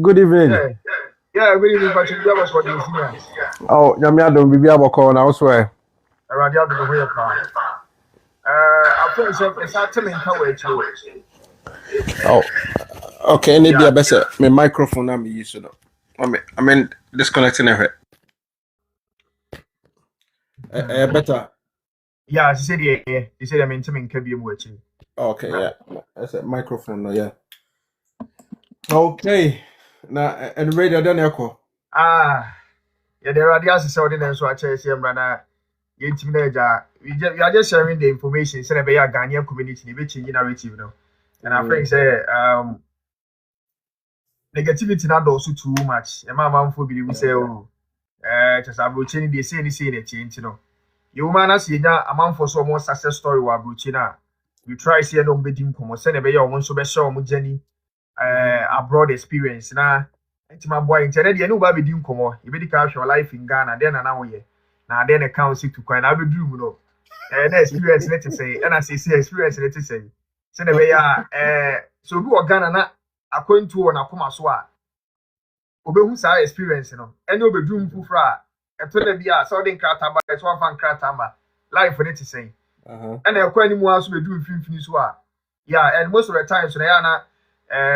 Good evening. Good evening, Patrick. That was what you see. Oh, Nyamiado, Bibi Aboko, now swear. Around the other way car. I put myself a certain coverage. Oh, okay, maybe I better. My microphone, I'm using it. I mean, disconnecting it. Better. Yeah, she said, yeah. She said, I'm in Kabium watching. Okay, yeah. That's a microphone, yeah. Okay. Now, and radio, then echo. Yeah, there are the answers out there, so I say, Brana, you are just sharing the information. Said about your Ghanaian community, which is narrative, and I think say, negativity not also too much. And my mom for believe say, just approaching the same, you man as you know, a man for some more success story wa bruchina. You try see no bedim komo send be your one so be show mo journey abroad experience na enti my boy internet dey no ba bedim komo you be the cash your life in Ghana then na wo ye na then account sit to coin na be do mu no na experience let to say and I say experience let to say send be ya so bi o Ghana na akwantu na koma so a obehu sa experience no any obedum fufura eto na bia so den krata ba so fan krata ma life for it to say and e kwa ni mu aso be do finfini so a yeah and most of the time so na ya na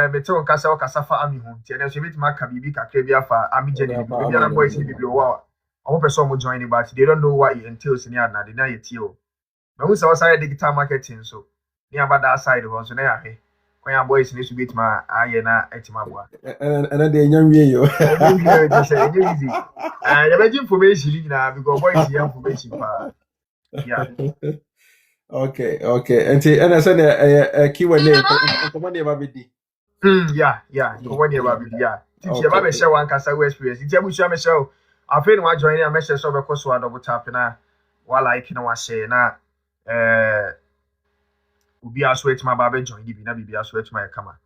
me tell kasa o kasa fa ami ho tie na so bit ma ka bibi kakra bi afa ami journey bi na boys ni bi o wa o person mo join but they don't know what it entails ni na they na yeti o na who say say digital marketing so ni abada side ho so na ya he when your boys need to beat my na etimabwa and then young yo. Easy. You information now because boys hear information. Yeah. Okay. And I said a keyword name. Yeah. Come on, yeah. Teacher, Baba share one kasa experience. Teacher, we share Michelle. I feel no join a message so because we double tap na while I can was say na ubi aso etima Baba join bi na bibi aso etima kama.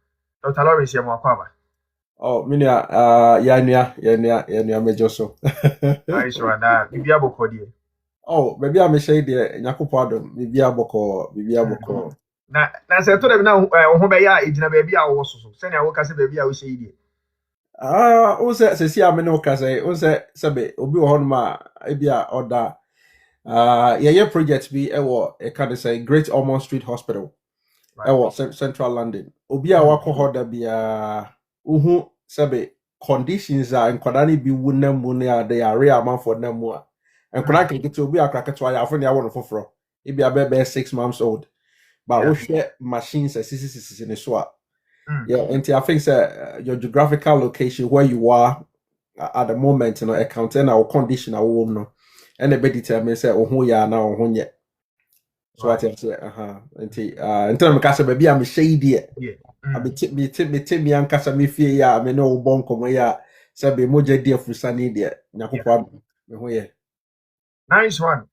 Dr. Lawrence ya mwakwa. Oh, minia, ya major so. Nice one. Bibi aboko die. Oh, maybe I'm say the Nyakupo Adam, bibi aboko. Na se to dem na ho be ya ejina ba bia wo so so. Se na wo ka se ba bia wo she die. O se si ame no ka se, o se be obi wo hono ma e bia oda. Yeah, project bi e wo e ka say Great Ormond Street Hospital. E wo Central London. Obi a wakọ hoda bia uhu sebe conditions a nkwada ni bi wu na mu na de are amanfo na mu a nkwada kekete obi akraketo ya afọ na yawo no foforo e bia be 6 months old but we share machines sisi ne so a yeah and I think your geographical location where you are at the moment you know account and our condition our home no and e be determine say ohun ya na ohun ye so what I say until me kasa baby am shady yeah me ankasa me fie ya me no bon komo ya sabe moja dia fusani dia nyakopo me ho ye nice one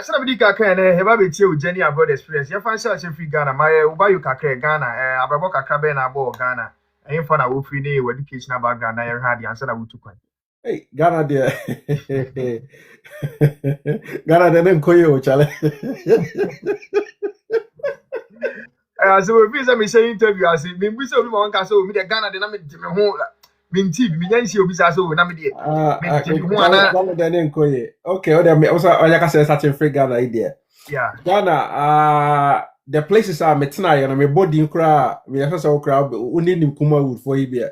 so na bi ka kan na he ba be tie o journey abroad experience ya fan share free Ghana my uba you kakra Ghana abrabo kakra be na abo Ghana en fa na wo free na educational background na ye ha dia answer na wo tukwan hey Ghana dia Ghana de nkoye o chale so we say me say interview as me bi say obi ma wan ka so me de Ghana de na me de me ho minti mi nyansi obi sa so na me de Ghana de nkoye okay o de me also o ya ka say certain free Ghana idea yeah Ghana the places are metna ya na me body nkra me ya say okra uni nim kuma wood for ibia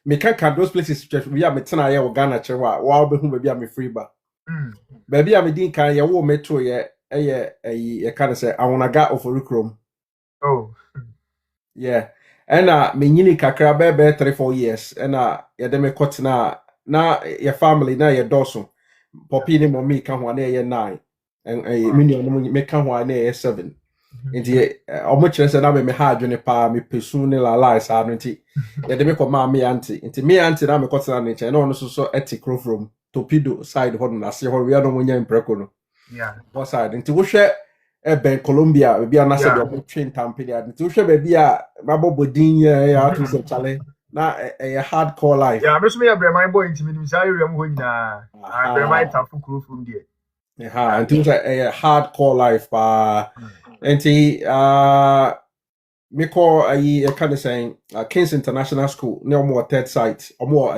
me can those places we are metna ya wo Ghana chewa wa obehu baby am free ba baby am din kan ya wo metro ye ye kind of say I wanna ga oforukrom oh yeah and me nyini kakra bebe 3-4 years and ya de me kotena na your family na your doso popi ni mommy kan ho na ye 9 and me no me kan ho na ye 7 nti omo kire se na me ha adwene pa me pesu ne la la sa no nti ya de me ko ma me auntie nti me auntie na me kotena ne che na ono so eti from Torpedo side ho na se ho we no nya impreko no yeah what side nti wo hwe ben Colombia be na se be train tampede nti wo hwe ba bia mabobodin ya to se chale na a hardcore life yeah me so me bre my boy ntimi nim sa area mo nyina bre my tafu kuro from there nti a hardcore life pa nti me call a kind of saying King's International School, no more third site, or more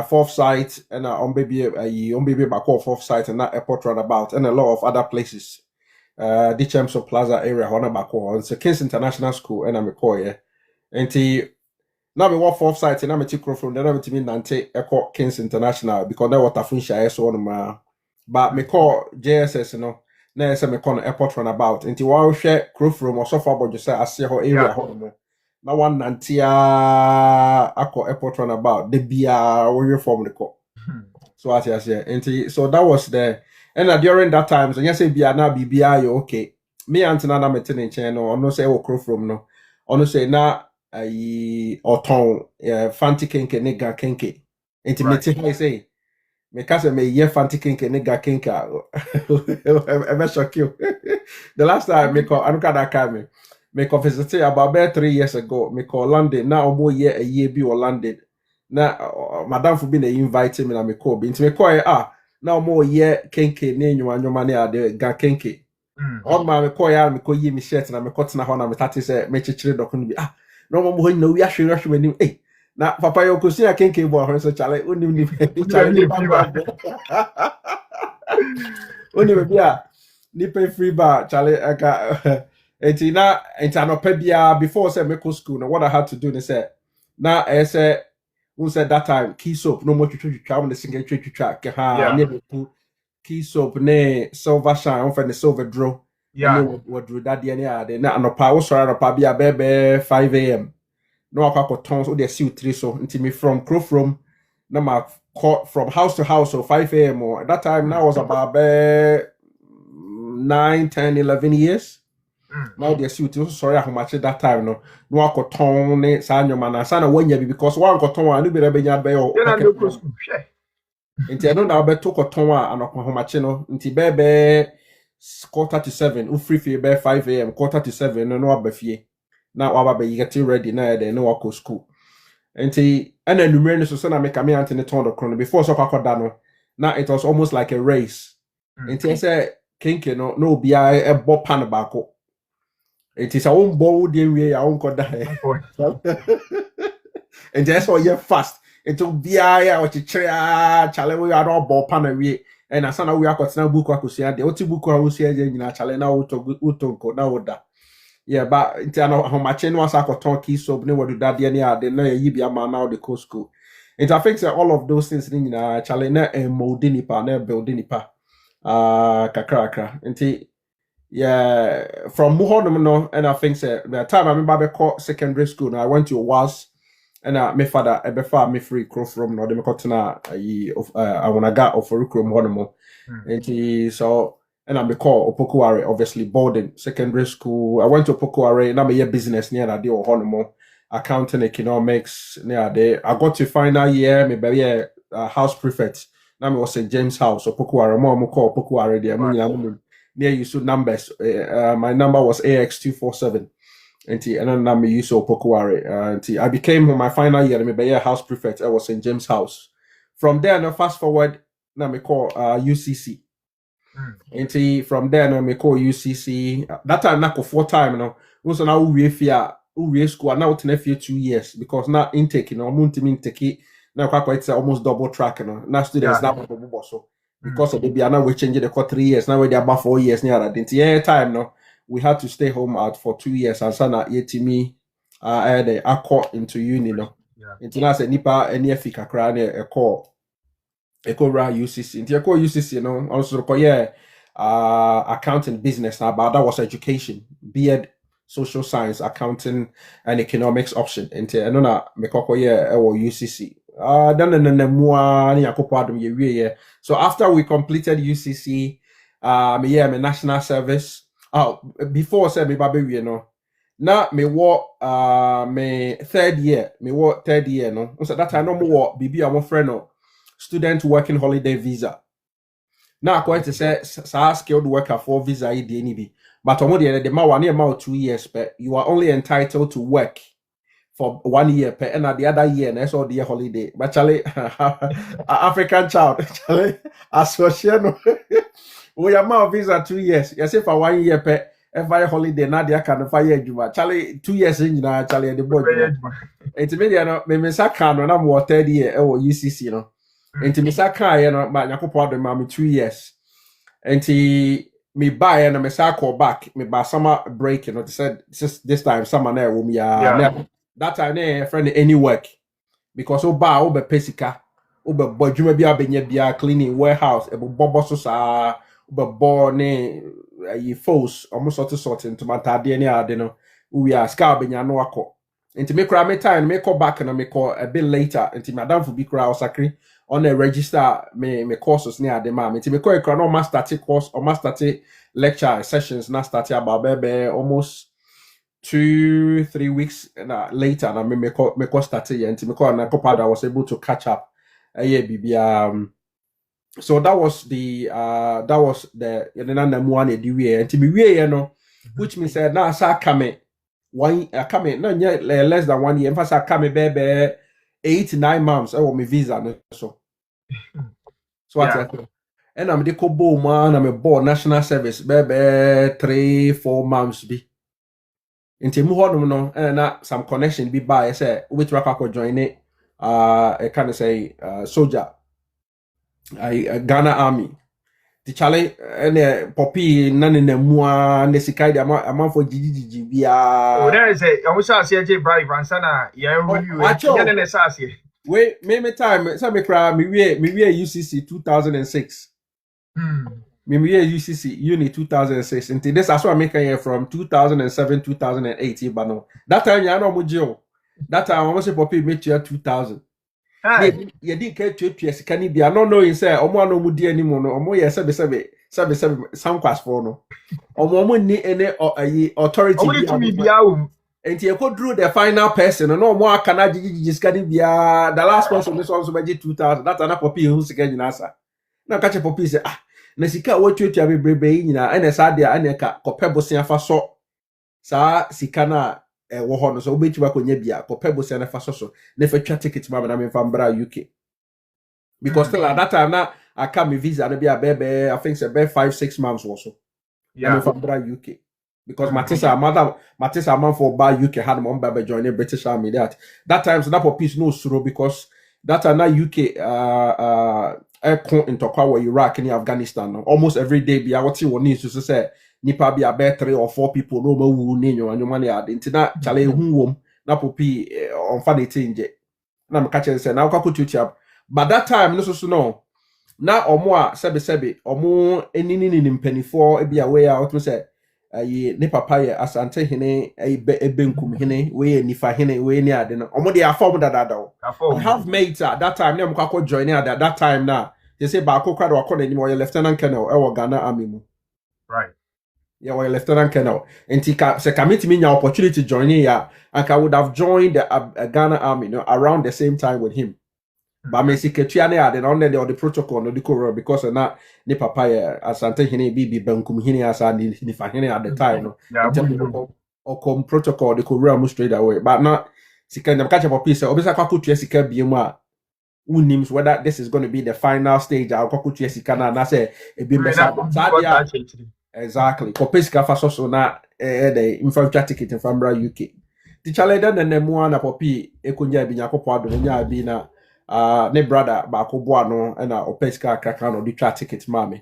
fourth site, and on baby back or fourth site, and that airport roundabout, and a lot of other places. The Champs Plaza area, one back on. So King's International School, and I'm a call, yeah. And now me walk fourth site, and I'm a tickle from the number to me Nante, Echo King's International, because that was a function, so on but me call JSS, na say me call no airport runabout nti wa hwɛ krofrom ɔsɔfo abɔdwo sɛ ase hɔ area hɔ no na one nantia akɔ airport runabout de bia wo form de kɔ so as nti so that was the and during that time so you say bia na bibia you okay me antina na mete ne nkyɛn no ɔno sɛ wɔ krofrom no ɔno sɛ na ayi ɔtɔn fanti kenke ne ga kenke nti mete hɔ say me kase me ye fanti kinke nigga kinka ever shock you the last time me call anuka that time me call visit about 3 years ago me call London now omo year a year be or London na madam for being inviting me na me call binti me call now omo year kinke ne nyuma ne ade ga kinke on ma me call ya me call yi me shirt na me cut na ho na me tati say me chichire dokun bi no mo ho na wi ahwe ni na papa yo kusi a kenke bo ho so chale onim ni chale onim bia ni pay free bar chale aka enti no pa bia before say me go school no what I had to do is say na say who said that time key soap no more twitwa on the single twitwa ke ha ne be key soap ne silver shine on for the silver draw what drew that dia ne na no pa wo so no pa bia bebe 5 a.m. no akwa tons o dey see 3 so until me from Crofrom na ma from house to house so 5 a.m. or at that time now was about 9 10 11 years now they see so sorry how much that time no akwa ton ne sa nyoma na sa na wanya bi because one akwa ton anu be rebenya be o nti no na be to ton anokwa how much no nti bebe 6:45 u free be 5 a.m. 6:45 no abafie now waba you get ready now they no walk school nti and numere so na make me antene turn the chrono before so kwakoda no now it was almost like a race nti say kinke no bia e bo pan baako nti sa won bo de wie ya won koda nti so you fast nti bia ya o chichire chale we are all bo pan wie and asana we akotena buku akosia de oti buku akosia je nyina chale na utonko na oda yeah, but into how much no as I could talk so ne what do that the na yi bia ma now the co school. And I think that all of those things in challenge na molding nipa na building nipa kakra nti yeah from muhodum no and I think that the time I remember I called secondary school I went to was and my father ebefa me free from no dem kotena I wanna got of curriculum honomo nti so and I'm call Opokuware, obviously boarding secondary school. I went to Opokuware, and I'm a business near that deal honomo, accounting, economics near there. I got to final year, maybe a house prefect. Now I was St. James House, Opokuware, more call Opokuware there. Near you so numbers. My number was AX247. And then I use Opokuware. I became my final year, maybe a house prefect. I was St. James House. From there, now fast forward, now I call UCC. And from there, no, me call UCC. That time, na 4 time, no. Also now we school. Now it's 2 years because now intake, intake. Now quite almost double track, Now students now so because of the now we changed the 3 years. Now we're about 4 years near that. In time, no, we had to stay home out for 2 years. And so now me, I caught into uni, no. Into now say nipa any fika cry a call. Ekora UCC. Into Ekora UCC, also accounting business now, but that was education, B.Ed, social science, accounting, and economics option. Into Mekoko UCC. So after we completed UCC, me national service. Before said me baby, now me me third year, no. So that I no more BB I'm friend student working holiday visa. Now according to say skilled worker for visa IDNB. But the one 2 years, but you are only entitled to work for 1 year per and the other year, and that's all the holiday. But Charlie, African child, Charlie, associate we are visa 2 years. You say for 1 year per every holiday na dia kan fire adwuma Charlie 2 years nyina Charlie the boy adwuma enti no me saka no na mo 3rd year e wo UCC no enti me saka ye no ma Nyakopo adom ma me 2 years enti me buy and me call back me by summer break they said this time summer na wo me that time na friend any work because o be pesika o be bodwuma bia benya bia cleaning warehouse e bobo so sa o be bo ne yi force almost sort into matade ne ade no we are ska benya no akọ enti me kra me time me call back na me call a bit later enti madam for be kra osakri on a register me courses near the mom. Enti me call a no master course or master lecture sessions na start about baby almost 2-3 weeks later and me call start enti me call na couple I was able to catch up so that was the one enti me we no which means na sa come no less than 1 year in fact I come baby 8-9 months I want me visa so and I'm the kobo man I'm a board national service baby 3-4 months be into mu hodum no na some connection be by say which rock I join it I kind of say soldier Ghana army the challenge and poppy none na mua ne sikai am for gigi bia oh there is a almost say bribe and sana ya you na say wait me time so me cry me UCC 2006 me UCC uni 2006 until this as what I make here from 2007 2008 but no that time ya no mo that time almost say poppy make year 2000 you didn't care to PS can be no knowing say omo no mu di animo no omo ye sebe some class for no omo ni any authority omo to be bia enti e ko drew the final person no omo aka na gigi scan bia the last person this one so be 2000 that na poppy who sika nyina sa na ka che poppy say na sika watuatua bebrebe nyina ene sa dia ene ka kopebosia fa so sa sika na wo ho no so obetima konya bia kopebosia na fa so na fa twa ticket ma na me fa mbra UK because still at that time na I come visa na bia bebe I think say be 5-6 months or so me fa mbra UK because Matisa man for ba UK had mom baba join the British Army that time so that for peace no suro because that time na UK into Iraq and Afghanistan almost every day be what you need to say nipa be about 3 or 4 people no wu ninyo and money ad intina chale hu wom na popi on fa de tinje na me catch say na kwa kutu but that time no so no na omo a sebe omo enini mpanifo e bia we a what say ne papa ye asante hene ebenkum hene we nifa hene we ni ade no omo de afom dadada I have mates at that time na mo kwa join at that time na they say ba akokwa de wakọ n'anim o lieutenant colonel e wo Ghana army mu right yeah we lieutenant colonel enti ka se committee me nya opportunity joining ya and I would have joined the Ghana army around the same time with him but me secretary na ade on the protocol no the core because na ne papa ye asante hene bibi bankum hene asa ni fa hene at the time no or protocol the core mu straight away but na sika na catch up piece obisa kwa kutu sika biemu a unims whether this is going to be the final stage I'll kutu sika na say e bi mesa exactly ko pesika fa so na the infantry ticket from UK the challenge na nemu na popi ekonya bi Nyakopo adom nya bi na ne brother ba ko boa no na opesika kraka no di tra ticket mame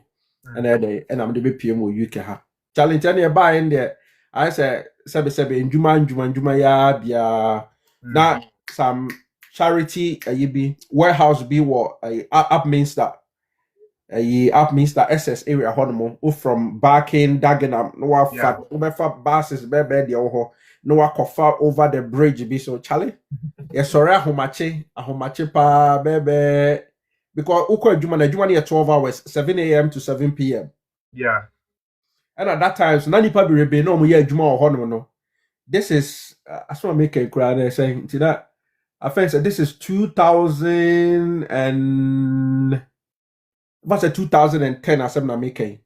and am de be PM UK ha challenge na e ba in there I say sebe njuma ya bia na some charity be warehouse be what Upminster SS area honomo from Barking Dagenham no wa fa obefa buses be de ho no wa kofa over the bridge be so Charlie yes sorry ahomache pa bebe because uko adwuma na adwuma na 12 hours 7 a.m. to 7 p.m. And at that time so na nipa be rebe no mo ye adwuma ho no this is I saw make a crowd saying to that I think this is 2000 and what's a 2010 as I'm making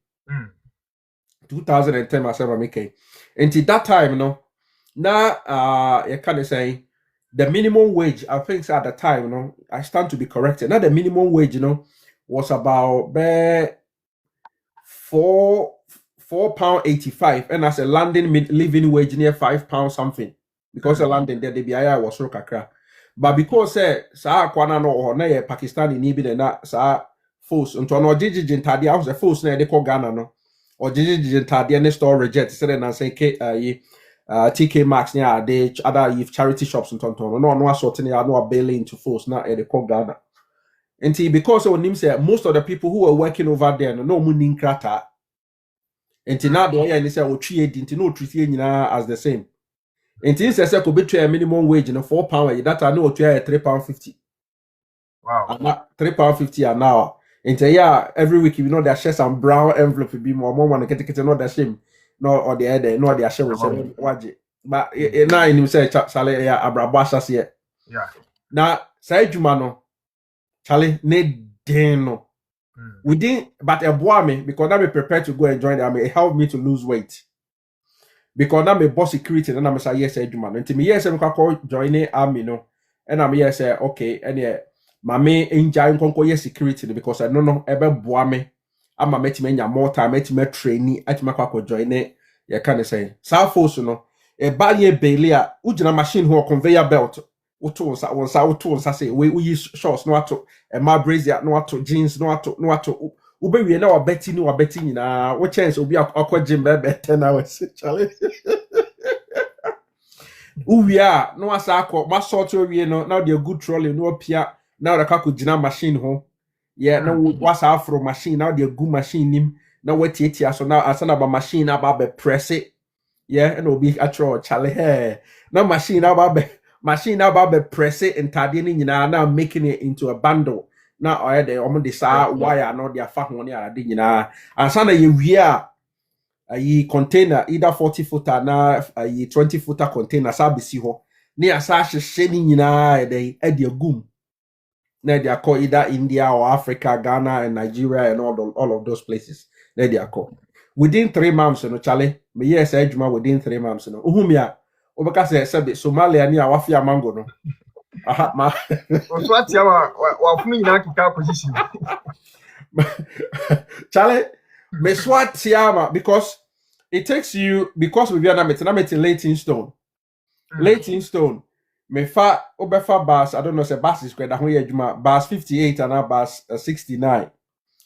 2010 as I'm making until that time now you kind of say the minimum wage I think at the time I stand to be corrected now the minimum wage was about 4 £4.85, and as a London living wage near £5 something. Because a London there, the BIA was so kakra. But because sa kwana no na ye Pakistani ni bi na sa force unto no jiji ntade house the force na de ko Ghana no or jiji ntade ne store reject say na say TK Maxx near the other charity shops in Tonton no assorting ya no bail into force na de ko Ghana. And because of him say most of the people who were working over there no money krata. And now the way say o twie dinti no treat nyina as the same. And he says could be a minimum wage in £4 that I know to £3.50. Wow. £3.50 an hour. And yeah, every week you know they share some brown envelope be more money get no the shame. No or the other no the share with but now in him say Charlie yeah abrabasha here. Yeah. Now say Juma no Charlie ne den no. We didn't but a boy me because I be prepared to go and join the army. It helped me to lose weight. Because now me boss security and I'm say yes Juma. Until me yes I'm call join the army no. And I'm yes okay and yeah mame enjoy nkonko yes security because I know ebe boa me ama metime nya more time metime trainee atima kwa join it ya can say South Force no e balie belia ugina machine ho conveyor belt woto wonsa say we use shorts no ato e ma brazier no ato jeans no ato ubewie na wabeti ni wabeti nyina wo chance obi akogye be 10 hours chale uwia no asa akọ ma sort owie no now the good trolley no apia now the kako gina machine ho yeah now what's afro machine now the good machine nim now what tietia so now asana ba machine aba be press it yeah and obi atro chale hey now machine aba be press it entade ni nyina now making it into a bundle now or the omo de sa wire no dia fa ho ni ade nyina asana ye wie a container either 40 footer na a 20 footer container sabisi ho ni asa hye ni nyina e de agum na they are called either India or Africa, Ghana and Nigeria and all of those places. There they are called. Within 3 months, Charlie, me yes, Ejuma within 3 months, Uhumia, Obaka said, Somalia ni awafia mango no. Aha, ma. Oswati wa fumi na kika position. Charlie, me swatiama because it takes you because we are not Leighton Stone. Leighton Stone. Me fa obefa bus I don't know say bus is kweda ho ye adwuma bus 58 and bus 69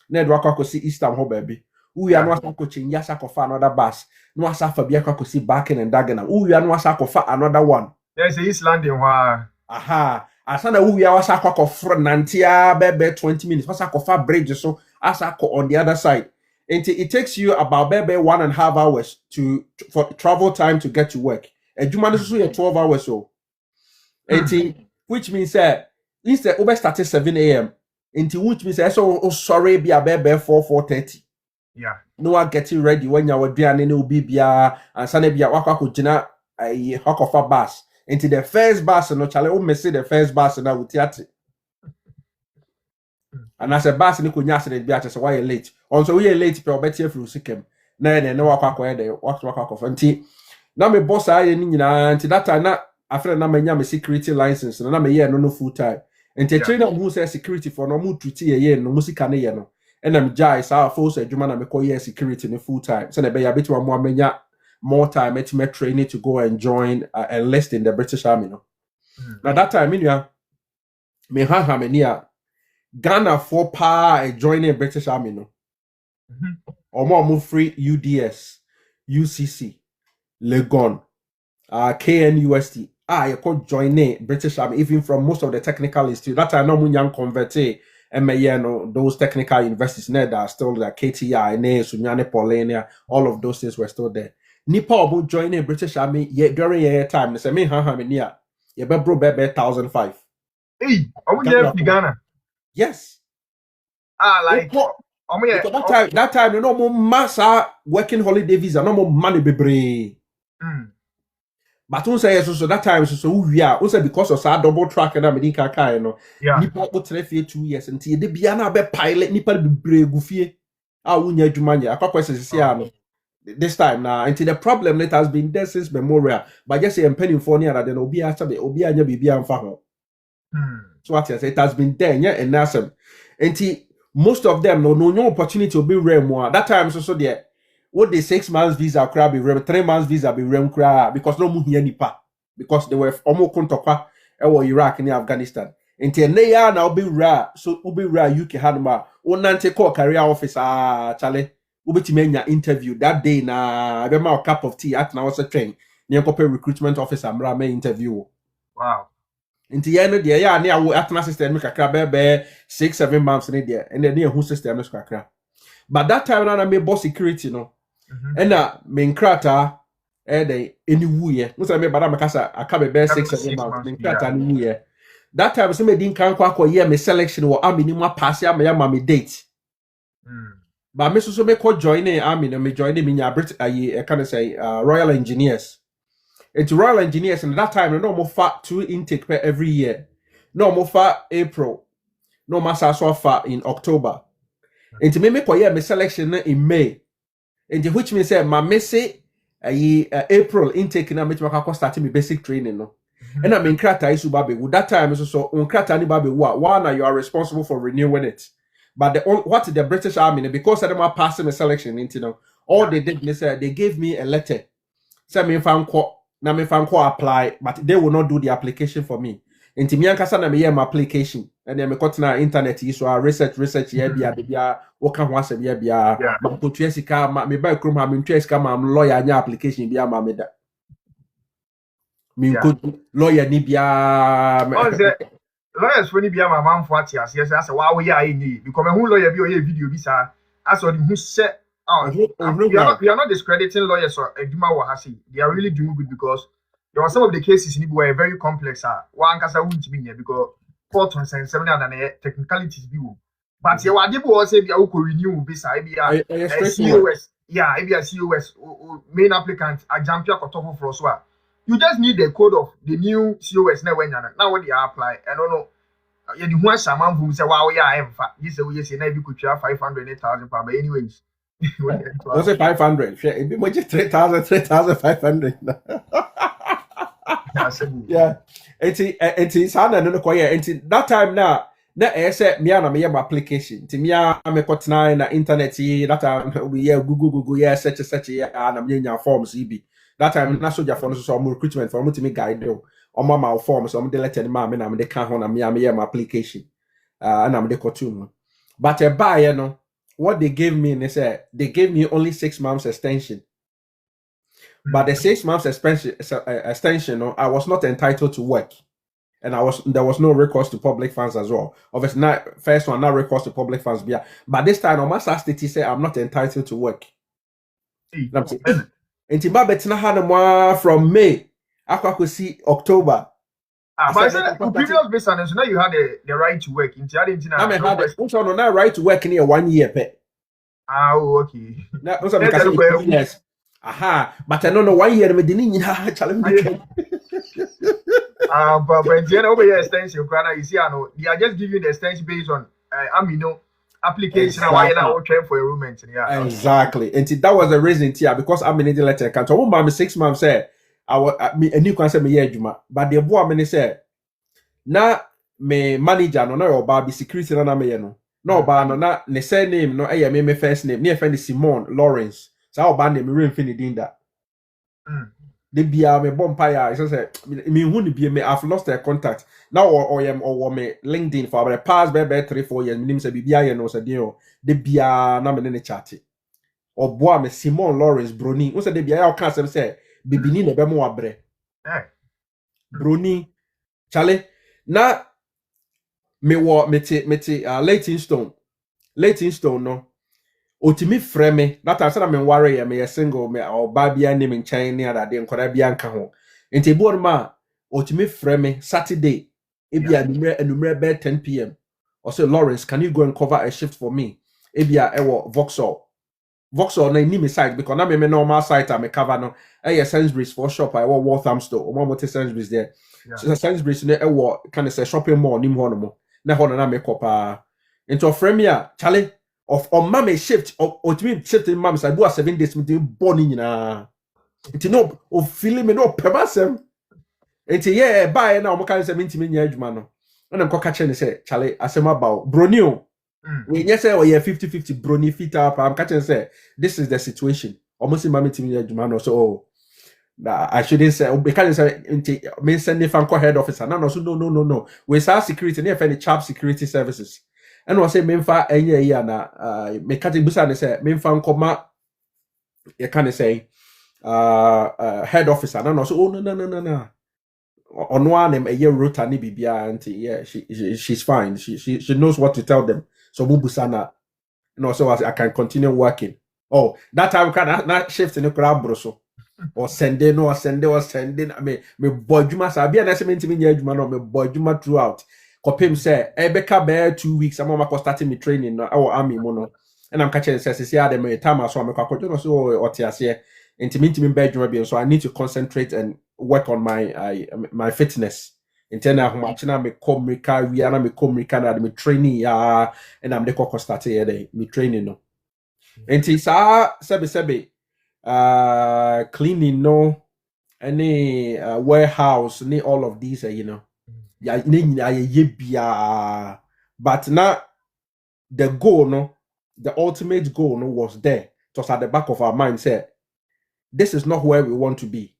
na do akwa kosi Eastern ho baby we are no asa ko chinya sa kofa another bus no asa fa bia akwa kosi Barking and Dagenham we are no asa kofa another one there's East London wa aha asana we are asa akwa kofro nantia bebe 20 minutes asa kofa bridge so asa ko on the other side and it takes you about bebe 1.5 hours for travel time to get to work adwuma no so ye 12 hours so 18, which means instead we start at 7 a.m. Into which means so sorry be a baby 4:30. Yeah. No one getting ready when you were doing no bibia and Sunday be a waka kujina a hawk of a bus. Into the first bus no chale o messy the first bus and I would theatre. And as a bus ni kunya se be at why late. Also we late pe obeti through sikem. Na no waka de waka of anti. Na me boss aye ni nyina anti that time na after na manya me security license na me ye no full time and the trainer who say security for no mu treat ye no musika ne ye no and am jai sa force adwuma na me call ye security ne full time so na be ya beti wa mo amanya more time at me training to go and join enlist in the British Army no na that time me ha me nia Ghana for pa joining British Army no omo free UDS UCC Legon KNUST you could join British Army even from most of the technical institutes. That time no young converted no those technical universities that are still like KTI, Sunyane Paulania, all of those things were still there. Nipa obu joining British Army during your time. They say me near you be bro be 1,500. Hey, are we here in Ghana? Yes. Like that time you know more massa working holiday visa, no more money be But on say so that time so we are also because of our double track and America car no nipa go 2 years until the bia na be pilot nipa be bregu fie wunya adwuma nya akwa sese no this time now until the problem that has been there since memorial but just say penny for near that obi anya bibia mfa ho so what I say it has been there nya enasem until most of them no opportunity to be rare more that time so there what the 6 months visa crab be rem 3 months visa be rem cra because no mu hia nipa because they were almost kontokwa Iraq and Afghanistan. Until ne ya na obi ra so obi ra UK hanma wonante call career officer chale ubetime nya interview that day na be ma a cup of tea at na was a train ne kope recruitment officer mra me interview. Wow. Until ya no de ya ne awo atna system me kakra be 6-7 months ne de and ne hu system no kakra. But that time na me boss security no. And me nkrata dey anywhere. No say me bada me kasa aka be 6-7 months me nkrata anywhere. That time so me din kan kwa year me selection wo army ni ma pass ya me date. But me so me ko join army no me join me nya Brit can say Royal Engineers. It's Royal Engineers and that time no more fat 2 intake per every year. No more fat April. No massa so far in October. And me ko year me selection in May. And which means say my message April intake na me to start me basic training no. And I mean krata isu babe with that time so on krata ni babe one you are responsible for renewing it. But what the British Army because I don't pass the selection into know all they did is they gave me a letter. Say me fan apply but they will not do the application for me. Into me ankasa na me my application and then me got na internet so research here bia wo kan ho asem here bia ma potua sika me ba krom ha me ntwa sika ma lawyer nya application bia ma me da me good lawyer ni bia lawyers for ni bia ma manfo ati ase say wa wo ya ni because me hu lawyer bi o ye video bi sa as o hu se we are not discrediting lawyers or eduma wo hasi they are really doing good because there were some of the cases in were very complex one kasa wuntimi here because court on 7 and technicalities bi wo but ye wade bo say bia wo ko renew visa bia COS bia COS main applicant ajampia kotofo for so you just need the code of the new COS na wenya na what they apply and no ye di hu asama mvum say wa wo ya emfa you say we say na bi kotwa 500,000 but anyways was it 500 it be much 3,500 yeah it's hard no ko yeah that time na say me na me my application ti me me kotna na internet that time we google yeah search yeah na me nya forms ibi that time na soldier for no so recruitment for me guide do on my forms so me de letter ma me na me can ho na me my application and I'm the cartoon but buy no what they gave me they said they gave me only 6 months extension. But the 6 months extension, I was not entitled to work, and there was no recourse to public funds as well. Obviously, not first one, not recourse to public funds. But this time, on my state, he said I'm not entitled to work. And from May, I could see October. But previous business, now you had the right to work. I had the right to work in 1 year. Okay. Yes. Aha, but I don't know why you're medini challenge. But when you over here extension, you see, I know they are just giving the extension based on amino application and why now train for enrollment. Yeah, exactly. And that was the reason here because I'm in the letter account. So my 6 months said I was a new concept me juma, but the boy me say na me manager no na oba security na me no oba no na ne surname no me first name me friend Simon Lawrence. So I name me infinity that. The bia me bompire so say me who be me I've lost their contact. Now or me LinkedIn for the past 3-4 years. Me name say bia ye no say dio. The bia na me ne chat. Or boy me Simon Lawrence Bruni. Who say the bia can say bibini ne be mo abre. Bruni chale na me wo me Leytonstone no. Otimi freme that time say me worry me single me or babia name in China that dey nkora bia nka ho enti board ma otimi freme Saturday ebia enumere be 10 p.m. or say Lawrence can you go and cover a shift for me ebia ewo Vauxhall na ni me site because na me normal site I me cover no Sainsbury's for shop I want Walthamstow or more Sainsbury's there so Sainsbury's na ewo kind of say shopping mall nim ho no mo na ho na me kopa into frame ya chale of on mama shift or to me shift in mama side do 7 days with born in it no of feeling me no pemasem enti yeah buy na o kan say ntimi nya adwuma no na nko ka che ne say chale asem about broni we nya say o yeah 50-50 broni fit up am ka che say this is the situation almost in my team adwuma so oh I shouldn't say because say me send the fan head officer no so no we say security near any chap security services and was say me fa enye ya na me kati busa ne say me fa nkoma you can say head officer no so oh no on one a year rota ni bibia auntie yeah she's fine she knows what to tell them so bubusana no so I can continue working oh that time can not shift in the crowd broso or sending I mean me bodjuma sabi na se mentimi nya adwuma no me bodjuma throughout kopem say ebeka be 2 weeks am ma starting me training no our army mo no and I'm catching say see adam me time so am kwakojo no so otiase intimi be adwuma bi so I need to concentrate and work on my fitness internal how much na me komrika wi na me komrika na me training ya and I'm the kokko start here me training no enti sa sebe cleaning no any warehouse ni all of these you know ya bia but now the goal no the ultimate goal no was there it was at the back of our mind say this is not where we want to be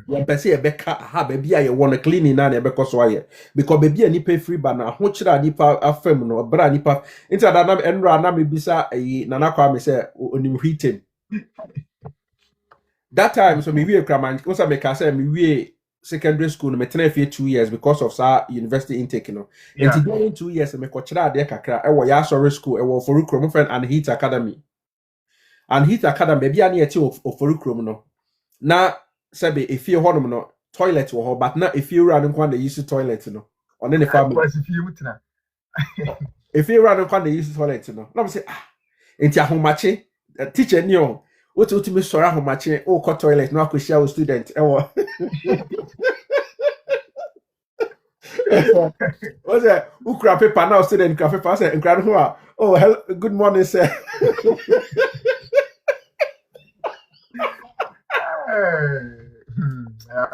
when person e beka ha baby I want to cleaning na e beka so aye because baby ani pay free ba na ho kira nipa afam no bra nipa into that na enra na me bisa na na kwa me say onim heating that time so me we kraman also make say me we secondary school no me tena for 2 years because of sa university intake no and during 2 years me ko kira ade kakra e wo ya sorry school e wo forukrom friend and heat academy baby ani eti oforukrom no na sebe efie honom no toilet wo ho but na efie wura no kwa na use toilet no one ne family efie wura no kwa na use toilet no na me say enti ahomache teacher ni o what me sora ahomache o ko toilet no akohia o student ewo what's that ukra paper now student ukra paper say nkra no oh hello, good morning sir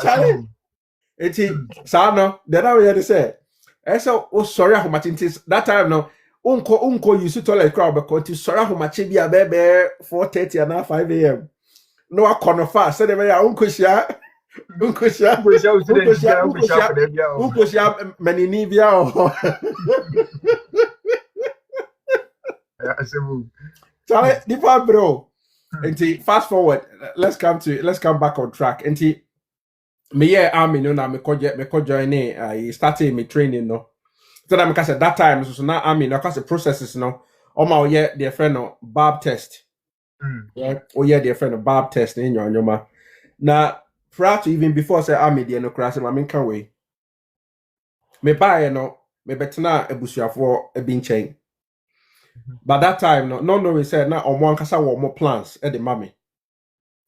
Charlie, eti no the now we say so o sorry ahomache that time no unko use toilet crowd because ti sorry ahomache bia bebe 4:30 and 5 a.m. no akono fa say dem ya unko shia manini bia o Charlie the bro enti fast forward let's come back on track enti me army no na me ko join I started me training no so that me that time so na army no cause the processes no my their friend no barb test yeah their friend no barb test in your na prior to even before say army the no crash ma menka way me buy no me betena ebusuafo e bin chain but that time no we said na omo ankasa wo mo plans e the mommy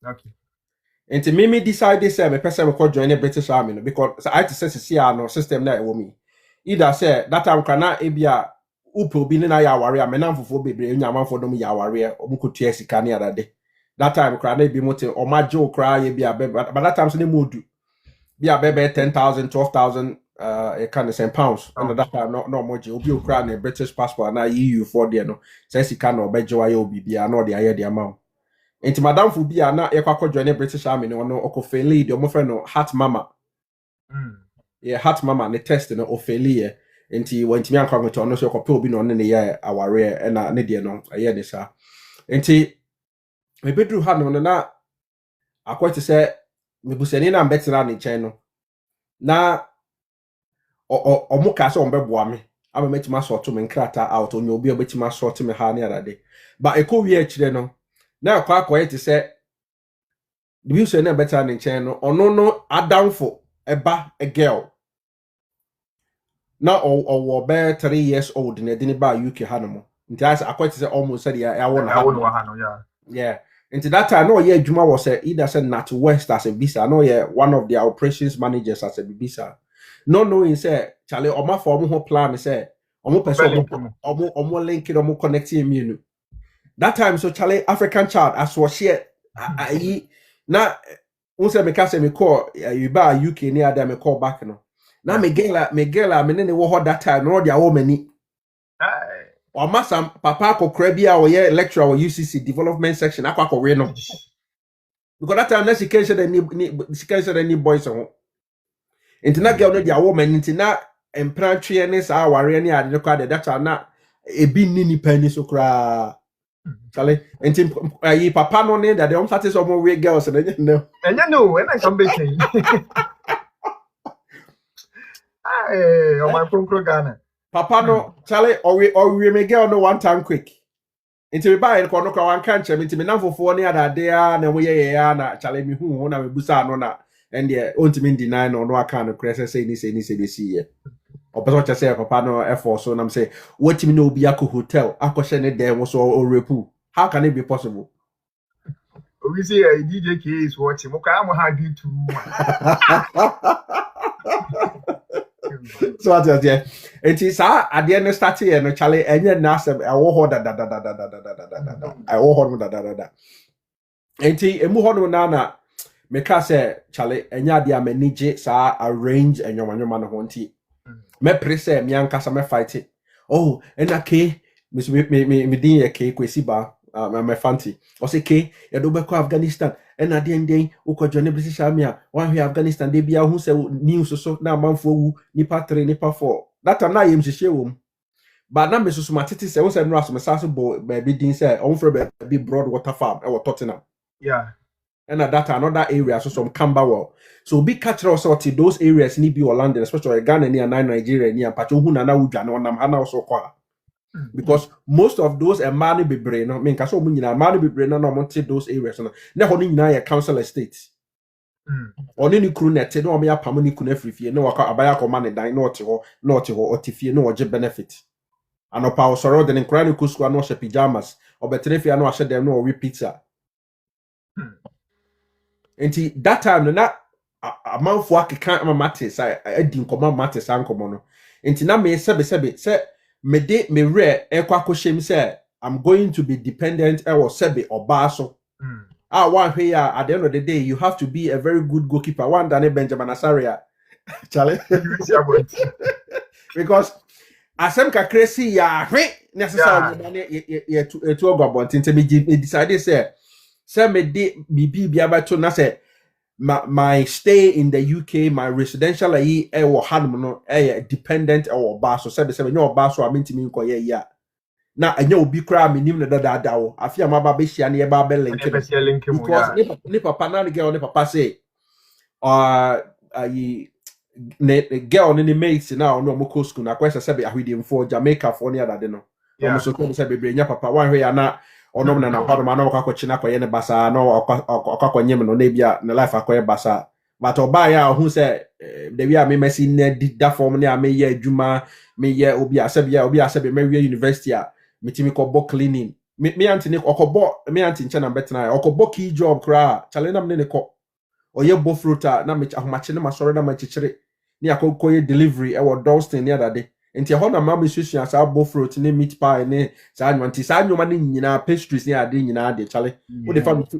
okay enti me decide say me person me join the British Army no because I to say no system na e wo me either say that time kana ebia upo bi na ya aware me na mfofo bebre nya manfo dom ya aware omukotua sika ne adade that time kana bi mote o maje okra ye bia but that time so ne modu bia bebe 10,000 12,000 a kind of £10 and that time no moje obi okra na British passport na EU for there no say sika na obeje wa ye obi bia na de aye de amount enti madam fu bia na ye kwakọ join British Army no okofeli de omo fe no heart mama yeah heart mama ne test no ofeli enti wantimi anka ngoto no so kope obi no ne ye aware na ne de no aye ne sa enti me bedru ha no na akwati se me busani na mbetena ne chen no na omo ka se ombeboa me ama metima sort me nkrata out onye obi obetima sort me ha ne arade ba ekowi a kire no na akwa ti se the view say na better ne chen no ono no adamfo eba a girl na or be 3 years old na de ne ba UK hanomo nti as akwati say almost said ya won ha yeah into that time no yeah adwuma was either said not west as a visa no yeah one of the operations managers as a visa no knowing say Charlie oma for omo plan say omo person omo link it omo connect immune that time so Charlie African child as was share na unse me kase me call you ba UK ni ada me call back no na me girl me ne wo ho that time no dia wo mani or massa papa ko crabia or yeah lecturer or UCC development section akwa we no. Because that time she can't say any boys on. Intina girl no dia woman intina emprantwe ne sa aware ne ade ko ade that na ebi ni pani so kra. Chale enti yi papa no ne that they start some we girls na no. Enya no, and I come back. Hey, on my phone Ghana. Papa no chale or we me girl no one time quick. Inti me buy ko no ka wan kan chem inti me namfofo ne adade a na we ye ya na chale me hu na me busa no na and the ultimate deny no aka no krese say ni see ye. Opeso cha say papa no effort so na me say what me no obi akọ hotel akọ ne there was or repu. How can it be possible? We say DJ K is watching. Okay, I'm happy too. So what is there? It is at the end of starting and Charlie and yet Nasem I will hold that I will hold that. And tea a muhono nana meka say Charlie and yadia menije sa arrange and your man honti. Me prese me ankasa me fight it. Oh, and a K Miss me din a K kwesi ba my fancy. Or say K ya do be ko Afghanistan. And at the end day, Uko Johnny British Army, one here Afghanistan, they be a who say news so now man for nipa 3, nipa 4. That time na yem share wom. But now me so matiti say, who say no as me sasu bo baby din say, on for be broad water farm, or Tottenham. Yeah. And at that another area, so some Camberwell. So big catcher also those areas need be London, especially Ghana near Nigeria near Pacho Hunana Ujan or Namhana also kwa. Because most of those money be brain, no mean kaso munyina money be brain no monte those areas no. Na honi nyina ya council estate. Oni ni kru net no me apam ni kuna frifie no waka abaya ko man dan no te ho otifie no oje benefit. Anopa osoro de nkra ni kusku no hye pajamas obetrefia no ahye dem no we pizza. Enti that time na amanfo akeka amate sai adi nkoma mate san komo no. Enti na me sebe se me re ekwakoshem say I'm going to be dependent or sebe or baso. One here at the end of the day, you have to be a very good goalkeeper. One Danny Benjamin Asaria. Charlie. Because asem ka crazy ya necessarily to go until me decided say me be able to na say my stay in the UK, my residential or hanum dependent or baso say no baso I mean to me ko ya na anya obi kra menim ne dada wo afia maba be hia ne ba be link because ne papa na ne girl ne papa say ne girl ne mates na no mo ko school na kwesa se be ahwidi mfo Jamaica for ne adade no no so ko se be brenya papa wan hwe ya na onom na na kwado ma na okwa kochi na koye ne basa na okwa konyem no na bia ne life akoye basa but oba ya hu se de wi a me mesi ne da form ne a me ye adwuma me ye obi asebe me wi university a metimi ko bo cleaning me antini okobo me antin nche na betena okobo key job kra chale na me ne ko oye bo fruta na me ahomache ne masore na machichere ni akokoye delivery e wo Dalston ne adade enti ho na ma me susu asa bo fruit ne meat pie ne sa anwanti sa anwoma ne nyina pastries ne ade nyina ade chale wo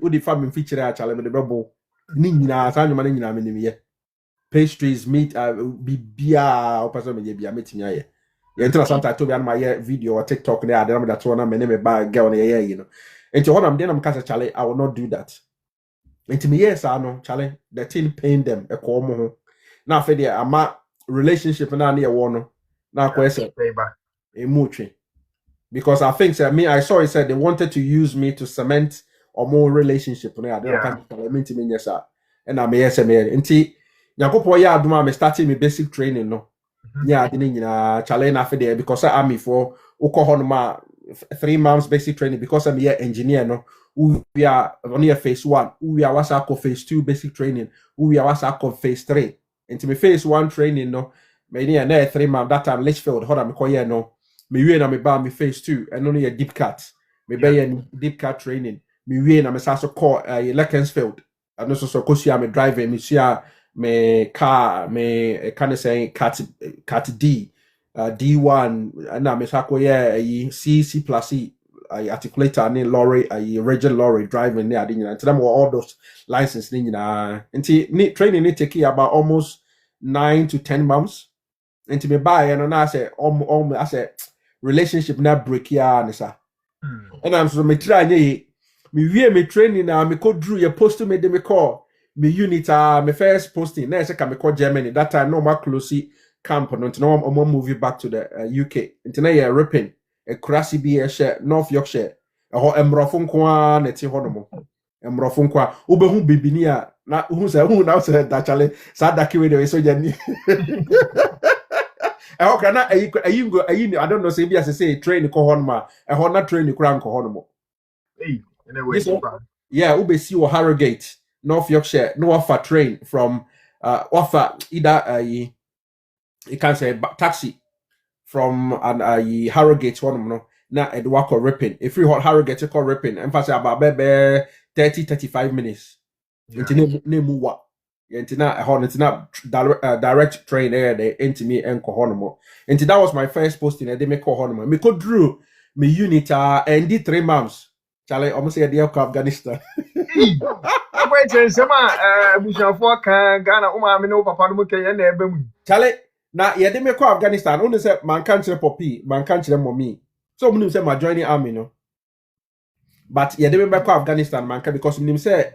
de fa me feature a chale me de bebo ni nyina sa anwoma ne nyina me ne me ye pastries meat bibia opasa me ye bia metimi aye yentra sometimes to be on my video or TikTok there I that one me name by girl you know and to what I'm then I'm cast Charlie I will not do that and to me yes I know Charlie the thing pain them a call mo now for there ama relationship na near one now question a mutual because I think I saw it said they wanted to use me to cement or more relationship I don't mean to me yes and I may yes me nti Yakopo ya aduma me starting me basic training no yeah, I didn't challenge after there because I'm for Oklahoma 3 months basic training because I'm here engineer no we are on here phase 1 we are what's phase 2 basic training we are what's phase 3 into me phase 1 training no me near 3 months that time Litchfield hold on me call no me we na me ba me phase 2 and only a deep cut me be deep cut training me we na me so call Leckensfield and also so cause me driving me see me car me kind of saying cat D D1 na me sako ye C plus E articulator ni lorry regular lorry driving ni adi nyina ntina all those license ni nyina nti training ni take about almost 9 to 10 months nti me buy no na say I say relationship na break ya ne sa and I'm so me try nye me wie me training na me ko drew your post me de me call me unit me first posting na say ka me call Germany that time no ma close camp no until no movie back to the UK until na ye ripping a crassy be a share North Yorkshire a ho emrofo nko a na ti ho no mo emrofo nko a obehu bibini a na hu say that chale sa daki we de so jani okay, na I don't know say be as say train ko hon ma na train kura nko hon mo anyway yeah ube see or Harrogate North Yorkshire no offer train from offer either you can say taxi from an Harrogate one no na edwako ripping if you hot Harrogate call ripping emphasis about 30-35 minutes into name what Intina direct train there they into me and Kohonomo. And that was my first posting and they make Kohonomo. Me could drew me unit and did 3 months. Charlie almost say the Afghanistan. Charlie, now yeah, they make Afghanistan. Only say man can't poppy, man can't mommy. So when say my joining army, no. But yeah, they make Afghanistan, man, because when say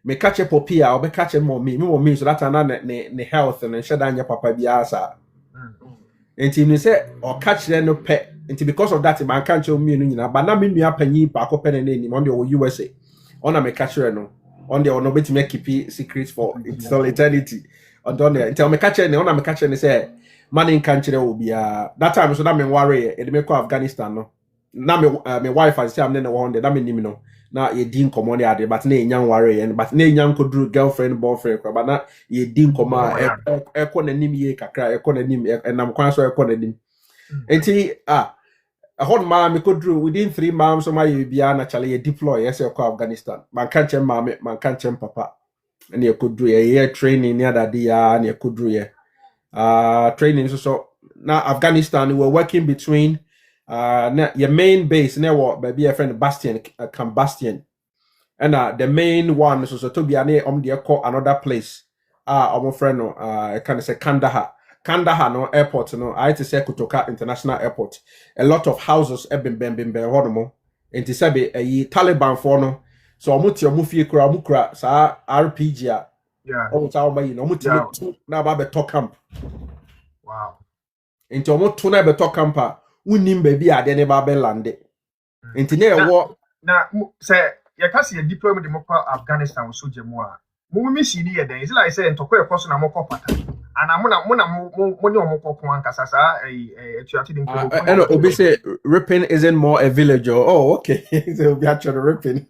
me catch a popia or be catch more me so that ne health and share down your papa biasa. And me say or catch them no pet. And because of that, man can't show me no but na me nua panyi pa ko pen name on the USA. On me catch no. On the no bit make keep secrets for until eternity. On don there until me catch ne on me catch ne say man in country will be that time so that me worry e me ko Afghanistan no. Na me wife as say am na one there na me nim no. Na ye din komo ne ade but na enyan ware ye but na enyan kodru girlfriend boyfriend but na ye din komo ekọ nanim ye kakra ekọ nanim enam kwan so ekọ nanim enti hon ma me kodru within 3 months so ma ye bia na chale ye deploy yes ekọ Afghanistan man kan chem ma man kan chem papa na ye kodru ye training ne adade ya na ye kodru ye training so na Afghanistan we were working between your main base na what baby a friend Bastion Bastion and the main one so to be an they call another place our friend no kind of say Kandahar no airport no I to say Kotoka International Airport a lot of houses have been honomo and to say a Taliban for no so omuti omufie kura omukura sa RPG yeah o by no muti na ba be talk camp wow into omuto na be talk camp unim baby ade ne ba be lande enti na wo na say you can see a deployment democrat Afghanistan so jemu a mo mission here then is like say ntoko e koso na mo kopata ana mo ne mo kokon ankasa sa etuati din ko and obi say ripping isn't more a village oh okay so we actually ripping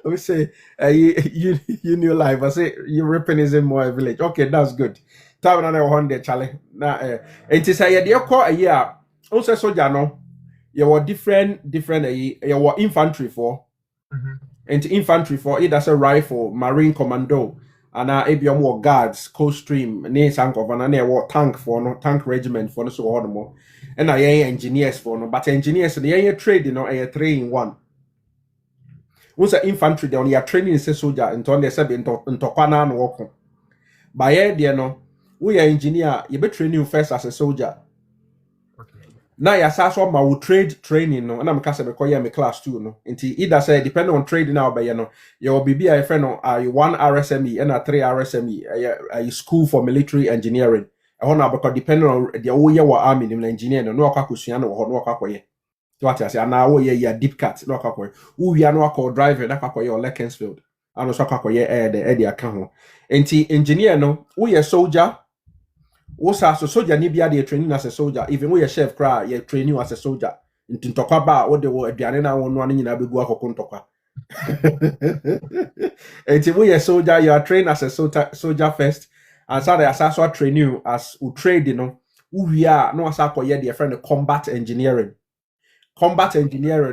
we say you new life I say you ripping isn't more a village okay that's good time na 100 challenge na enti say ye de call a year also soldier no you were different you were infantry for and infantry for either a rifle marine commando and abiom war guards coldstream ne sank of an war tank for no tank regiment for no so more and engineers for no but engineers the trade you know a 3-in-1 once infantry they on your training is a soldier and on the sub into kwana no work by there no we are engineer you be training first as a soldier. Now ya saso ma wo training no na me kase be koye me class 2 no nti either say depending on training now be no your bibi a friend no 1 RSME and a 3 RSME a school for military engineering e ho na because depending on the wo ye wa army ni engineer no akakosua no ho no akakoye to what say na wo ye ya deep cut no akakoye wo wia no akọ driver na akakoye o Leckensfield ano so akakoye the aka ho nti engineer no wo ye soldier Osa so soldier ni bia dey training as a soldier even we your chef cry you training as a soldier nti ntokwa ba wo de wo aduane na won no nyina begu akoko ntokwa enti we your soldier you are trained as a soldier first and so they also train you as u trade you know we are no asa koye dey friend combat engineering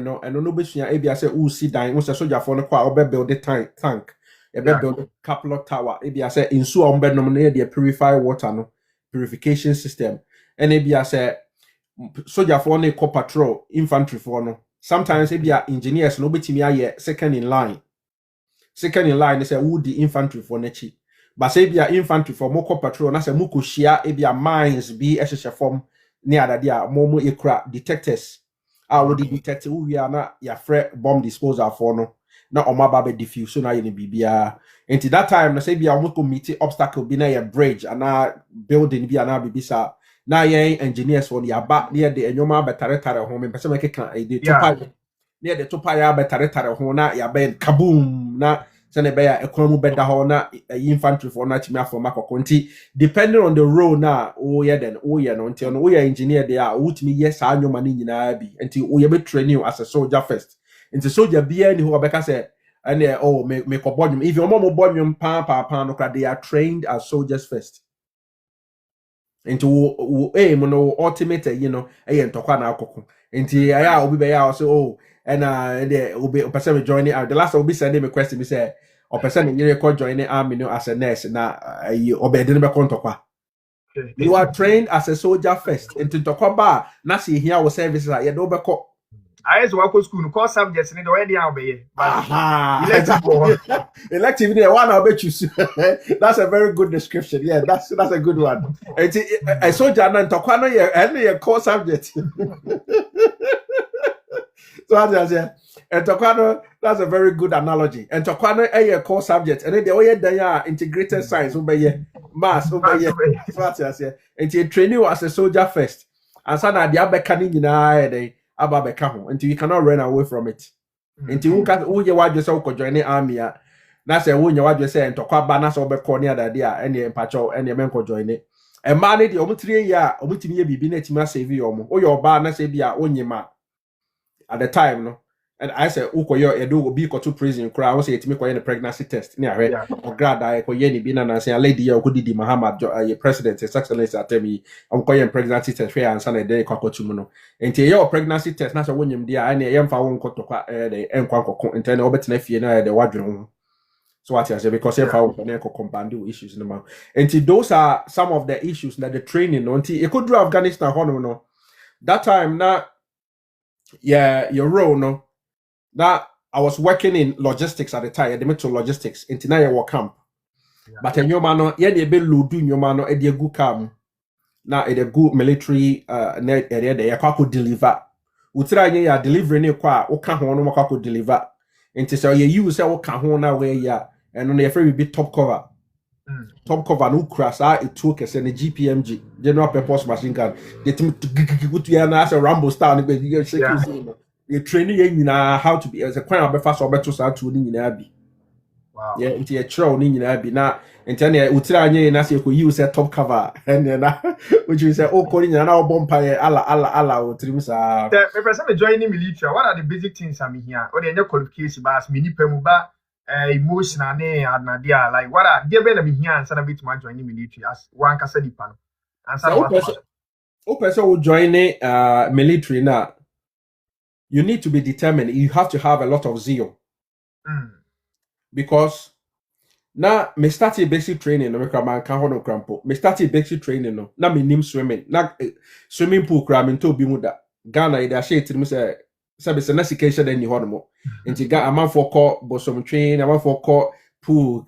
no and no besua e bia say u si dan wo say soldier for no kwa obe build the tank e be build couple of tower e bia say insu ombe no na dey purify water no purification system and maybe as a soldier for ne co patrol infantry for no sometimes maybe engineers no betimi aye second in line they say who the infantry for nechi but say be infantry for more patrol na say muko share e be mines be ehhehye form near that dia momo ekura detectors. I would detect we are not your friend bomb disposal for no. Na omaba be diffuse so na ye bibia. Until that time, na say be almost go meet obstacle be na your bridge and na building be na bibisa. Na ye engineers for the back near the enyoma betare home. Person make can the topa near the topa ya betare home na ya ben kaboom na send be ya ekonomu beda ho na infantry for na chimia for makokonti depending on the role na oh yeah then oh yeah no until no yeah engineer there ultimately yes anyoma ni nyina bi until oh yeah be train you as a soldier first into soldier bia ni ho obeka say and oh me ko bodwum if your mom bodwum pa no they are trained as soldiers first into aim no ultimate you know ntokwa na akoko into aya obi be ya say oh and the obi person joining the last obi send me question me say or person you record joining army no as a nurse na obedi no be kontokwa. You are trained as a soldier first into ntokwa ba na see here our services you do be ko I just work school, no course subjects in the way they are obey. Elective one I'll bet you. That's a very good description. Yeah, that's a good one. A soldier and Tokano any a core subject. So I say, and Tokano, that's a very good analogy. And Tokano a core subject, and then the way they are integrated science obey mass obey. So I say, and you train you as a soldier first. And so now the other canning in until you cannot run away from it. Until you can who you want yourself to join the army. That's a when you want to say and talk about that's all be corner that they are any patrol and your men could join it. And man, it almost 3 years, almost me be net save you or your bar, na say be a only man at the time, no. And I said, Uko yo edu will be to prison. Cry, I say it me a pregnancy test. Near or grad I ko yeni bin and say a lady or could di Muhammad your president, his excellency at me. I'm calling pregnancy test fair and Sunday day kokotumuno. And your pregnancy test, not a winning dear, and a young found koto the enquanko and ten over to nephew the wadron. So what I say because if I want compound issues in the mouth. And those are some of the issues that the training until you could do Afghanistan no. That time now yeah, your role no. That I was working in logistics at the time, the metro logistics, in Tinaya war camp. But in your man, yeah, they be load in your man, a dear good camp. Now, a good military net area, they could deliver. Utra ya delivering a qua, or can't one deliver. And to say you use our kahona where ya, and on the very bit top cover. Top cover no crash, it took us and a GPMG, General Purpose Machine Gun. Get him to go to as a Rambo style, the training in how to be as a quite a fast or better start to in Abbey. Wow. Yeah, into a troll in Abbey now. And then Utranya and as you could use a top cover, and then which is oh, calling an hour bonfire, Allah, or Trimsa. The person joining military, what are the basic things I'm here? Or the qualification, but mini pemuba, emotion, and nadia. Like, what are they better be here and send a bit more joining military as one Casadipan? And some person will join military now. You need to be determined. You have to have a lot of zeal. Because now me started basic training no me can crampo. Me started basic training no. Na me nim swimming. Na swimming pool kra me to bi mu da. Ghana ida share it me say be se na sikation any ho no mo. Nti ga amanfo call bosom train, amanfo call pool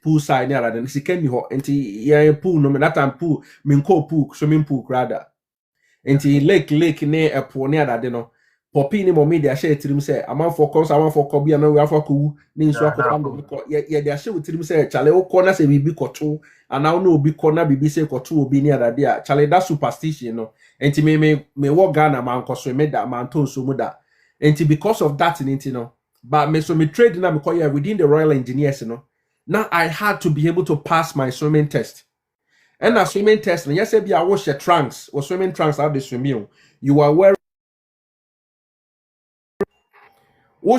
pool side na ra den sikani ho. Nti ya pool no me that time pool me call pool swimming pool kra da. Nti lake ne epo ne ada de no. Poppy ni mo media share tirim say amanfo call bia no we afako ni nso akoko ye dia share tirim say chale wo corner say bibi koto ana no obi corner bibi say koto obi ni adade a chale that superstition no enti me wo Ghana man koso me da man to so mu da enti because of that enti no but me so me trade na me call yeah within the Royal Engineers no now I had to be able to pass my swimming test and a swimming test no yes be I wash your trunks or swimming trunks out the swimming you are wearing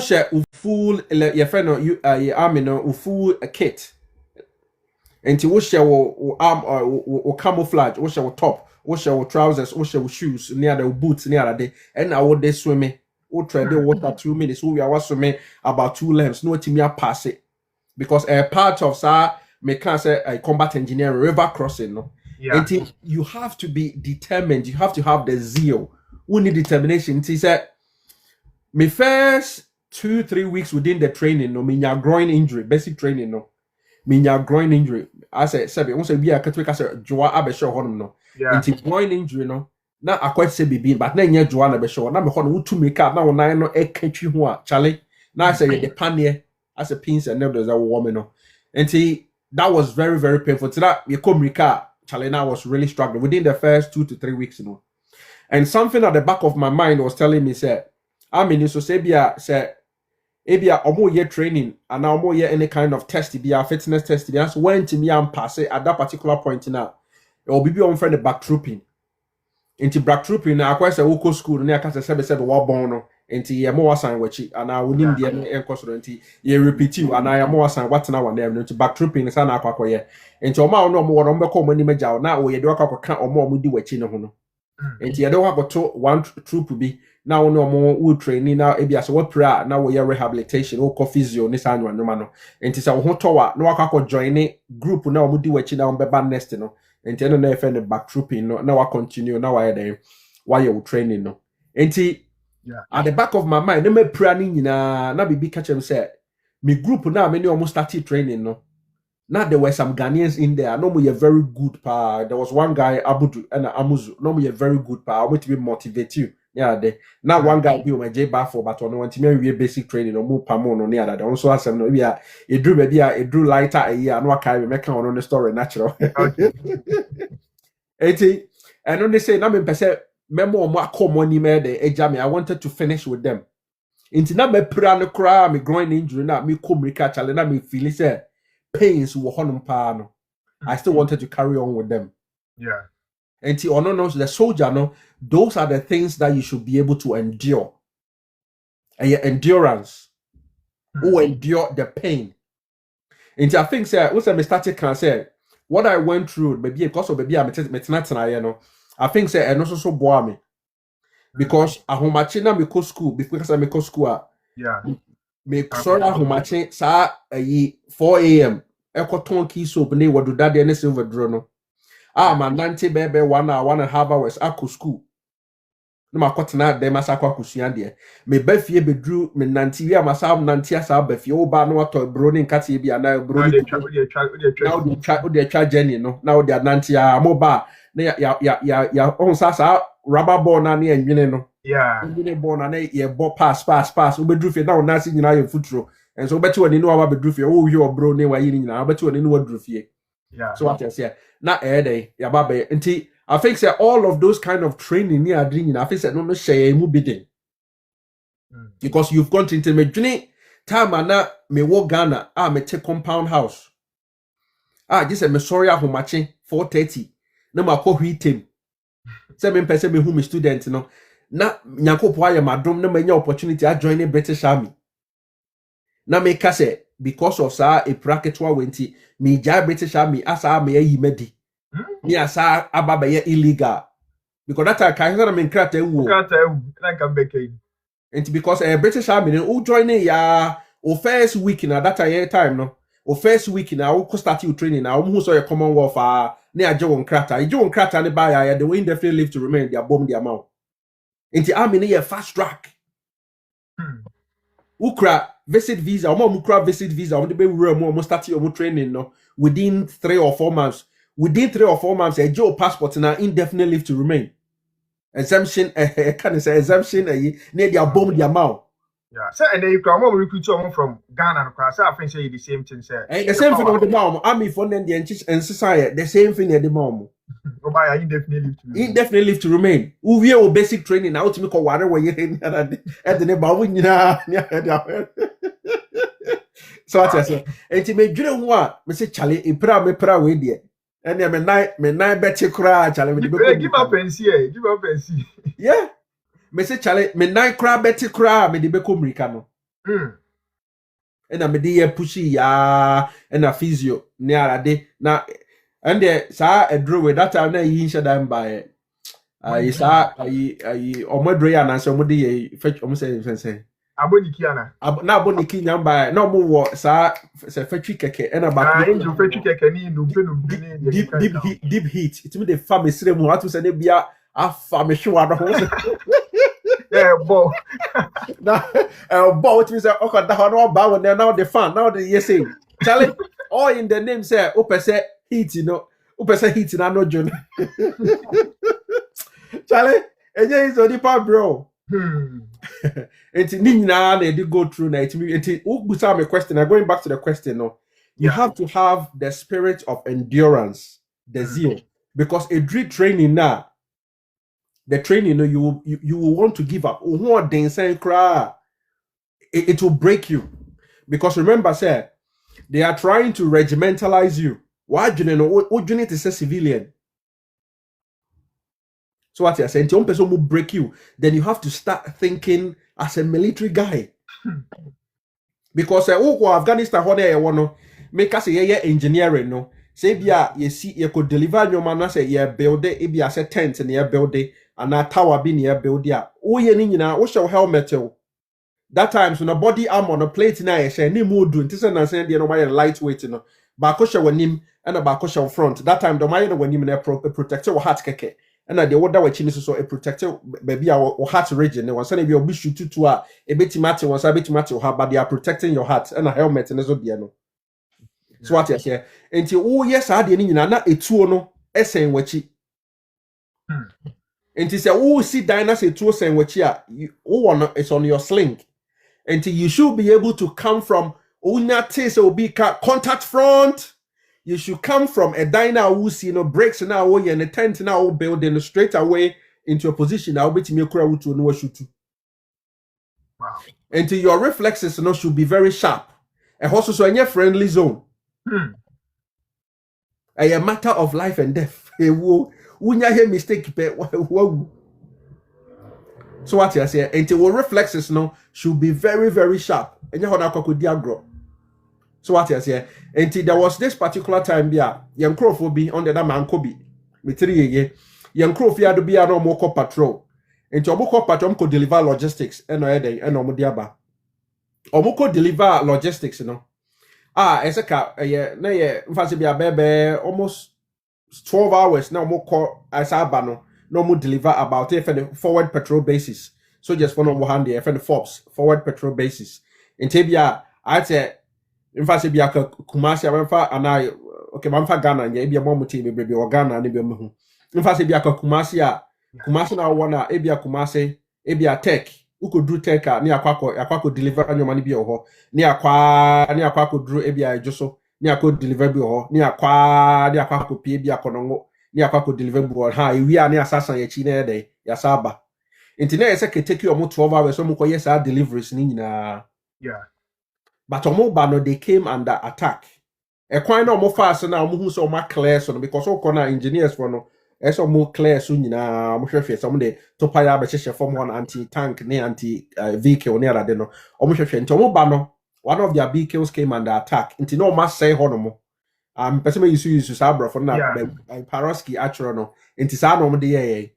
share full your friend you army no full kit and you share arm or camouflage share top share trousers share shoes near the boots near the and I would they swimming tread the water 2 minutes we are swimming about 2 lengths no team pass it because a part of me can say a combat engineering river crossing no until you have to be determined you have to have the zeal we need determination he said my first 2-3 weeks within the training, no, mean your groin injury, basic training, no, mean your groin injury. I said, once a year, I can take us a joa abesho honum, no, into groin injury, no, na akwat se bibi but na nya Joanna be show na me ho no wutu mika na wonan no ekatwi ho a chale na say the panie as a pins and never that woman no. And that was very, very painful. To that you come mika chale na was really struggling within the first 2 to 3 weeks, you know. And something at the back of my mind was telling me say I mean so say bia say ebia omo ye training and now omo ye any kind of test bia fitness test bia so when to me am pass at that particular point now it will be on friend the backtrooping into backtrooping na akwa say woko school na aka say be wa born no into ye mo wasan wachi and I will need the encoso into ye repeat you and I am wasan what na one them into backtrooping sa na akwa ye into omo no omo wo mbeko omo ni meja na wo ye de akwa ka omo di wachi no ho no into ye de wa to one troop bi now no more wood training now ebia so what prayer now we rehabilitation or physio ni sa anwa no enti say wo towa na wakako join group na omudi wachi na ombeba next no enti no na efe ne backtrooping no na wa continue na wa dey why you training no enti at the back of my mind na me prayer ni nyina na bibi catch him say me group na me ni almost started training no. Now there were some Ghanaians in there. No, we are very good pa. There was one guy Abudu and Amuzu. No, we are very good pa. I want to be motivate you. Yeah, there. Now one guy be on my J bar for, but on want to me basic training or more pamo no near that. Also has some no yeah. It drew baby. It drew lighter a year. No, I can't make on the story natural. Okay. 80. And when they say na me pese memo more common ni me the ejami. I wanted to finish with them. Into na me pra no cry me groin injury na me come catch na me feel say. Pains were honum pa no. I still wanted to carry on with them. Yeah. And the soldier no, those are the things that you should be able to endure. And your endurance who endure the pain. And I think say also me started can say what I went through maybe because of maybe I'm no. I think say and also so bore me. Because ahomachina me go school because I me go school. Yeah. Me sorry ahomache sa 4 a.m. Ekoton key soap ne wadu dade ne silver draw no. Man 90 bebe 1 hour 1.5 hours ako school. No makotena de masakwa kusua de. Me bafie bedru me 90 wi amasa 90 asa bafie wo ba no wato bro ne nkate bi ana bro ne now the twa journey no now the 90 mo ba na ya on sa rubber ball na ne enwene no. Yeah. Enwene ball na ye ball pass wo bedru fie na on na si nyina ye futuro. And so bet you when you know about bedru fie wo wi bro ne wa yi nyina bet you when you know wadru fie. Yeah. So what I say na day ya babe nti I think say all of those kind of training near dreaming I think say no share mu bidin. Because you've gone into me dream time na me wo Ghana me take compound house. Just me sorry ahomache 4:30 na makọ hwitem. Say me pese me hu me student no na nyakopo aye madom na manya opportunity I join the British Army. Na me ka say because of sa a bracketwa wenti me ja British Army asa me yi medi. Me asa ababa ye illegal. Because that I can't na me krata ewu. Na can be kai. And because British Army who join ya o first week na that time no. O first week na who start you training na who so your Commonwealth na aje won krata. Aje won krata ne ba ya the way indefinitely live to remain their bomb their amount. Into army ne fast track. Ukra visit visa, mukra visit visa, almost start your training no within 3 or 4 months. Within 3 or 4 months, a Joe passport now indefinite leave to remain. Exemption, can say exemption, near their bomb the amount. Yeah, so and then you come over recruit someone from Ghana, and I think say the same thing, sir. The same thing on the mom. Army for them and society, the same thing at the mom. Indefinite leave to remain. Who we basic training now to make a water where you're in at the neighborhood. So I say, and to make you what, Mr. Charlie, in pra way there. And then me nine bet you cry, Charlie. Give up and see, give up and see. Yeah. Mr. Charlie, me nine cry bet you cry, me the become Ricano. And I me the pushy ya and a physio near a day. Now and there sa a drew with that time na yin shadam by sa omodre ya na so modi fetch say Abonikiana. Na aboniki nyamba na mo sa se fetchi keke and about you fetchi keke ni no deep heat it me the farm sire mu atu se ne bia afa me hwe ado ho yeah bo na bo it means okay da no ba won now the fan now the yes say Charlie all in the name say o pese heat no o pese heat na no jono Charlie, enye is onipa bro. Hmm. Enti ni nyinaa na edi go through na enti ubusa me question. I'm going back to the question no. You Yeah. have to have the spirit of endurance, the zeal, because a dream training now, the training you will want to give up. It will break you, because remember, sir, they are trying to regimentalize you. Why do you know? What you need to say civilian? So what you're saying, one person will break you. Then you have to start thinking as a military guy. Because Afghanistan, what they want to make us a engineering, no. Say, you see, you could deliver your man, say, you build it, if you say tent and you build it, and a tower being your build ya. Oh, you need what's your helmet? That time, so no body armor, no plate na ye share, ni more doing. This and saying, you know, my lightweight, you know. Bakosha when him and a bakosha front. That time, the man when him protector or heart keke. And the order which is so a protector, baby, or heart region. They want to be a shoot to a bit matter, was a bit matter, but they are protecting your heart and a helmet and a zodiano. So what you say? Until oh, yes, I didn't know a two no, essay which and say, oh, see, Dinah say two saying which you oh, it's on your sling. Until you should be able to come from contact front. You should come from a diner who see breaks now and a tent now building straight away into a position. I'll bet you to know shoot. Wow. Until your reflexes should be very sharp. And also so in your friendly zone. A matter of life and death. Unya hear mistake. So what you say? Until your reflexes should be very, very sharp. And you have so what you say? Until there was this particular time, young crow will be under that man Kobe. Me young crow fear to be a no more patrol. Until Omoko patrol could deliver logistics and Omudiaba. Omoko deliver logistics, as a car, fancy be a baby almost 12 hours now more call as Abano. No more deliver about it for the forward patrol basis. So just for no hand there for the FOBs, forward patrol basis. In Tibia, I'd say, in fact, be a Kumasi, and I, okay, Mamfa Ghana, and be a moment baby or Ghana, and be a moon. In fact, be a Kumasi now wanna, Ebia Kumasi, Ebia tech, who could do tech, near Quaco deliver on your money be or near Quaco drew Ebia Joso. Ni akọ deliver bi ho ni akọ pie bi akọnongo ni akọ deliver bi ho ha wi a ni asasa ya chi na ede ya saba nti na yese keteki omo 12 hours omo ko yes deliveries ni nyina Yeah. but omo ba no they came under attack e kwan na omo fast na omo hu so omo clear so no because o na engineers for no e so omo clear so nyina omo hwehwe so omo de topa ya be hwehwe form one anti tank ni anti vehicle ni ara de no omo hwehwe nti omo ba no one of their vehicles came under attack. Into no mass say honomo. Person use sabra for na Paroski actually into sa no de ye.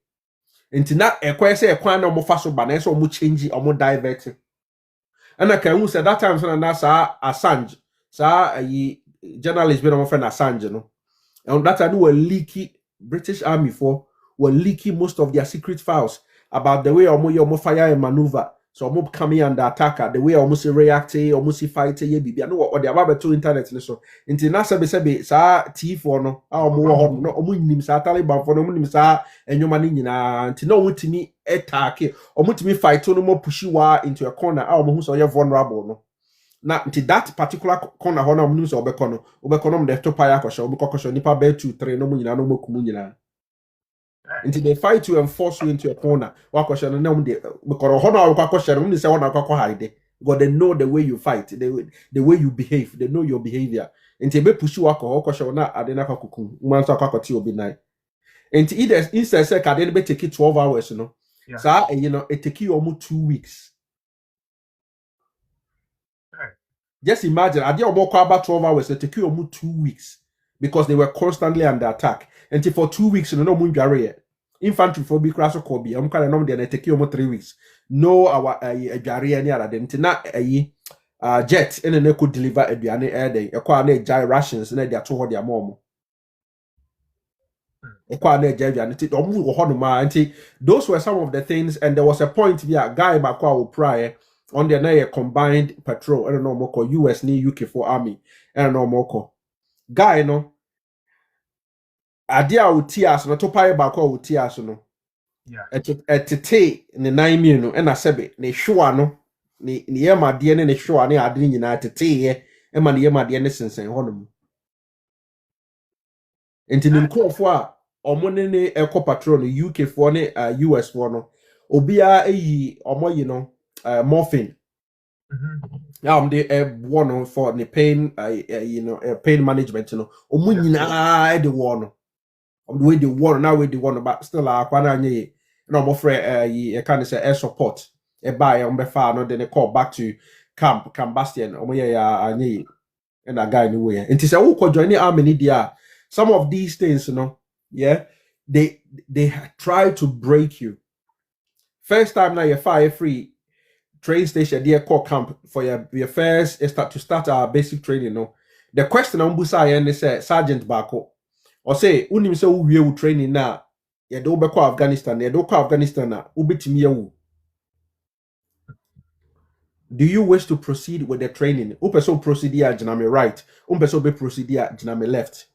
Into na e say e kwan no mo fa so ba na so mo change or mo divert. And I can say that time so na sa Assange sa journalist be no friend Assange no. And that I do a leaky British Army for were leaking most of their secret files about the way omo fire and maneuver. So omo coming under attack, the way almost react, almost fight, ye bibi. I know what they about to internet so. Until na sebe sa T for no, omo no omo nim sa Taliban for no omo nim sa enyoma ni nyina. Until no mutimi attack, omo mutimi fight no mo push you into a corner. Omo hu so you vulnerable no. Na until that particular corner ho na omo nim so obekono de topa ya kwasho obekokosho nipa be 2 3 no mo nyina no mo kumu nyina. Until they fight to enforce you into a corner. What question? No, because honor question. Only say honor hide. Because they know the way you fight, the way you behave. They know your behavior. Until they push you alcohol question na adena kakuku. Man so kakoti obi nai. Until either instead say can they take it 12 hours, you know. Yeah. So it take you almost 2 weeks. Just imagine, I did about 12 hours. It take you almost 2 weeks because they were constantly under attack. Until for 2 weeks, you know, barrier. Infantry for be crash or Kobe. I'm kind of number they take you almost 3 weeks. No, our barrier near that. Until not a jet and then they could deliver a biane air day. A quite jai rations and they are toward their mom. A quite jai and those were some of the things, and there was a point where guy Makwa prior. On the night combined patrol, I don't know more US ni UK for army, I don't know more guy no. Adia utias no topa ba kwa utias no. Yeah. Etete ne nan mienu na sebe ne hwa no ne yemade ne hwa ne ade nyina tete ye ma ne yemade ne sensen honom enti ne nkrofo a omo ne eco patrol no UK fo ne US fo no obia eyi omo yi no morphine they one for the pain pain management no omo nyina de one the way the one now with the one but still akwana nye no mo frɛ you can say air support e buy on be far no then they call back to camp Bastian omo ye ya anye and that guy anyway and say who could join the army ni dia some of these things yeah they try to break you first time now you're fire free train station there call camp for your first start our basic training no the question on busa yen say sergeant bako or say unim say we training na ye do be call Afghanistan ye do call Afghanistan na ubetimi yawu do you wish to proceed with the training person proceed here jiname right person be proceed here jiname left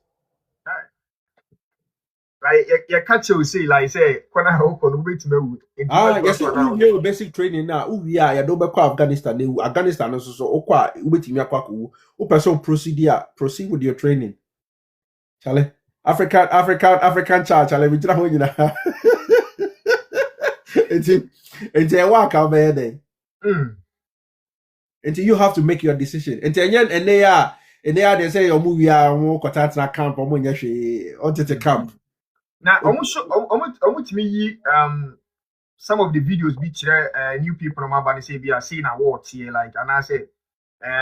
like you catch you say like say kwana ho no betime yes we basic training na we are ye do be call Afghanistan na Afghanistan so okwa ubetimi akwa ko person proceed with your training Charlie African child Charlie we jira ho nyina enti work out be dey until you have to make your decision until and they say your movie na camp or nya hwe on camp now almost me some of the videos be new people on my say be are seeing awards here like and I say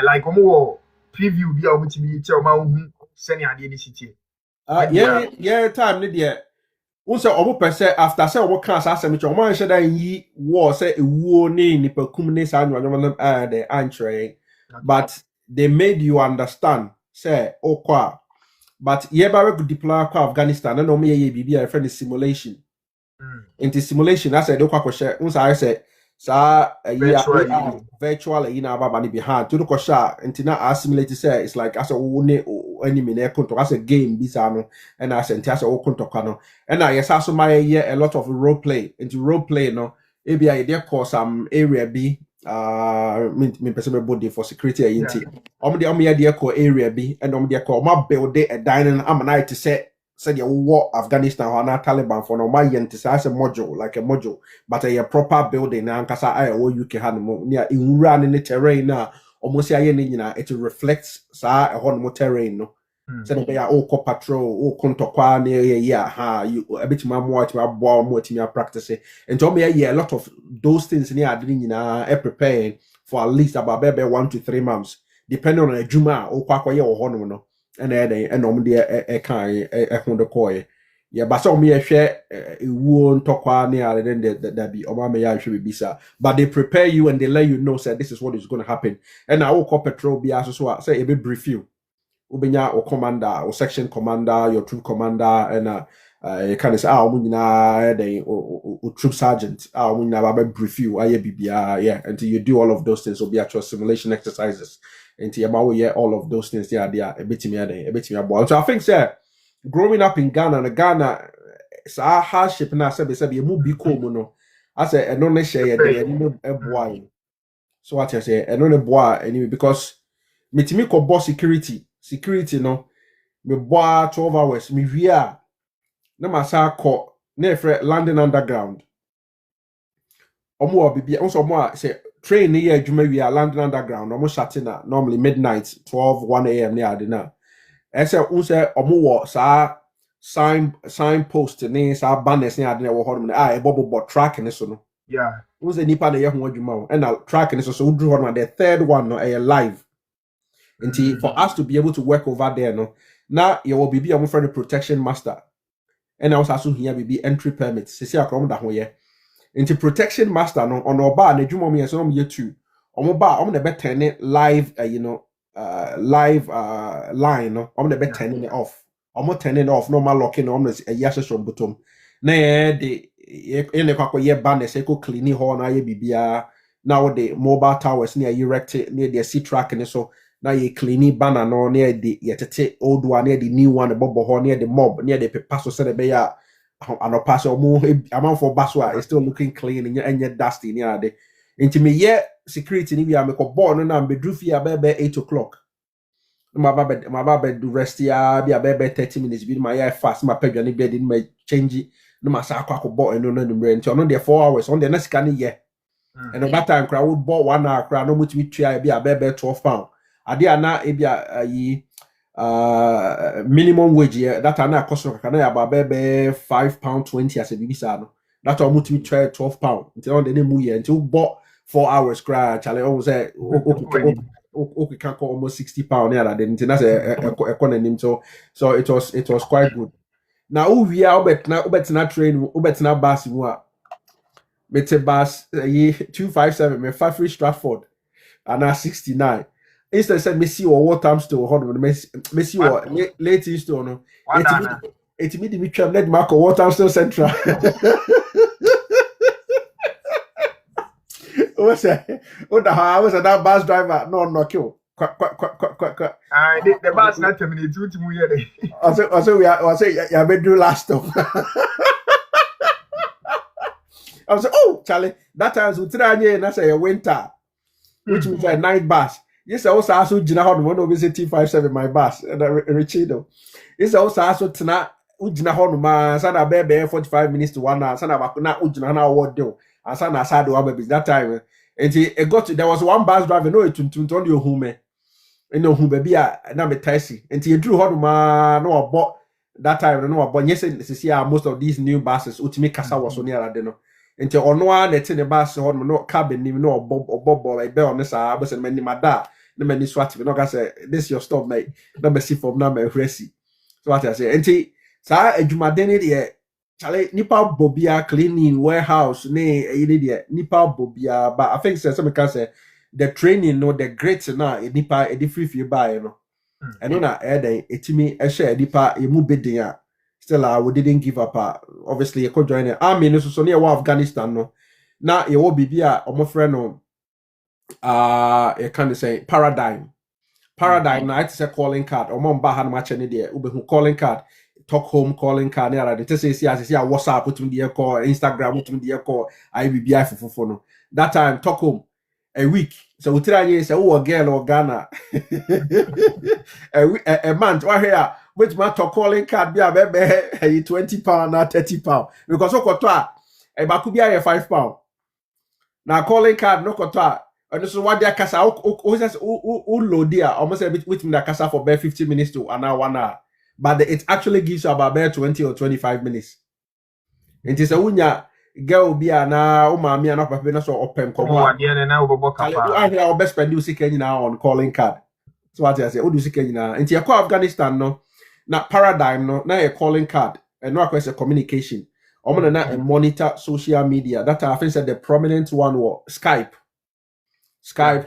like preview be almost me tell my send ya the city yeah time ni there unse omo pese after say omo kan asem che omo anhye dan yi war say ewuo ne nipakum ne sa anwanyom the antre but they made you understand say okwa but ye ba we deploy kwa Afghanistan na omo ye bibia friend simulation into simulation I said okwa kwhye unse I say sa virtual na baba ni behind to the kwhye intina assimilate say it's like as a ne enemy na konto as a game bisa no and I said as a konto kwa no and I yes also my a lot of role play into role play no maybe I there cause some area B me person me body for security agency om there call area B and there call my build a dining am night to say said you war Afghanistan or na Taliban for no my yen to say as a module like a module but a proper building na nkasa I o UK hanmo near in run in the terrain na almost aye ni nyina it reflects sa a hon mo terrain no say be ya o ko patrol o kontokwa na ya you a bit more to abo mo to practice and to me a lot of those things ni ade nyina preparing for at least about 1 to 3 months depending on a juma o kwa ye o hono no and om de kan ho de koy yeah but so me hwe ewuo ntokwa ne are then that be oma me ya hwe bisa but they prepare you and they let you know say this is what is going to happen and I will call patrol be so say e be brief you ubenya or commander or section commander your troop commander and you kind of say nyina then or troop sergeant nyina ba brief you aye bibia yeah until you do all of those things will be actual simulation exercises until you all of those things there a bit me so I think say growing up in Ghana sa hardship na say be mu bi ko mu no I say no ne share dey boy so what I say no ne boy anyway because metimi ko boss security no me boy 12 hours me via na masa ko na efre landing underground omo bibia onso omo a say train ne adwuma wi a landing underground omo shutting na normally midnight 1 a.m. ne ade na ese unse omo wo sa sign post ne sa banners ne ade na wo hodum na e bobo track ne so no yeah unse nipa na ye ho adwuma and na track ne so udru hodum the third one no e live until for us to be able to work over there no na ye will be a friend protection master and I was also here be entry permit se akrom da ho ye into protection master no on oba na dwuma me so no me tu omo ba omo na be turn live live line no omo na be turn it off omo turn it off normal locking omo na ya so bottom na de ene kwakọ ye ba na se ko clean ho na ye bibia na wo de mobile towers na erect na de sea track ne so na ye clean banner no na de ye tete old one na de new one bobo ho na de mob na de paper so se be ya anopa so mo amount for baswa is still looking clean and yet dusty near de nti me ye security ni bia me ko ball no na bedru fi abebe 8 o'clock my baba do rest ya be abebe 30 minutes bi my yeah fast my pedwane bed in my change no ma sa akwa ko ball no no nti ono de 4 hours on the next can ye and at that time crowd would ball 1 hour crowd no much we try be abebe 12 pound ade ana e bia yi minimum wage yeah, that ana cost kana ya abebe £5.20 as a bibisa no that almost we try 12 pound until on the name year until bought 4 hours cry chale almost say okay can call almost £60 yeah that then that's a economy so it was quite good now we are obetina train obetina bus mu a mete bus 257 me Fafri Stratford and 69 instead say Messi or what time store hold on Messi or late store no it me the tram let Marco what time store central what's that that bus driver no kill the bus not terminate to mu here also we say ya bedu last stop I was like, oh Charlie that times we try na say winter which means a night bus. Yes, I also Jina Hon one of T57 my bus and Richido. Yes, also tonight Ujina Hon ma sana bebe 45 minutes to 1 hour, sana bakuna Ujina na what do. And sana sado ababi that time. And it got to there was one bus driver, no, to turn your home. And no who baby na me taxi. And he drew Hon ma no about that time, no about yes, see most of these new buses, Utimi Casa was on near Adeno. Nti ono a na ne bus ho no cabin ni no obobo e be on sa be se mani mada na mani swat no ka say this your stop mate na be see from na me hwesi so what I say nti sa adwumade ne de chale nipa bobia cleaning warehouse ne e de nipa bobia but I think say some can say the training no the great na nipa e free free buy no eno na e den etimi e share nipa e mu bedin a still we didn't give up obviously you could join the army no so near Afghanistan no na you will be a omo friend no you can say paradigm na it's a calling card omo mba han match any there ube who calling card talk home calling card near the say WhatsApp put me the call Instagram put me the call IBBI for no that time talk home a week so we try say oh girl or Ghana a month what here which man to calling card be a baby £20 na £30 because so koto e ba ku bia £5 na calling card no koto and so what their kasa o load there almost a bit which mean that kasa for about 15 minutes to an hour 1 hour but it actually gives you about 20 or 25 minutes it is a unya girl be na o maami na papa na so open komo a na obobo kafa I hear our best spend you sick now on calling card so what I say o do sick now into your Afghanistan no na paradigm no na a calling card and no request a communication omo na monitor social media that I think said the prominent one was Skype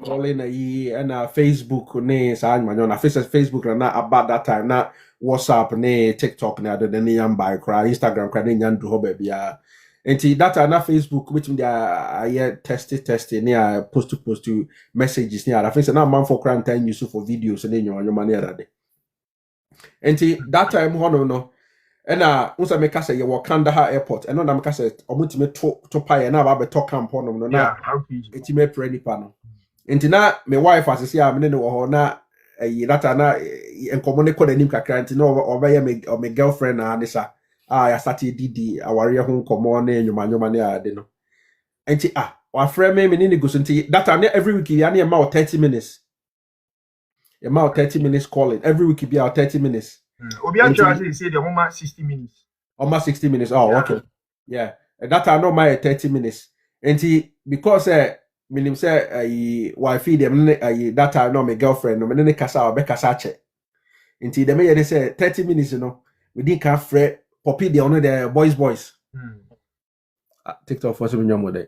calling and Facebook ne sa anyo na Facebook na about that time na WhatsApp ne TikTok na the ne yamba cry Instagram cry ne nyandu ho ba bia enti data na Facebook which mean they testing ne post to messages ne I think say na man for quarantine use for videos ne nyo man era de enti that time hono no ena unsa meka say ye Kandahar airport eno na meka say omutime to paye na ba beto camp hono no na etime pre nipa no enti na me wife asese a me ne wo ho na data na enkomo ne kodanim kakra enti no obeye me girlfriend na anisa ya start didi aware ho nkomo na enwuma ne ade no enti wa frɛ me ne go so enti data na every week ya na ma 30 minutes about 30 minutes calling every week be out 30 minutes. Obi actually say the almost 60 minutes. Almost 60 minutes. Oh, yeah. Okay. Yeah. That I know my 30 minutes. And because minim say wife them that I know my girlfriend no me kasa or be kasa che. And the me they say 30 minutes you know we didn't can fret poppy the only the boys. TikTok for some young day.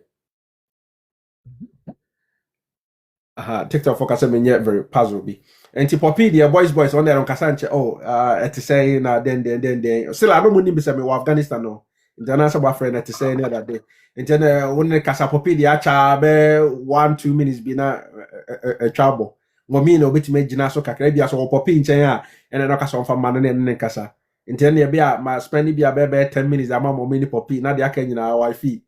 TikTok for kasa me very puzzle be. And Poppy, the boys on there on Kasanche. At say na then. Still, I don't want to be say me Afghanistan no. International friend at say the other day. And then when the Casa Poppy, the acha be 1-2 minutes be na a trouble. Mo me no bit me jina so kakra bia so Poppy nchen a and no kasa on fa man ne kasa. Nti na be a ma spend be a 10 minutes ama mo mini poppy na de aka nyina wifi.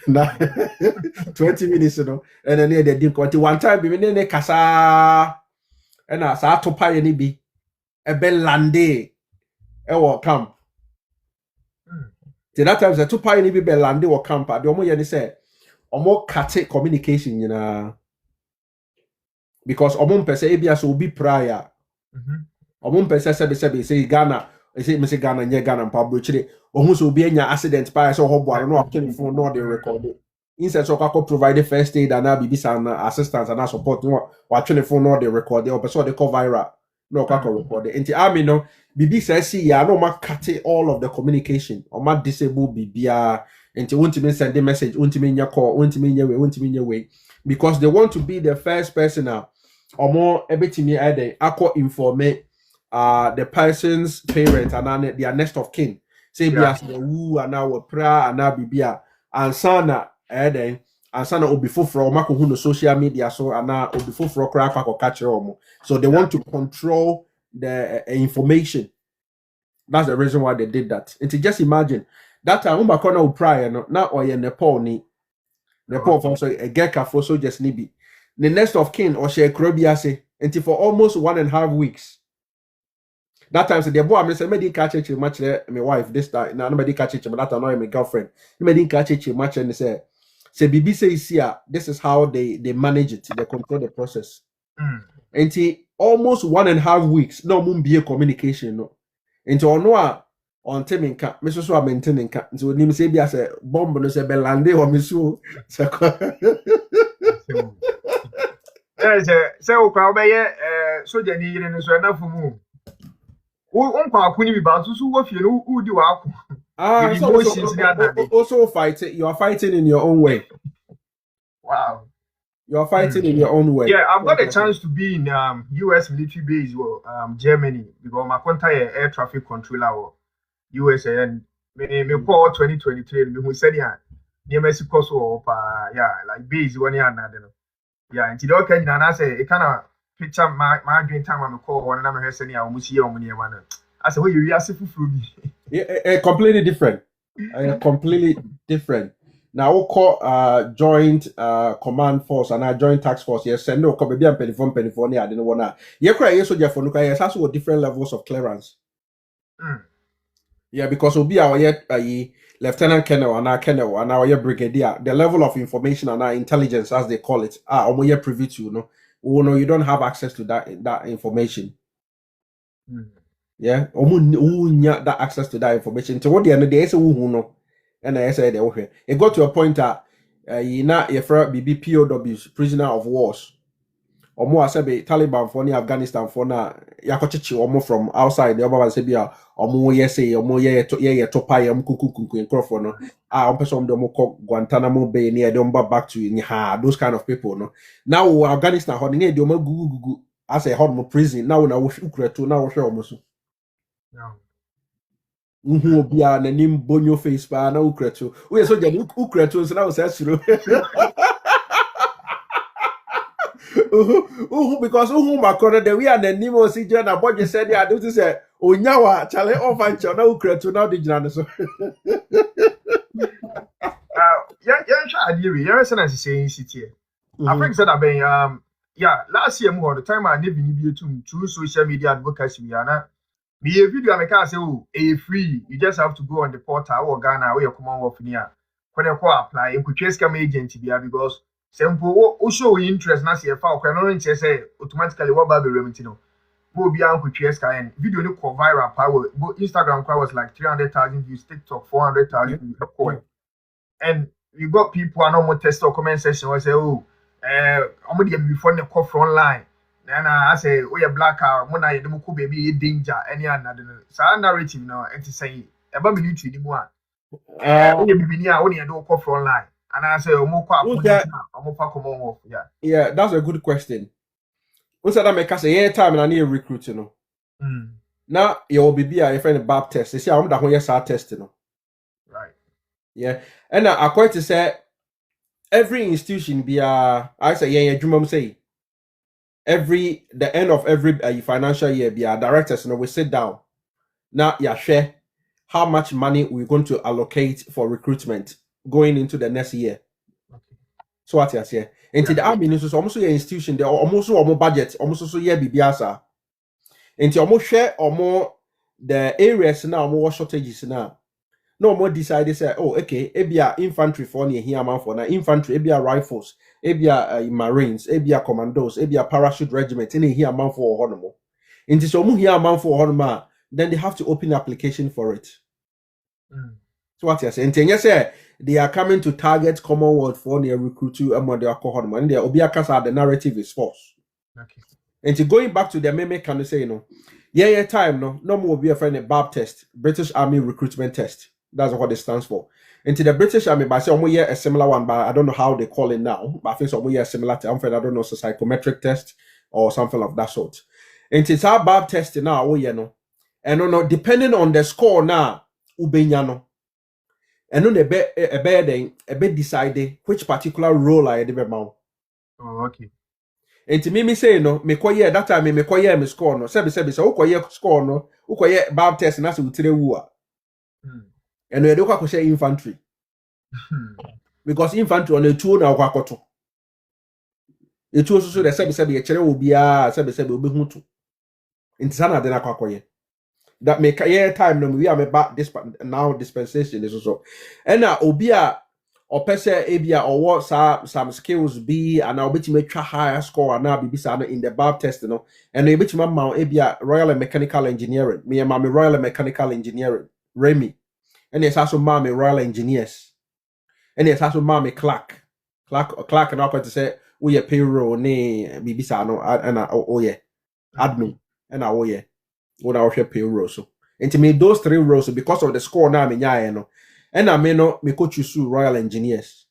Na 20 minutes no and then they did one time be ne kasa and as I to pay ni bi ebe lande e wo camp. Till that time the to pay ni bi be lande wo camp the omo ye ni say omo cut communication nyina because omo pese e bia so obi prior omo pese say Ghana say Ghana nye Ghana mpa brochire ohun so obi anya accident pa so ho boare no option phone no dey record it instead so ka provide first aid and bibisa and assistance and support no wa twene phone no dey record it or person dey call viral no ka record it nti army no bibi say see ya no ma cut all of the communication or ma disable bibia nti won't me send a message won't me nya call won't me nya way because they want to be the first person or more ebetimi ade akọ inform the person's parents and their next of kin say be as the woo and our prayer and bibia and sana then and sana obi foforo mako hu no social media so and obi foforo kra akọ catch so they want to control the information. That's the reason why they did that. And to just imagine that time when Makona prior no now or Nepal ni Nepal for so a get for so just nibi the next of kin or share krobiase and for almost 1.5 weeks. That time, so the boy, I said, "Me didn't catch it much." My wife this time, now nobody catch it, but that time my girlfriend. Me didn't catch it much, and they say, BBC is here. This is how they manage it. They control the process. And almost 1.5 weeks. No, moon be a communication. No, and to on Teminka, Mr. So I'm maintaining. So when you say, "Be as a bomb," no say Belande or Misu. So crowd so the need and so enough for move. Also fighting. You are fighting in your own way. Wow. You are fighting in your own way. Yeah, I've got a chance to be in US military base Germany because my contact air traffic controller or USA and me call 2023 me who said yeah near Mexico so yeah like base 1 year another. Yeah, and today okay na say it kind of picture my dream time I'm call one na me hear say ya almost year on one. I said, well, you are yeah, completely different. Completely different. Now we call joint command force and our joint task force. Yes, send no come be and penifon I didn't wanna. Yeah, cry yes soldier for nuka yes also different levels of clearance. Yeah, because we'll be our Lieutenant Colonel and our brigadier, the level of information and our intelligence, as they call it, are privy to, you don't have access to that information. Yeah, that access to that information. So what the end of the day is no, and I said it got to a point that you not your BB POWs, prisoner of wars. Or more say Taliban for Afghanistan for na yakochichi or more from outside the other say bia or more yes or more topai kuku for no person them Guantanamo Bay near them back to those kind of people no. Now Afghanistan holding near them gugu as a hot prison now we ukreto now we almost bia na nim bonyo face pa na ukreto we so je ukreto so now say suro because Macron the we are the Nemo CJ and Boy said yeah do say onyawa chale offer na ukreto now the jina so yeah saying city I think that been yeah last year more the time I never need to through social media advocacy we are be a video I can say free you just have to go on the portal or Ghana or your Commonwealth near when you apply and could chase agent because simple also interest na see fa okwa no nche say automatically what ba be remintino mo bi an kutwe ska en video no go viral power Instagram was like 300,000 views, TikTok 400,000 views and you got people and no test or comment section we say omo dey before the call front line then I say we a black car mo na ye dem ko baby danger any another so narrative no it say e ba military ni mo a we be ni a we dey do call front line. And I say, yeah, that's a good question. Once that make us a time and I need a recruit, Now you will be a friend Baptist. They say I'm that one yes test, Right. Yeah. And I quite to say every institution be I say you say the end of every financial year be our directors we sit down Now, yeah, share how much money we're going to allocate for recruitment going into the next year. Okay. So what you say? Into the army is almost your institution, they almost almost budget, almost so yeah bibiasa. Into almost share or more the areas now more shortages now. No more decide say, oh, okay, ebia infantry for near here man for now infantry, ebia rifles, ebia marines, ebia commandos, ebia parachute regiment, in here man for honomo. Into so here man for honoma, then they have to open application for it. So what you say? And you say they are coming to target Commonwealth for their recruit to among their cohort, and their Obiakasa the narrative is false. Okay. And going back to the meme, can you say, yeah, time, no more be a friend a BAB test, British Army recruitment test. That's what it stands for. And to the British Army, but I say a similar one, but I don't know how they call it now. But I think some similar to, I don't know, it's a psychometric test or something of that sort. And it's our BAB test now, and no, depending on the score now, ubenyano. And then a bit decide which particular role I did about. Oh, okay. And to me say no, me koye that time me koye me score no. Sebi so koye score no, koye BAB test na se utire wu a. And we do kwa share infantry. Because infantry on the two na kwa koto. E two so the sebi e kire obi a sebi obi hu to. Nti sana de na kwa koye. That make a time no we are me back this now dispensation is also. And now obi a or pese ebia or what some skills be and I'll bet you make a higher score and now be in the BAB test no and you bet you mama ebia Royal and Mechanical Engineering me and mommy Royal and Mechanical Engineering Remy and it's also mommy Royal Engineers and it's also mommy Clark and I'll to say oh yeah payroll ne bibisa no and oh yeah admin and oh yeah when I worship payroll so and to me those three roles because of the score now me no and I may not me coach you Royal Engineers.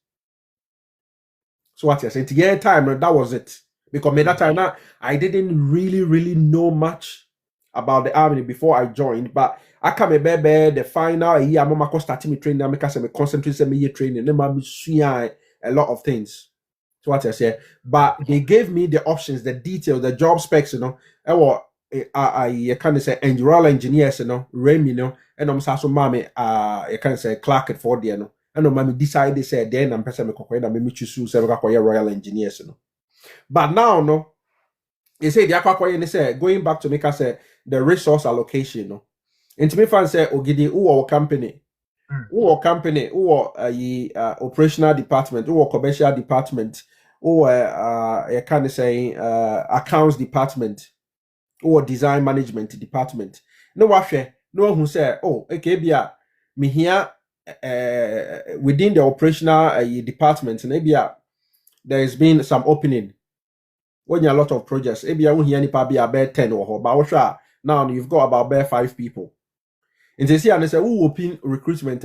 So what you're saying, to time, that was it. Because me that time now, I didn't really know much about the army before I joined. But I come a baby the final year, I'm going to start me training, I'm going to concentrate on me training, then I'm a lot of things. So what I say, but they gave me the options, the details, the job specs, I kind of say Royal Engineers, Remy, and I'm also mommy, I can say Clark at Ford, and mommy decided say then I'm person me kokoy me choose say Royal Engineers, But now no, they say the akwakoy they say going back to make us say the resource allocation, And to me fan say ogidi who company. Who company, who operational department, who commercial department, who I kind of say accounts department, or design management department. No washe, no one who say, oh, okay, me here within the operational department, and maybe there has been some opening. When you a lot of projects, maybe I won't hear any probably about 10 or but now you've got about 5 people. And they see and they say, who open recruitment?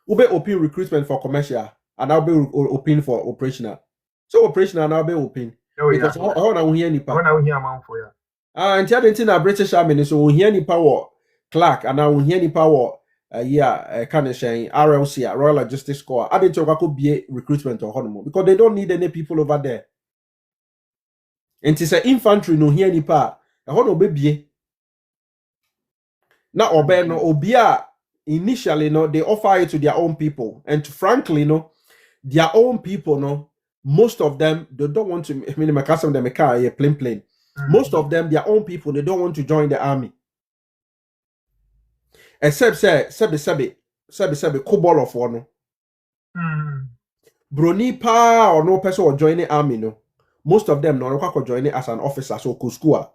Who be open recruitment for commercial and I'll be open for operational. So operational now be open. Oh, because yeah. I don't hear any I don't hear man for you. And the other thing British Army so we hear any power Clark and now we hear any power kind of saying RLC Royal Logistics Corps. I didn't talk about be recruitment or honeymoon because they don't need any people over there. And to say infantry no hear any power. A honor baby. Now obey no obia initially no they offer it to their own people. And frankly, no, their own people, no, most of them they don't want to I mean my cousin them a car plain. Most of them, their own people, they don't want to join the army. Except say, sebi, cobble of one. Brony pa or no person or join the army, no. Most of them, no, join it as an officer, so kuskua,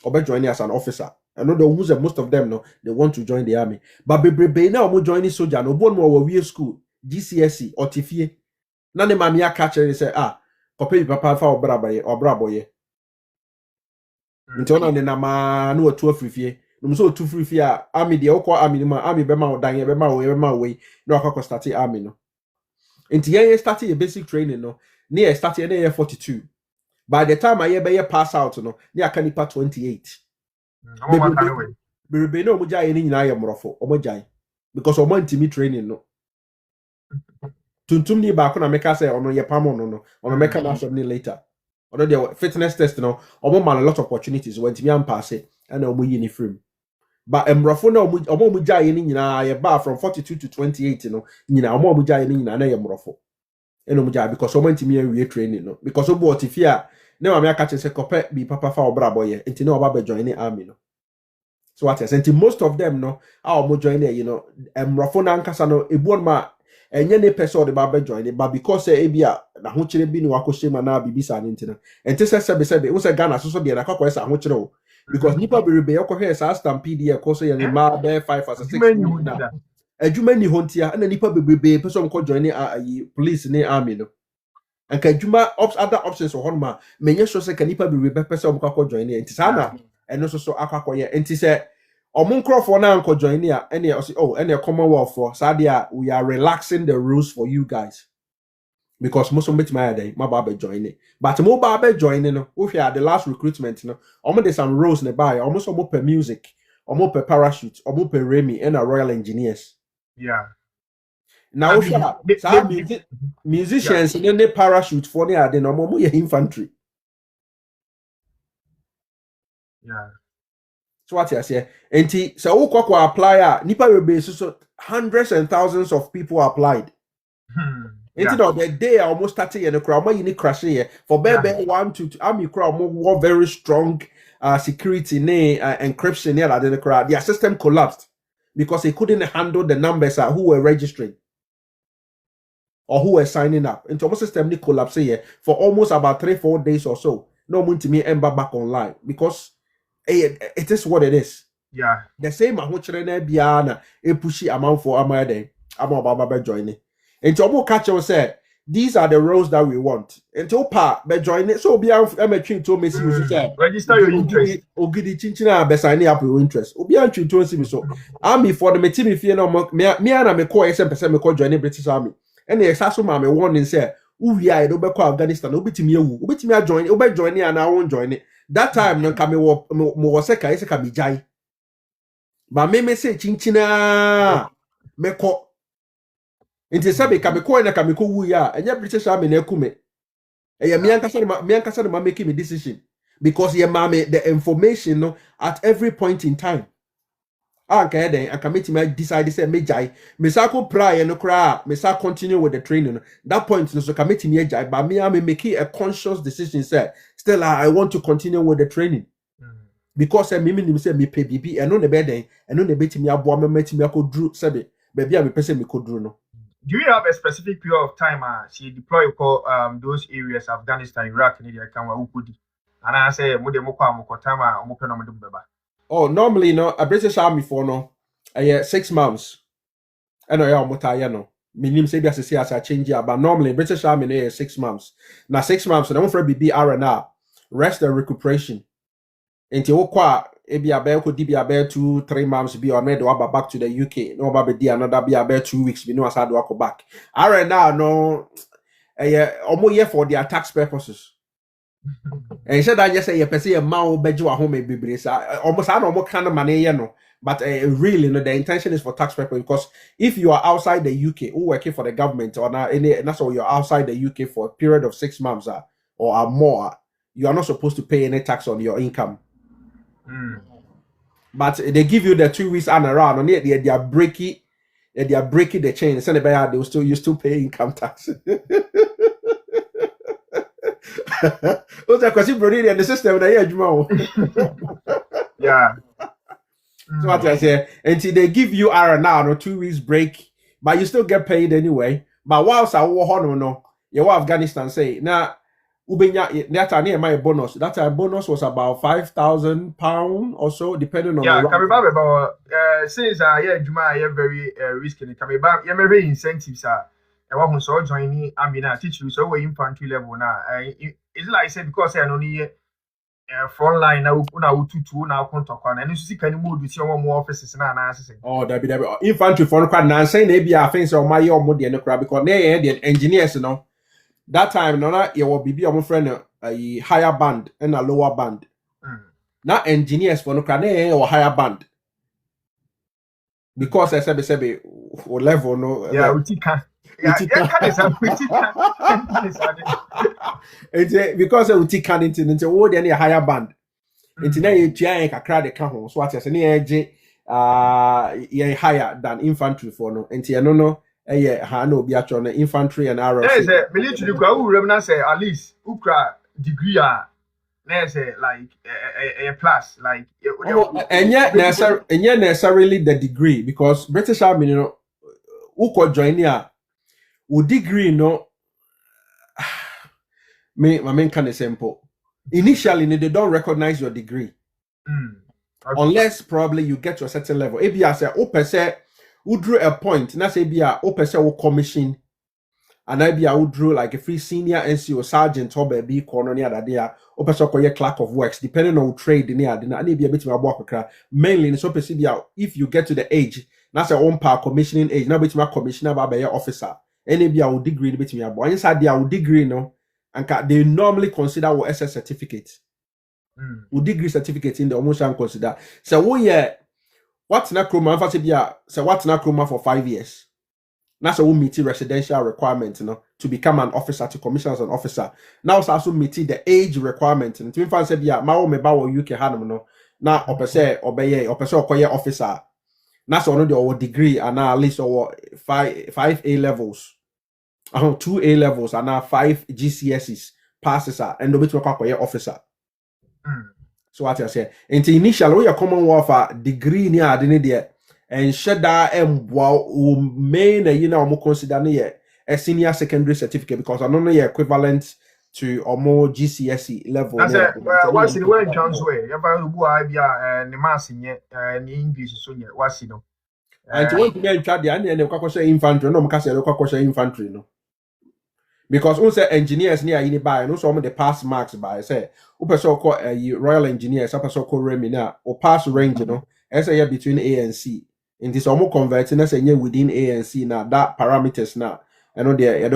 or be joining as an officer. I know the ones most of them, no, they want to join the army. But be now more joining soldier, no one more we school, GCSE or TFA. None of my catcher and say, copy papa for braboye. Nti ona ne na ma na watu afrifie no so tu frifie a army de okọ army ma army be ma odan ye be ma we na akọ start army no nti ye start your basic training no na ye start na ye 42 by the time I be pass out no na aka nipa 28 be no mo jai ni nyina ye morofo o mo jai because o mo ntimi training no tuntum ni ba ko na meka say ono ye pam no ono meka na so ni later. Although their fitness test, or more man a lot of opportunities when to me and pass it, and I'm winning frame. but emrofo na omo jaye ni nyina ye ba from 42 to 28 no nyina omo jaye ni nyina na ye mrofo eno mu jaye because omo ntimi awie training no because obo otifia na ma me aka chese kope bi papa fa obra boye nti na oba be join the army no so what is nti most of them no omo join there, you know, emrofo na nkasa no ebuon ma enye ne person de ba be join but because ebia na ho kire bi ni wakohye ma na bibisa ni ntina enti sebe wo se Ghana so de na kwakwa sa ho kire o because nipa berebe yakohwe sa stampede ye koso ye ma be 5 as 6 na adwuma ni hontia na nipa berebe person ko join ni police ni army no anka adwuma other options ho ma menye so se ka nipa berebe person ko join ni enti sa na eno so akwakoye enti se omunkrofo na anko join ni ene ene Commonwealth for sadia we are relaxing the rules for you guys because most of my day my baba join it but mo baba join no if you are the last recruitment no almost there's some roles nearby almost per music almost per parachute almost per Remy and a Royal Engineers now if you musicians and then they parachute for the other no infantry so what I say enti so who apply nipa we so hundreds and thousands of people applied Instead of the day I almost started in the crowd, you need crash here for baby 1 to 2. I'm crowd more very strong security encryption here at the crowd. Their system collapsed because they couldn't handle the numbers who were registering or who were signing up. Into almost system collapsed here for almost about 3-4 days or so. No one to me ember back online because it is what it is. The same ahochire biana e pushy amount for amade amababa joining. And to catch us say these are the roles that we want. And to pa be join it. So be am twin to me say register your interest. Ogidi chinchina be sign up your interest. Obi am twin to see so. Army for the me fie no me na me call person me call join British Army. And the exaso ma me warning say uwi ai do be call Afghanistan obetimi ewu. Obetimi join obe join and I won't join it. That time no ka me wo se ka be jai. Ba me say chinchina me call Inti sabe kameko na kameko wu ya enye British Army na ekume eye me ankasa na making me decision because ye mame the information no at every point in time anka den aka me decide say me jai me sa ko pray no kra me sa continue with the training that point no so ka me jai but me am making a conscious decision say still I want to continue with the training because me say me pay bibi eno ne be den eno ne betimi abo me matimi akodru sabe baby a me pese me kodru no. Do you have a specific period of time she deploy those areas, Afghanistan, Iraq, and India, and I say, oh, normally, no, a British Army for no, 6 months. And I am no. Minim say as I change but normally British Army is 6 months. Now 6 months, so don't for be R&R, rest and recuperation. Until ebi abel could be about 2-3 months be or made back to the UK. No baby another be about 2 weeks. We know as I do go back. Right now, no almost year for their tax purposes. And said I just say you say a mao bejo home baby. Almost I know what kind of money you know. But really, no, the intention is for tax purposes because if you are outside the UK or working for the government or not, that's why you're outside the UK for a period of 6 months or more, you are not supposed to pay any tax on your income. But they give you the 2 weeks and around, and they are breaking the chain. Send it back, you still pay income tax. What's that? Because you brought it in the system yeah. So what I say, until they give you R&R or 2 weeks break, but you still get paid anyway. But whilst I war no, you Afghanistan say now. That time my bonus. That time bonus was about £5,000 or so, depending on. Yeah, can about since Juma very risky. Can very incentives and what so joining. I mean, I teach you so we're infantry level now. It's like I said because I only front line now. Now contact and you see can you move with your more offices now? Oh, that be infantry front line. Now saying maybe I think so. My more than the crowd because they the engineers, you know. That time, no, you will be a friend a higher band and a lower band. Not engineers for no crane or higher band. Because I said, or level, no. Yeah, it's because I can into any higher band. It's now you giant a crowd account. So what I say, yeah higher than infantry for no enti eno no ha na obi atro no infantry and There RFC is a military kwa who remember say at least ukra degree there's a like a plus like enye necessarily the degree because British Army you know uko join ya u degree no my main kind of simple initially they don't recognize your degree okay. unless probably you get to a certain level if you say opese who drew a point na say bia opese wo commission and I be I would draw like a free senior NCO sergeant or baby corner near that there or person clerk of works depending on trade near the na be a bit my work mainly in so if you get to the age that's a own power commissioning age now bit my commissioner by your officer any be our degree bit me about inside their degree no and they normally consider our SS certificate or degree certificate in the almost consider so we what's na chroma for so what's na chroma for 5 years. That's a meet residential requirement, to become an officer, to commission as an officer. Now it's also meet the age requirement. And to me, say, yeah, my own meba UK hanum no. Now, opese obey, opese okoye officer. That's one of the degree and now at least or five A levels, 2 A levels and now 5 GCSEs passes and no bit okoye officer. So what I say, into initial we are Commonwealth degree near there. And sheda main consider a senior secondary certificate because I don't know equivalent to or more GCSE level. That's what's in the way John's way. If I who I be the mass in English so yeah, what's no. And to want to get the and infantry, no infantry no. Because also engineers near any buy and also the pass marks by say so call Royal Engineers, so called Remina or pass range, as a year between A and C. In this almost converting as a within A and C now that parameters now. I know the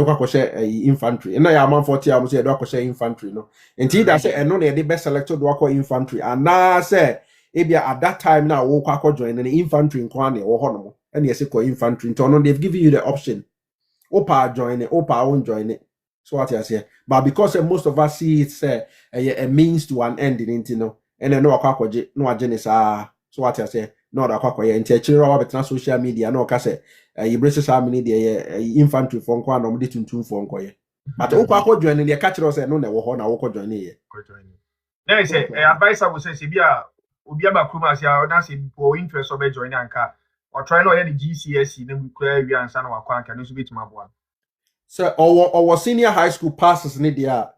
infantry. And I am 40 hours say infantry. No, indeed, I say I know the best selected worker infantry. And now I say at that time now walk join an infantry in Kwane or Honomo. And yes, infantry in Tono, they've given you the option. Opa join it, Opa won't join it. So what I say. But because most of us see it's a means to an end in it, and then no agenda. So what I say. No, that quack and teaching about social media. No, Casse, you braces how many the infantry from Quan or Ditun from Coy. But Opa joining the catcher said, no, never horn, I will join here. There is a advice I would say, Sibia, Ubiaba Kumas, ya dancing for interest of a joining car or try not any GCSE, then we clear you and San Juan can also be to my one. So, our senior high school passes in the year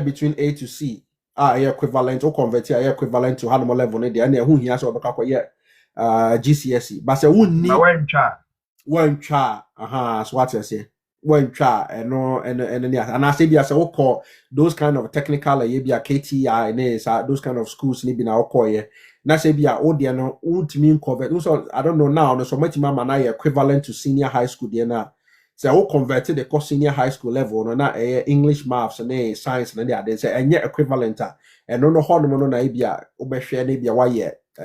between A to C. Equivalent or convert equivalent to animal level and who he has over GCSE. But say who need one child. So what I say. One child and I say be as I call those kind of technical KTI and those kind of schools need be now call ye. Now say be a no mean convert. Also I don't know now, so much mama now equivalent to senior high school there now. So I converted the course senior high school level no na English maths and science and they say and equivalent and no no na bia obehwe na bia why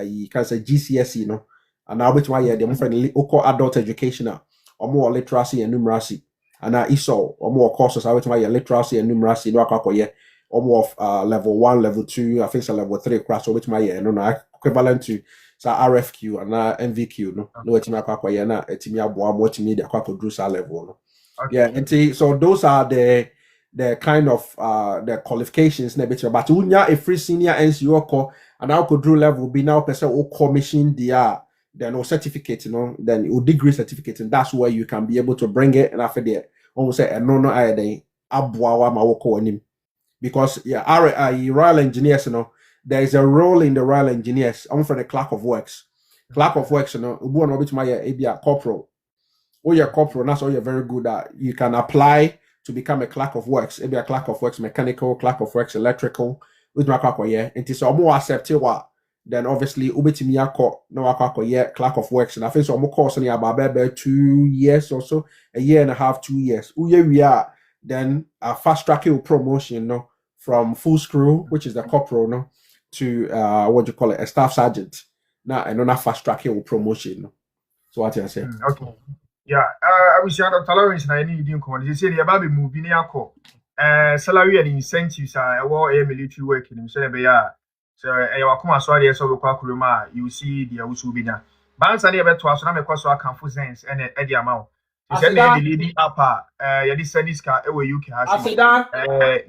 you can say GCSE no and now which why them friendly adult educational or more literacy and numeracy and ISO or more courses which why literacy and numeracy no akwa or more level 1 level 2 I think so level 3 class which my no equivalent to so RFQ and MVQ no etimi akwa ye na etimi aboa mo etimi de akwa produce level no yeah and so those are the kind of the qualifications na bit but unya a free senior NCO call and I could do level be now person or commission there then or certificate then or degree certificate and that's where you can be able to bring it and after there almost say no I dey aboa ma woko anim because Royal Engineers there is a role in the Royal Engineers. I'm for the clerk of works. Clerk of works, ubu no bit my a corporal. Oh, you're corporal, that's all you're very good at. You can apply to become a clerk of works. Maybe a clerk of works, mechanical, clerk of works, electrical. With my clerk and it's more accepted then obviously ubitimi no clerk of works. And I think so more course in about 2 years or so, a year and a half, 2 years. We are then a fast track promotion, from full screw, which is the corporal, to what do you call it, a staff sergeant. Now I know not fast track your promotion. So what I say? Okay. Yeah, I wish you had a tolerance and I need you come. You say the about moving your call. Salary and incentives are a military work in himself. So I wakuma so ade so be kwa kuruma you see the usu binya. Bansa de beto aso na me kwaso akanfo sense ene e de ama. Say na the leading upper ya di saniska e we UK ha say.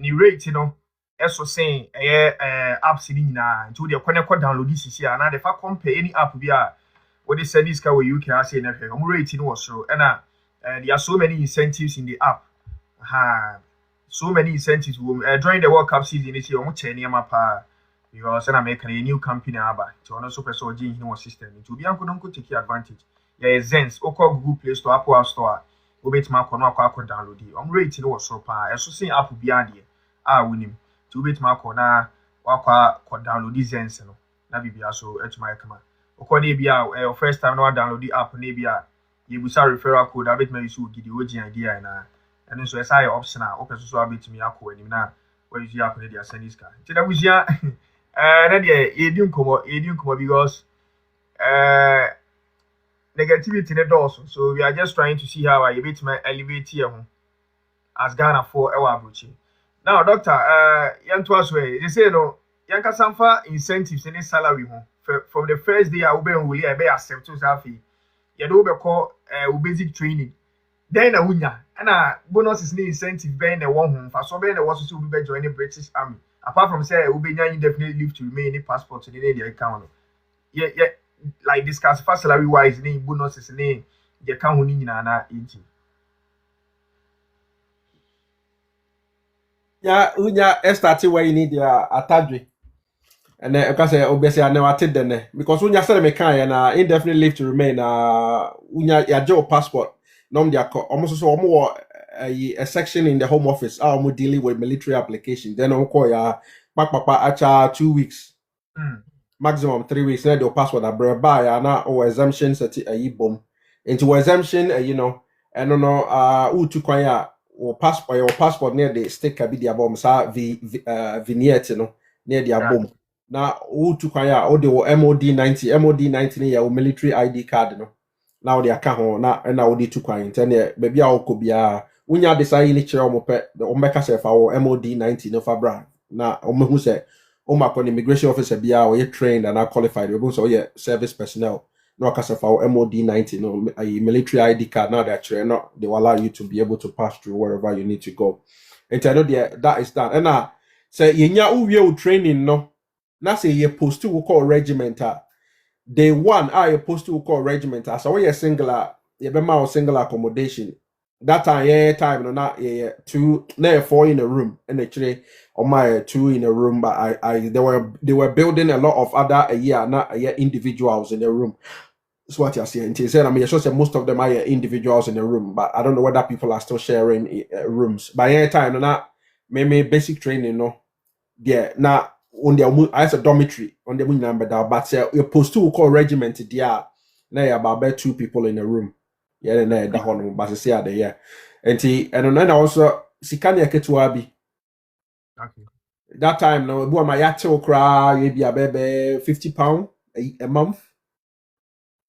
Ni rate no eso saying apps ni nyina nti de kɔ download sisi a na de fa compare any app bi a what the saniska we UK ha say na hwe. Omo rate no was so and there are so many incentives in the app. So many incentives during the World Cup season this year omo che niam pa because na make a new company aba so ono so person oji hin system to be anko don't take advantage yeah Zens okọ Google Play Store Apple App Store obetima akọ no akọ download it omo rate no was so pa eso sin app bi ade wonim to obetima akọ na wakọ download Zens no na bibia so etuma kama okọ na bia first time no download the app na bia you busa referral code abetma use gidi oji idea na and so as I option a open so abetimi akọ anim na where you app na dia send this guy ti da buzia na dey edi nkomo because negativity ne also so we are just trying to see how I bit my elevate here as Ghana for our approach now doctor yanto as well they say no yanka samfa incentives in salary from the first day I will be only I be accept to safi you do be call basic training then na wunya na bonuses ni incentive be na one home for so be na was so be join the British Army apart from say ubenya indefinite leave to remain in passport in the account yeah like discuss for salary wise ni bonuses ni the account ni nyina na enti ya unya start where you need your atadwe and then because obviously I never did then because unya say me kan na indefinite leave to remain unya ya job passport nom dia almost so a section in the home office I'm dealing with military application then on call ya acha 2 weeks maximum 3 weeks then the passport that buy na or exemption set bomb into exemption you know and no to kwanya or passport near the sticker be the bomb sa vignette no near the bomb na to kwanya or the MOD 90 ya military ID card no now they aka ho na we to kwanya then baby a okobia unya decide ni kire omope omeka se fa MOD 90 no fabra na omehu se omakon immigration officer bia we trained and are qualified we so yeah service personnel no aka se fa MOD 90 no a military ID card now that you no they will allow you to be able to pass through wherever you need to go and I know that is that and na say yenya uwie training no na say ye post to call regiment day one I post to call regiment as so we singular ye be ma single accommodation that time no not two no 4 in a room and actually on my 2 in a room but I they were building a lot of other not individuals in the room. That's what you're saying. He said, I mean, sure most of them are individuals in the room, but I don't know whether people are still sharing rooms. By any time, no, not maybe basic training, no, yeah, now on the as a dormitory on the number that, but you're supposed to call regiment, yeah, now about 2 people in a room. Yeah, na da hono ba se ade yeah. Enti eno na also sikani aketua bi. Okay. That time no bu ma ya tew kra ye bia bebe £50 a month.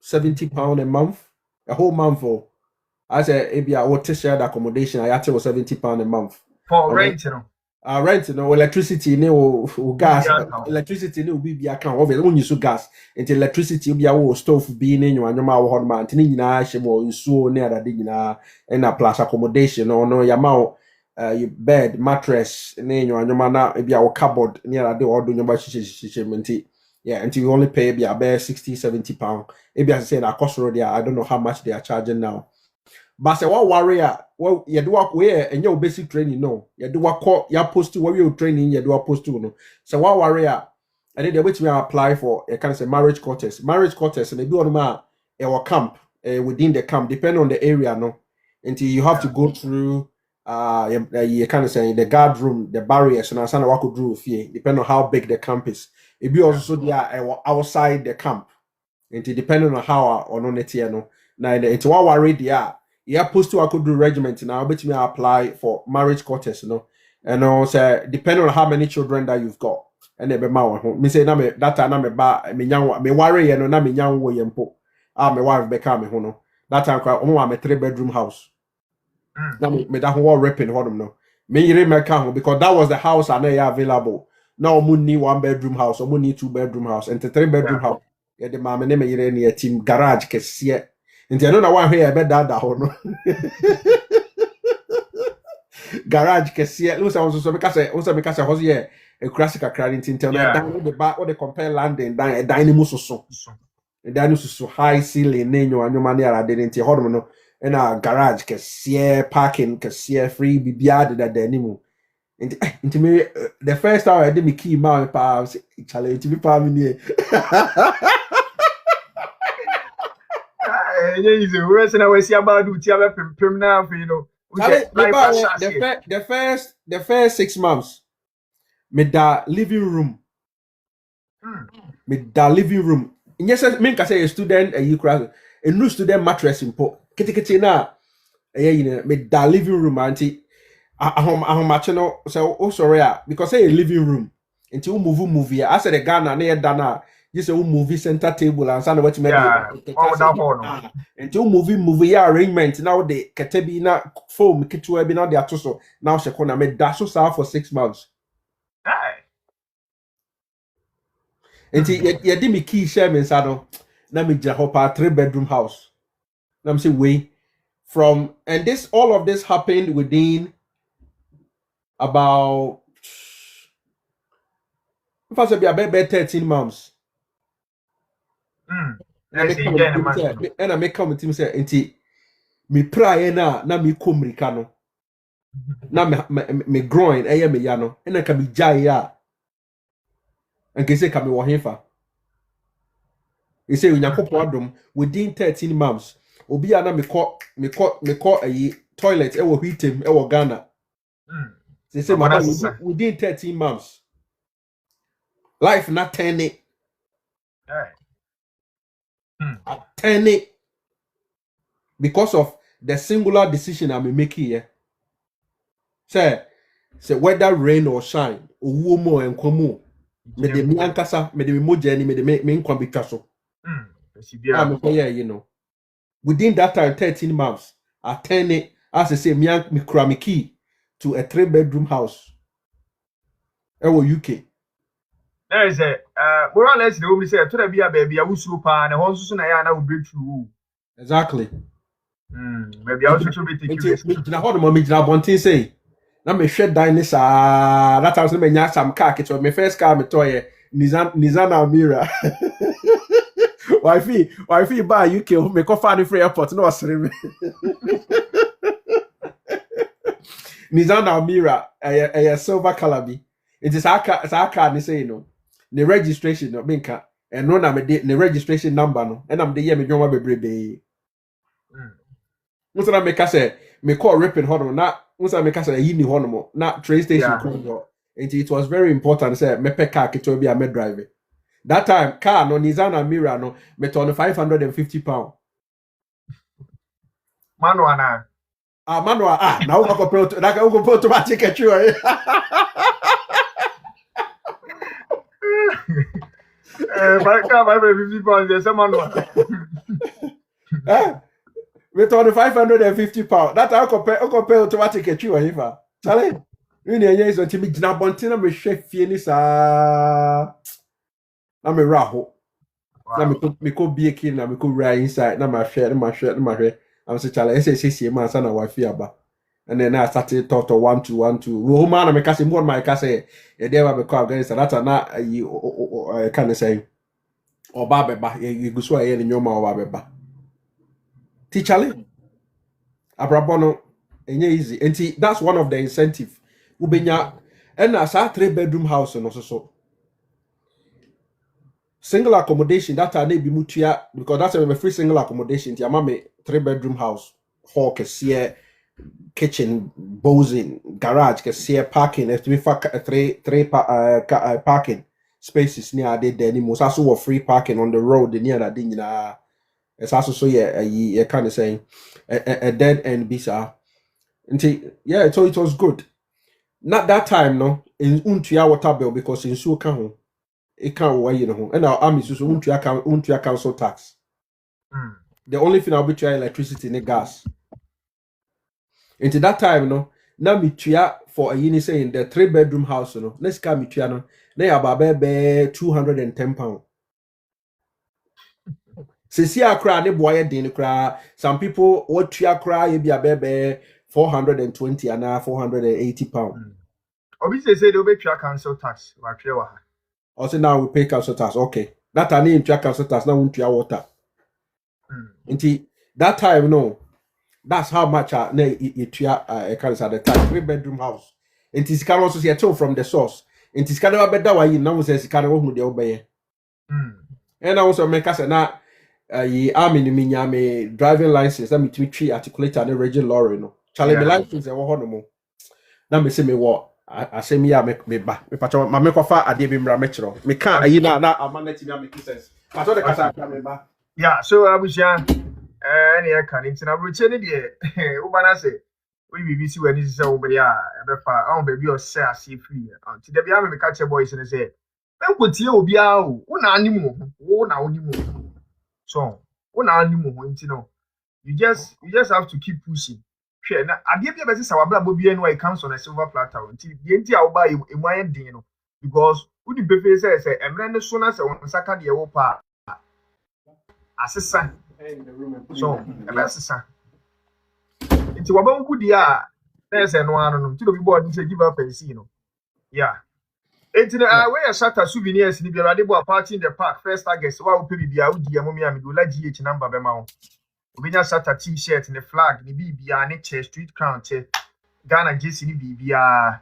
£70 a month. A whole month for I say e bia what shared accommodation I tew £70 a month. For rent no. Rent no electricity ni o gas electricity ni obi bia kan obviously when you so gas into electricity bia wo stove bi ni nwanwoma wo hon ma ntini nyina hye mo nsuo ni adade nyina na plus accommodation no ya ma your bed mattress ni nwanwoma na bia wo cupboard ni adade wo do nyoba hye menti yeah until you only pay bia be £60-70 e bia say na cost road I don't know how much they are charging now. But say what warrior well you do work where and your basic training no you do work you post to where you training you do post to no so what warrior and then they wait me apply for a kind of say marriage quarters and they do on my camp within the camp depending on the area no until you have to go through you kind of say the guard room the barriers and I said what could do fear depending on how big the camp is it be also there outside the camp until depending on how or no net no now it's what worry there. Yeah, post to I could do regiment now, but me apply for marriage quarters, you know. And also depending on how many children that you've got. And be ma me say na me that time na me ba me nyan me worry you know na me nyan wo yempo. Me wife be ka me ho no. That time kwa omo me 3-bedroom house. Na me that ho ripping ho no. Me yire me ka ho because that was the house I know available. Now money 1-bedroom house, or money 2-bedroom house, and 3-bedroom house. Yeah, the mama name a team garage kesiye. And I don't know why I bet that hono. Garage kesiye. Also because I was here a classic credit into down the back or the compare landing down a dynamo so. And then so high ceiling name you and your money are didn't hormono and a garage kesiye parking kesiye free bibiade that the anymore. Into me, the first time I did me key my power challenge to be palm in here. The first 6 months, me da living room. Yes, me can say a student a new student mattress in po. Kitty na, me da living room auntie. Ahomachino so oh sorry because say a living room until movie I said the Ghana near Dana you say movie center table and some what maybe until movie arrangement now the katebi na foam kitwe be now they are so now she kona me dash so for 6 months until you did me key share me sado na me jahopa 3-bedroom house na me say way from and this all of this happened within about if I say be about 13 months. And I make come to say enti me prayer na me komrika no na me groin me ya no and I can be jai ya and can say can be wo hefa you say unyakopo adom within 13 months obi ana me call a toilet e wo hitem e wo Ghana they say within 13 months life not 10 it. Turn it because of the singular decision I'm making here. Say whether rain or shine, or more and komo. Me de mi ankasa, me de mi mojeni, me de me nkwa bitaso. You know. Within that time, 13 months, I turn it as I say me krami key to a 3-bedroom house. Ewo UK. There is a more or less the woman say to be a baby a wusu pa and one soon I na break through. Exactly. Maybe I also be taking na hold on me na bontin say na me hwe dan ni saa that time me nya some car kit me first car me toy Nissan Almira. Wifey buy UK me ko fa free airport no osere me. Nissan Almira a silver color bi. It is aka ni say no. The registration no menka and no na me the registration number no and am the year me dwon bebrebe. Musa make say me call ripping hono na musa make say yi ni hono na train station call it was very important say me pe car kito bi a me drive. That time car no Nissan Almira no me turn £550. Manual na. Manual na uko put na uko put automatic actually. £550 there's a manual. We turn £550. That I compare automatic actually ifa. Chale. You know is until me jina bontina me hwe fie ni sa. Na me raho. Na me ko bie na me ko ra inside na ma hwe. I'm say chale ese man sa na wifi aba. And then I started talk to 1 2 1 2. Wo man na me ka say more my ka say e dey wa be call Afghanistan that na you can say oba beba you go so aye ni nyoma oba beba. Teacherly abrabono enye easy. And that's one of the incentive. Ubenya and as a 3-bedroom house no so. Single accommodation that I need be mutua because that's a free single accommodation. Ti amame 3-bedroom house, hall kesiye, kitchen, bozing, garage kesiye, parking. If we three parking spaces near there anymore. It's also free parking on the road near that thing. It's also so you kind of saying a dead end bisa. Yeah, so it was good. Not that time no in untua water bill because in so can home. It can't wait, you know. And our army so untua council tax. The only thing I'll be trying electricity and gas. Into that time, no, na mitua for a yini say in the 3-bedroom house no na sika mitua no na ya ba be 210 pound. Sisi akra ne boy din kra, some people what tua kra ye bi abebe 420 and 480 pound. Obviously say they will pay council tax wa hwe wa ha. Also now we pay council tax. Okay. That I need to council tax now we tua water. Inti that time no, that's how much na tua can say the time 3-bedroom house. Inti sika also see from the source. Inti sika na beda wa yi na we say sika na wo hu de obeye. And also make us na army ni minya me driving license that me twi articulate and region lorry no. Chale me license e wo ho no mo. Na me say me wo asemi ya me ba me pacho ma me kofa ade bi mra me kiro me kan ayi na amanati me make sense pacho de kasa ka me ba. Yeah, so abusia any can intina bruche ni de wo bana say we BBC wani say wo be ya e be fa on baby o say ase free until de bia me ka che boys ni say ben kotie obi a wo na animu wo na onimu so wo na animu ho ntino you just have to keep pushing hwe na ade bia be say wabla bobi enu it comes on a silver platter until the enti a wo ba emu ayen din no because wo di befe say emre ne so na say won saka de wo pa asesa so ebe asesa nti waba nku dia na ese no anu no nti do bi board nti give up and see no yeah nti na we ya shatter souvenirs ni bi rade bo party in the park first August wa wo pe bibia wo di amumi am do la GH number be ma wo obenya shatter t-shirt ne flag ni bibia ne che street crown che Ghana JC ni bibia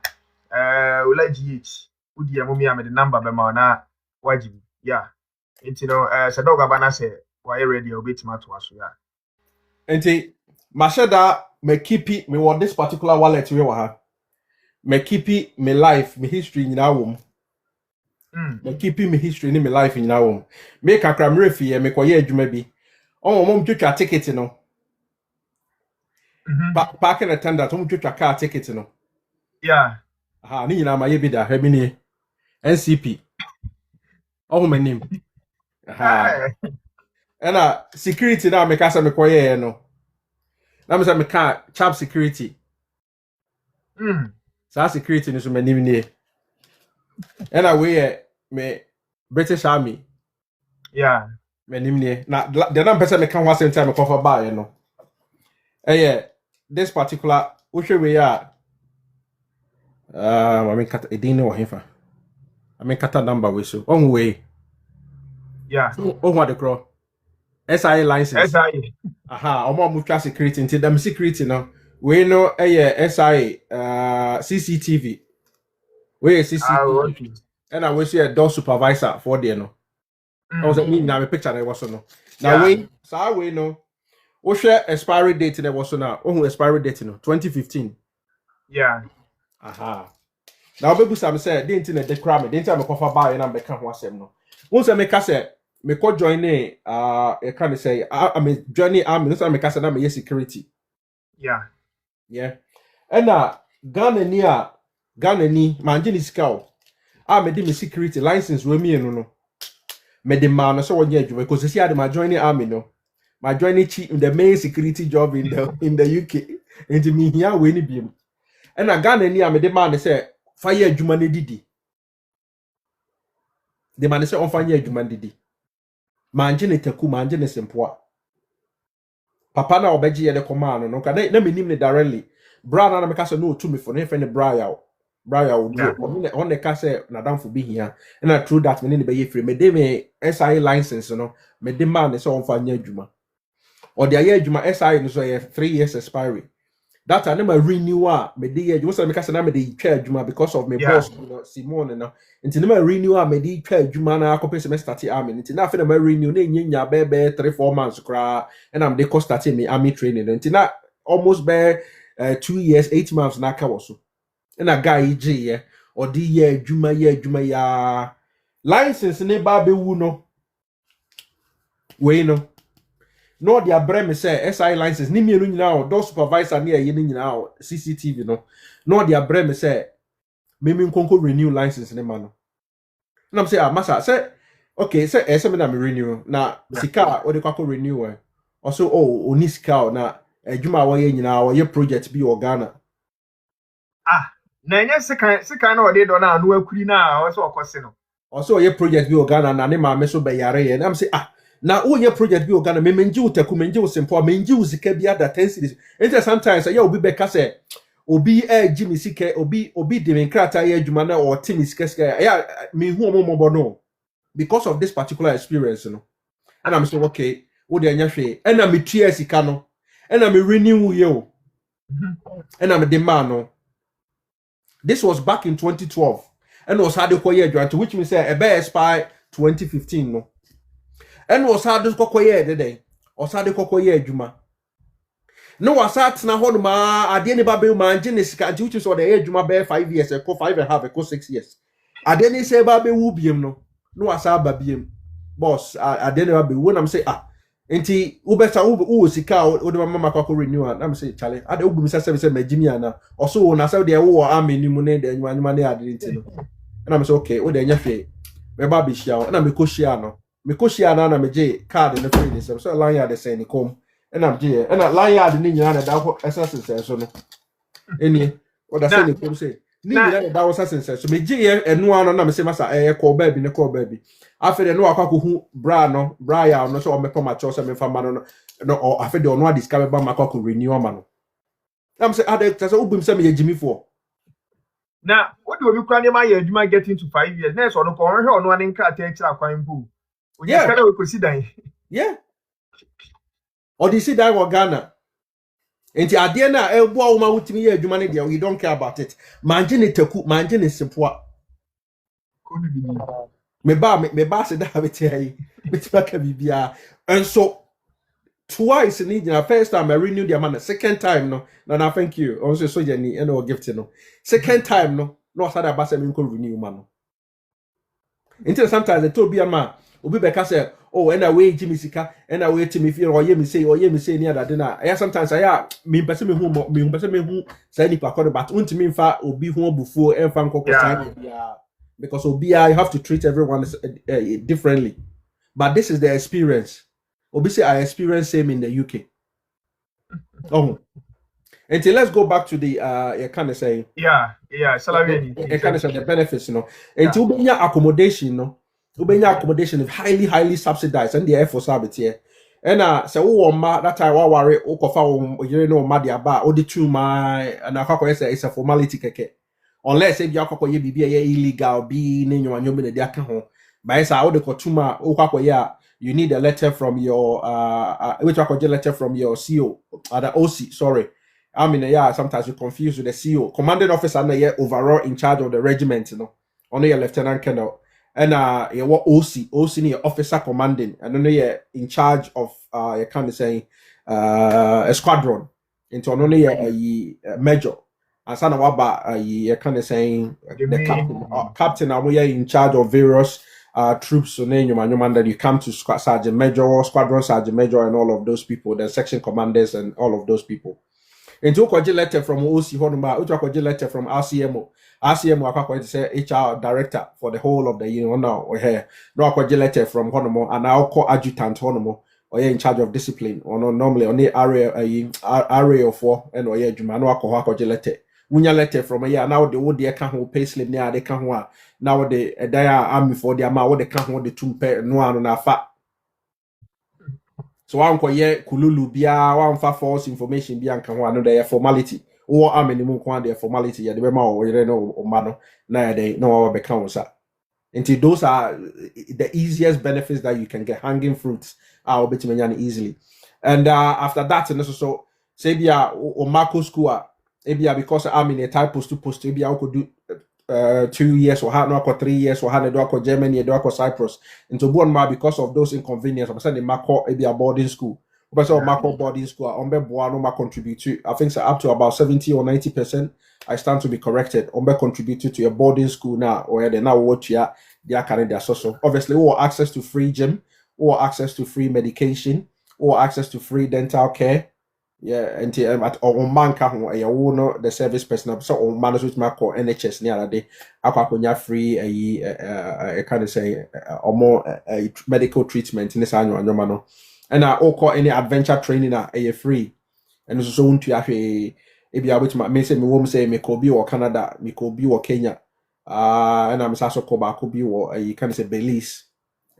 wo la GH wo di amumi am the number be ma na wajibi yeah nti no se dog abana se why ready obetima to aso ya Enti mashada me keep me what this particular wallet we wa ha me keep me life me history nyina wom me keep me history ni me life nyina wom me kakra me refi me koye adwuma bi on mom twetwa ticket no parking attendant mom twetwa car ticket no yeah aha ni nyina ma ye bi da ha bi ni NCP oh my name aha ena security na me kasa me koye no na me say me ka chap security sa security ni so me nim ni ena we me British Army yeah me nim ni na the na person me ka ho asem time me kofa ba no this particular uhwe we ya I mean kata edin wo hefa I mean kata number we so on way yeah oh what the crow SIA license SIA aha omo mutwa security nti dem security no we no SIA CCTV we CCTV and I wish you a door supervisor for there no I was me na me picture na was no now we so we no we share expiry date na was no oh expiry date no 2015 yeah aha now be busa me say dey nti na de kra me dey nti me kofa ba na be ka ho asem no won say me ka say me ko join e can say I me journey army no say me ka say na me security yeah and Ghana ni manje ni scout me di me security license we me no me de man no so wonye adwuma because see my joining army no my joining chief the main security job in the UK and me here we ni biem and Ghana ni me de man say fire adwuma ne didi the man say on fire adwuma didi manje ne taku manje ne sempoa papa na obeji ye de command no ka na me nim ne directly bra na me ka say no to me for no friend bra ya on the case na dan for be here and I true that me ne be ye free me de me SIA license no me de man say on fa nya adwuma or the year adwuma SIA no so ye 3 years expiry that I never renew me de ye adwuma say me ka say na me de twa adwuma because of my boss you know Simone no nti never renew me de twa adwuma na akopese me start army nti na afi na me renew na nya be 3-4 months kra and I'm de cost starting me army training nti na almost be 2 years 8 months na ka wo so and a guy ye or the year juma ya license ne ba be wu no we no the abrem say SI license ni mienu nyina o do supervisor ne ye ni nyina o CCTV no the abrem say me nkonko renew license ne ma no na say masa say okay say me na me renew na sika o de kwako renew also oni sika na adwuma wo ye nyina wo ye project bi o Ghana na nya sekan na ode do na anu akuri na o se okose no also ye project bi Ghana na ne maame so be yare ye na say na wo ye project bi Ghana me menji utaku menji usimpo menji uzika bi ada 10 cities enter sometimes ya obi be ka say obi Jimmy sika obi de menkrata ye adwuma na o timi sika ya me hu omomobo no because of this particular experience no and I'm saying okay wo de anya hwe and na me tua sika no and na me renew ye o and na me de man no. This was back in 2012 and was hard to year grant, which means a bear expire 2015 no and was hard to cocoa year the day or sad to cocoa year juma no was at na honma I didn't baby man genesis which is what the age juma bear 5 years ago 5.5 6 years I didn't say baby wubium no was babiem boss I didn't baby when I'm say enti ubeta sika o de mama kwako renewal na me say chale ade obu mi say me Jimmy ana also na say de wo army ni mu ne de anwuma ne ade nti no na me say okay o de nya hwe me ba be hia na me ko hia na me je card ne free ni so line yard say ni kom na me je na line yard ni nyina na da ko essence so no eni o da say ni kom say ni nyina na da wo essence so me je enu ano na me say masa call baby afede no akwa hu bra ya no so o mepo ma cho se me fa ma no o afede ono a discover ba ma akwa renew ama no am say ade tase ubim se me ye Jimmy for na what do we kura ne ma ye adwuma getting to 5 years na so no ko hwe ono an nkrata e kira kwan bu onye kare we kosi dan yeah or di si dan wo Ghana enti ade na e bo a wo ma wutimi ye adwuma ne de you don't care about it manje ne taku manje ne simpoa ko bi me ba se da beti baka bibia and so twice in the first time I renewed the man second time no na thank you also so jeni and or gift no second time no sada ba se me ko renew man no until sometimes they told be man obi be ka say oh and away Jimmy sika and away Timmy feel or ye me say ni ada na ya sometimes I me pese me hu say ni pa ko but untimi mfa obi hu obufuo emfa nkoko say bia because OBI you have to treat everyone differently. But this is the experience. Obviously, I experienced same in the UK. Oh, until let's go back to the kind of say salary kind of say the benefits, until ubenya accommodation, accommodation is highly subsidized and the air force habit here. And so that time I worry ma dia ba odi tu my and it's a formality keke. Unless if you are illegal be de aka ho by say how the kotuma you need a letter from your which letter from your CO the OC sorry I mean sometimes you confuse with the CO commanding officer na overall in charge of the regiment only your lieutenant colonel and your OC ni officer commanding and then you in charge of you kind of say a squadron into only a major. And son of Waba, you kind of saying the captain, are in charge of various troops. So name that you come to sergeant major, squadron sergeant major, and all of those people, the section commanders, and all of those people. And to a letter from OC Honoma, to a letter from RCMO. RCMO, say HR director for the whole of the now or here. No, a letter from Honomo, and I'll call adjutant Honomo. Or in charge of discipline, or no, normally on the area of war, and or yeah, Jumano alcohol letter. Unya letter from a year now the wood the account pay slip near the can now the dire army for the amount what the can the two pair no one on fat. So I'm quite kululu bia one for false information bia can one no formality or army ni mu kwa the formality ya the bema or you know or mano na they no become sa. Until those are the easiest benefits that you can get hanging fruits are bit easily. And after that and so say bia or Marco school because I'm in a type post to post maybe I could do 2 years or no 3 years or had do Germany do Cyprus into one because of those inconveniences I'm saying Marco maybe a boarding school but Marco boarding school ombe boano ma contribute to I think so up to about 70 or 90% I stand to be corrected ombe contributed to a boarding school now or they now watch ya their Canada so obviously or access to free gym or access to free medication or access to free dental care. Yeah, and at on man ka ho e no the service person so on man with my call NHS near day akwakonya free a kind of say or more medical treatment in this annual no and I all call any adventure training a free and so on to ebi a which me say me wom say me could be or Canada, me could be or Kenya. And I'm also called back could be or you can say Belize.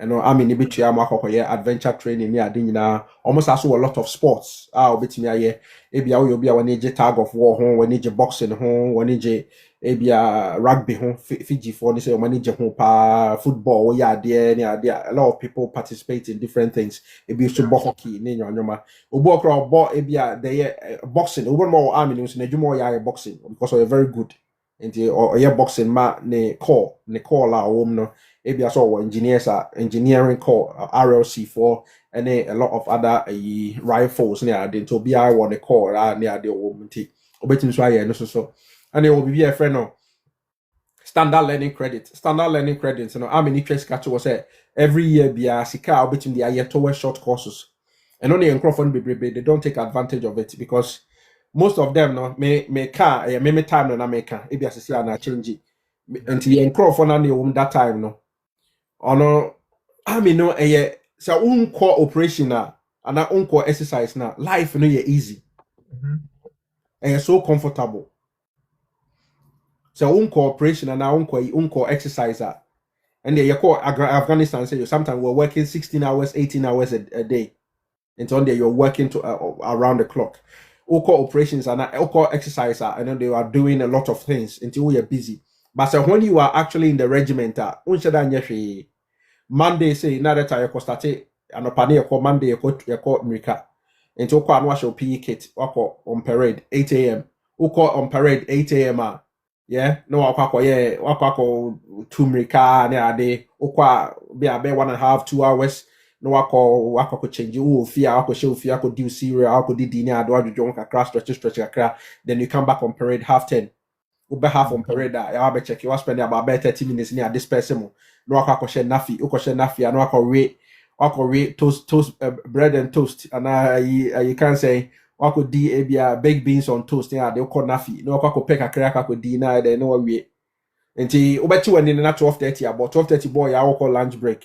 And I mean, bit adventure training near dinner, almost also a lot of sports. Bit me a ebi a be a one tag of war home, one boxing home, one ebi rugby home, Fiji for this one home pa football, yeah, there, a lot of people participate in different things. Ebi so hockey, ne nyoma. Obo kra bo ebi a boxing, obo more army news na jumo ya boxing because we're very good. Nti or boxing ma ne call la no ebi aso engineering call RLC for and a lot of other rifles near the to be I want the call near the nti obetim so aye no so and it will be a friend no standard learning credits no how many trace catch was say every year be sika obetim the year towards short courses and only in Crawford they don't take advantage of it because most of them no me car me time no na make ebi asisi na change until in Crawford na that time no ono no so unko operation na and unko exercise na life no ye easy so comfortable so unko operation and unko exercise and you call Afghanistan say you sometimes we're working 16 hours 18 hours a day and on there you're working to around the clock unko operations and unko exercise and then they are doing a lot of things until you're busy but so when you are actually in the regiment Monday say na that you start anopane you Monday you America into ukọ anu show PE kit wakọ on parade 8 a.m. ukọ on parade 8 a.m. Yeah no wakọ to America na ade ukọ be 1.5 2 hours no wakọ change you fear wakọ show fear wakọ do cereal wakọ di ni ado adwo kakra stretch kakra then you come back on parade 10:30 ube half on parade ya be check you spend about 30 minutes near this person no akọ share nafi ukọ nafi and wakọ we toast bread and toast and you can say wakọ di ebia baked beans on toast ya de ukọ nafi no wakọ pick akra akọ di na de no we nti ubechi when na 12:30 about 12:30 boy ya wakọ lunch break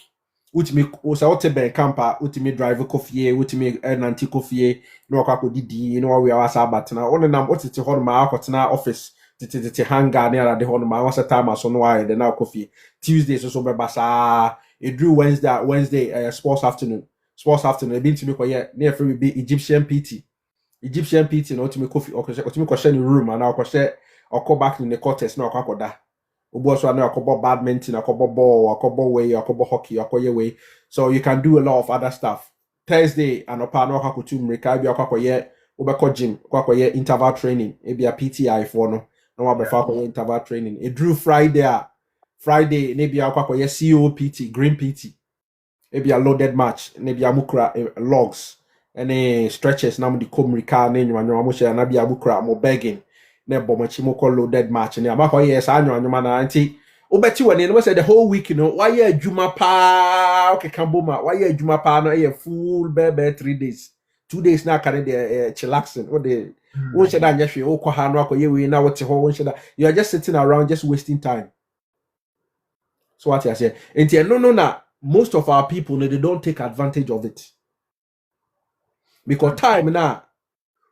utimi usa otebe camper utimi drive coffee utimi nanti coffee no wakọ di no we asa abatna one nam otete ho ma akọtena office titi hanga near the home. I was a time so no why the now coffee Tuesday so be basa it drew Wednesday sports afternoon been to me near free be Egyptian PT no to me coffee or to me question room and I'll share or go back in the contest no kwakoda obo so na akobo badminton akobo ball akobo way akobo hockey akoye way so you can do a lot of other stuff Thursday and opa no kwakotu mrika bi akwakoye obeko gym kwakoye interval training e be a PTI for no no interval training. It drew Friday, maybe a COPT, green PT. Maybe a loaded match, maybe a mukra logs, any stretches, now the comrika, name you and maybe a mukra, more begging, nebo machimoko loaded match, and Yamako, yes, I know, man, auntie. Bet you when was the whole week, you know, why you Juma pa, okay, Kambuma, why you Juma pa, no, a full baby 3 days. 2 days now, can they chillaxing, what they. You are just sitting around just wasting time. So what I say, and no, most of our people they don't take advantage of it because time now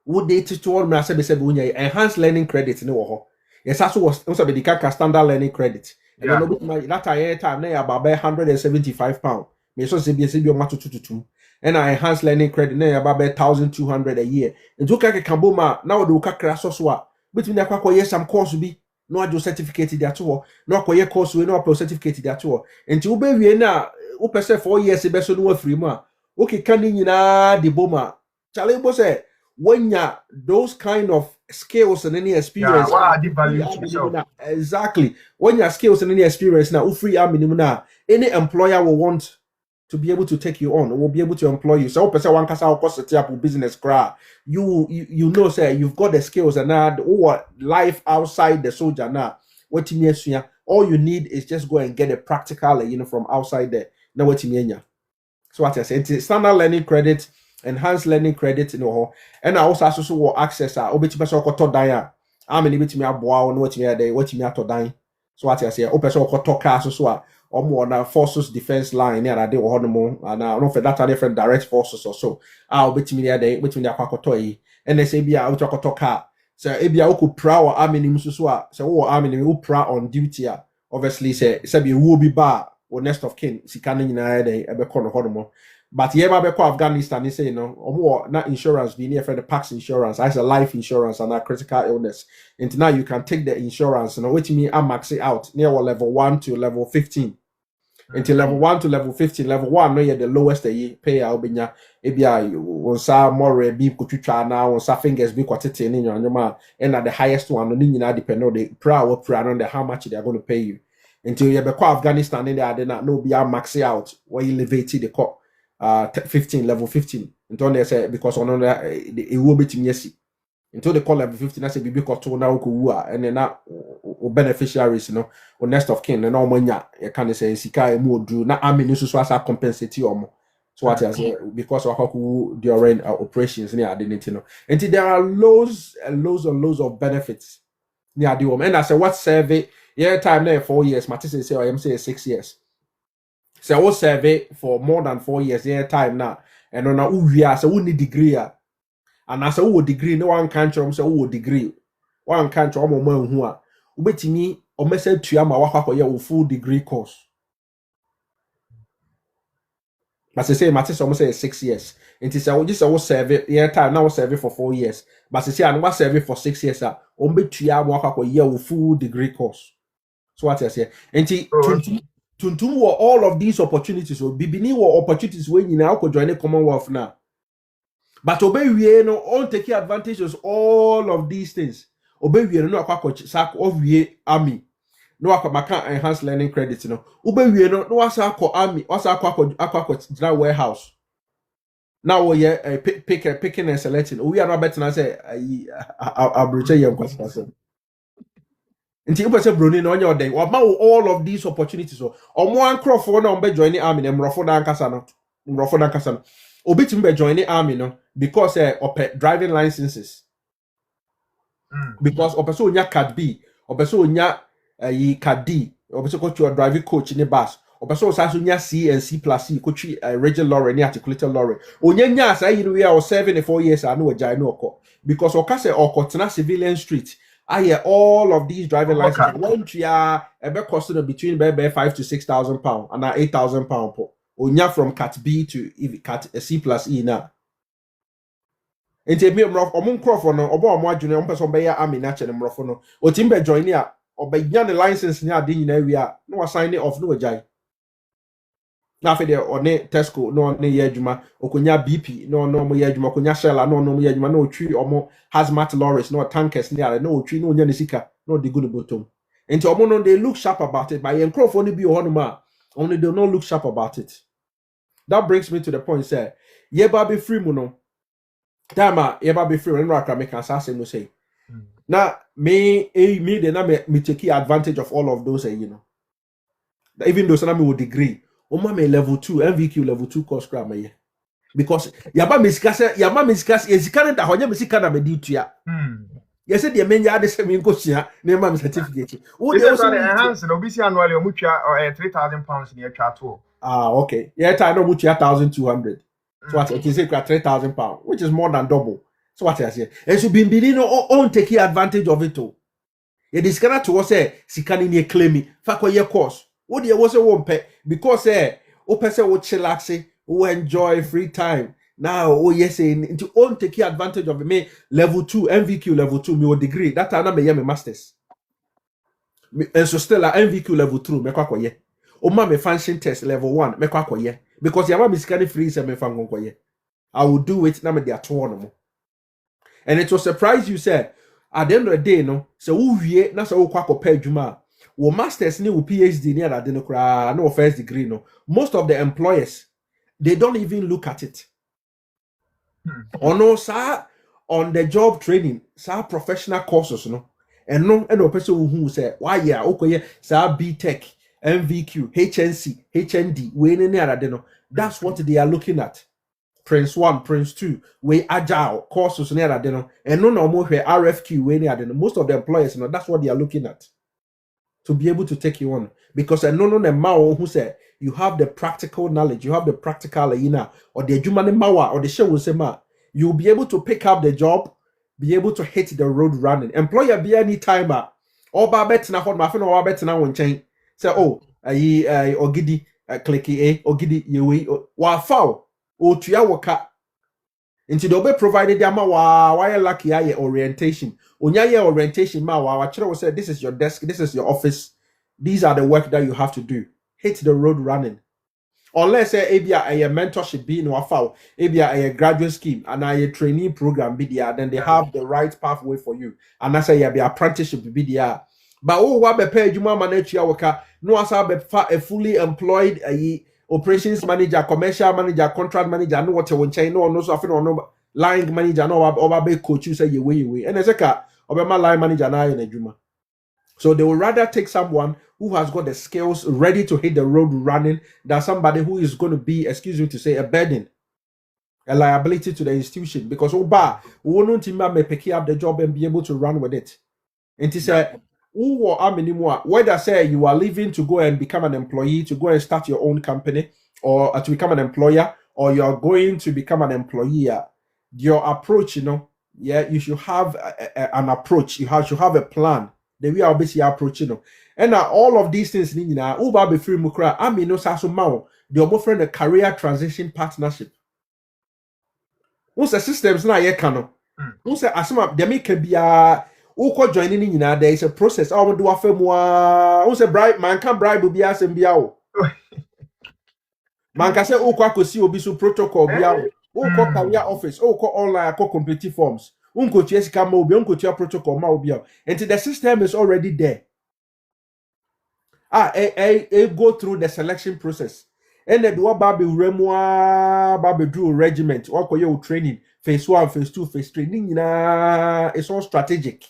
would they teach all me say enhanced learning credit no yes also was also be the standard learning credit and that time now about £175 me so say be to and I enhanced learning credit now about 1,200 a year and to kaka kamboma now do kakra so between the kwakọ some course be no ajo certificate there to no akoye course we no apply certificate there to and you be we na o pese 4 years be so no free mu a okay kan nyina de boma chale bo say when ya those kind of skills and any experience exactly when your skills and any experience now free minimum na any employer will want to be able to take you on, will be able to employ you. So, person one casa cost set up business cra. You know, say you've got the skills and now life outside the soldier now. What you mean? All you need is just go and get a practical, from outside there. Now what you mean? So what I say, it's standard learning credit, enhanced learning credit, and I also will access obeti person ko to dan a many bit me aboa on what me to dan. So what I say, person ko to car so na forces defense line near ade wo hono and I don't for that different direct forces or so. Obeti me there, between the akwakoto yi. And they say be a utokoto car. So ebia woko pra or army nim so a so wo army nim wo pra on duty a obviously say be wo bi ba or next of kin sika no nyina dey ebe ko no hodomo. But ye ba be ko Afghanistan say no omo na insurance be near for the pax insurance as a life insurance and a critical illness. And now you can take the insurance and which mean I max it out near level 1 to level 15. Until level 1 to level 15, level 1 no yeah the lowest that pay out binya ebia on sa more bi kutwitwa na on sa fingers bi kwatete ni nyoma and at the highest one no nyina depend on the pra on the how much they are going to pay you until you be call Afghanistan in there no be max out where you elevate the call 15 level 15 until they say because on the will be to until they call level 15 I say bibi koto na okuwu and then na beneficiaries or next of kin and all manya you can say sika emu odu na army no so as compensate omo so what I say because of how during operations near identity and there are loads and loads of benefits near the and I say what survey time there 4 years Matisse say I am say 6 years so I was survey for more than 4 years time now and on a uwia so we need degree and as a degree no one country say wo degree one country omo hu a ubetimi o message tua ma wakwa ye wo full degree course but say matter some say 6 years it is I just serve time now serve for 4 years but say and what serve for 6 years o betua ma wakwa ye wo full degree course so what I say enti tuntum wo all of these opportunities so bibini wo opportunities when you now join the Commonwealth now. But obey we no on take advantage of all of these things. Obey we no akwa sack of we army. No akwa enhanced learning credit no. Obey we no wasa akwa army, wasa akwa warehouse. Now we picking and selecting. We are not better than say abroche yam kwasa. Until you say brony no your day. All of these opportunities so. Omo ankro na ombe join the army na mrofo dan kasa no. Mrofo dan kasa no. Obitim be join the army no because driving licenses. Because opeso onya card B, opeso onya card D, opeso coach your driving coach in the bus. Opeso osaso onya C and C plus C coach regular lorry ni articulated lorry. Onya nya say you we are serving the 4 years I know a no oko because okase okotena civilian street. I hear all of these driving licenses. One tria ebe costing between £5,000 to £6,000 and £8,000 po. Onya from cat B to cat C plus E now. Enti me omon crofo no obo omo adwene on person be ya army na che ne mrofo no otimbe join ya obegya ne license ni ade nyina wi a no assign it off no wajai na fe de one Tesco no ne ye adwuma okonya BP no mo ye adwuma okonya Shell no mo ye adwuma no otwi omo hazmat lorries no tankers ni ale no otwi no onya ne sika no de good bottom enti omo no they look sharp about it but yen crofo no bi o honoma only they don't look sharp about it. That brings me to the point say ye ba be free mu no Dama, eba be free when Raka make assassin no say. Now, me then me take advantage of all of those, you know. Even though some with degree, me level 2, MVQ level 2 course grab me. Because yaba miskase ezikane da honya misika na me duty ya. Yes, the men ya de same nkosia na ma certificate. Wo dey also enhance no bisi annually omutwa £3,000 near chato. Okay. Yeah, I know mutua 1,200. So what it is £3,000, which is more than double. So what I say, and so Bimbini no on take advantage of it too. It is cannot to say sikani ni claim for your course. What you was a one pay because o person will chillax, who enjoy free time. Now, yes, into on take advantage of me level 2, MVQ level 2, me degree. That time me masters. And so still a MVQ level 2, me kwa ye. O ma me function test level 1, me kwa ye. Because yama miskani free se me fangon kwa I will do it na me de atono. And it will surprise you say at the end of the day no so wo wie na so wo kwa kopa adwuma wo masters ni wo PhD ni ada no kra no first degree no most of the employers they don't even look at it. Ono sa on the job training sa professional courses no and no person who say why yeah okoye sa BTech MVQ HNC HND we ni ada no that's what they are looking at. Prince 1, Prince 2, we agile courses near that, and no more RFQ we near that. Most of the employers, that's what they are looking at to be able to take you on. Because I know the Mao who said you have the practical knowledge, you have the practical, or the Jumani Mawa or the show will say, you'll be able to pick up the job be able to hit the road running. Employer be any timer. Or babet na hot ma fe no babet na won chen. Say oh ogidi clicky ogidi yewi wa foul o tua woka. Nti do be provided the ama why lucky aye orientation. Onya ye orientation ma wa chiro say this is your desk, this is your office. These are the work that you have to do. Hit the road running. Unless a mentorship be no foul, a graduate scheme and a training program be there, then they have the right pathway for you. And that's a apprenticeship be there. But what be pay juma manager worker, no as a fully employed operations manager, commercial manager, contract manager, no what you chain, no so no line manager, no or be coach you say you way. And as a car, or my line manager na in a juma. So they will rather take someone who has got the skills ready to hit the road running than somebody who is going to be, excuse me to say, a burden, a liability to the institution. Because Oba, we won't may pick up the job and be able to run with it. And he said, whether say you are leaving to go and become an employee, to go and start your own company, or to become an employer, or you are going to become an employee, your approach, you should have an approach. You should have a plan. The way I'll be approaching and all of these things Uba be free mukra no saso mao the friend a career transition partnership. Once the systems na ye kano. Once asema de make be uko joining there is a process. I want do afem wa once bribe man can bribe be asem bia o. Man can say uko akosi obi so protocol bia o. Uko career office, uko online, uko complete forms. Unko chiesika ma obi, unko chia protocol ma obi. And the system is already there. Go through the selection process. And then do baby remwa baby do regiment or your training phase 1, phase 2, phase 3. It's all strategic.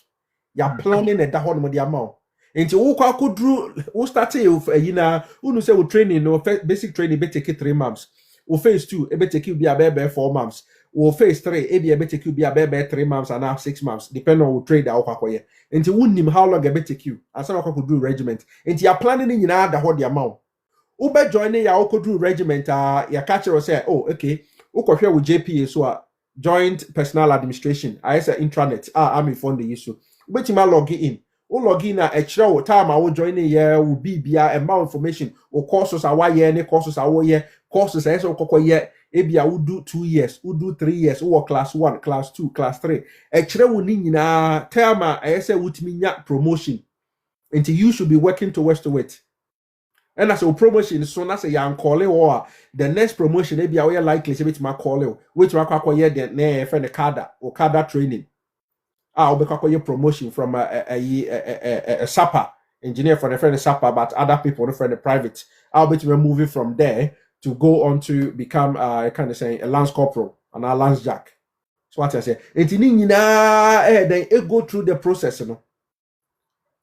You're planning at that one amount. Until you could do who started who say we training no basic training be take 3 months. Or phase 2, it be take you be a baby 4 months. Or phase 3, it be take you be a baby 3 months and now 6 months, depending on who trade the until we know how long it take you. And some could do regiment. Until you're planning in the whole amount. Ube joining ya could do regiment, your catcher will say, oh, okay, uko here with JPA, so joint personal administration. I say intranet, I'm informed the issue. But you might log in. Log in a extra time I will join a year will be and more information or courses are why any courses are year courses as or year. Maybe I would do 2 years, would do 3 years, or class 1, class 2, class 3. Actually, we need na term I say would mean promotion. Until you should be working towards it. And as a promotion, so as a young call or the next promotion, maybe I will likely to my call, which will acquire the friend or CADA training. I'll be acquire promotion from a SAPA engineer for the friend SAPA, but other people the friend private. I'll be moving from there to go on to become a lance corporal and a lance jack. So what I say, then it go through the process,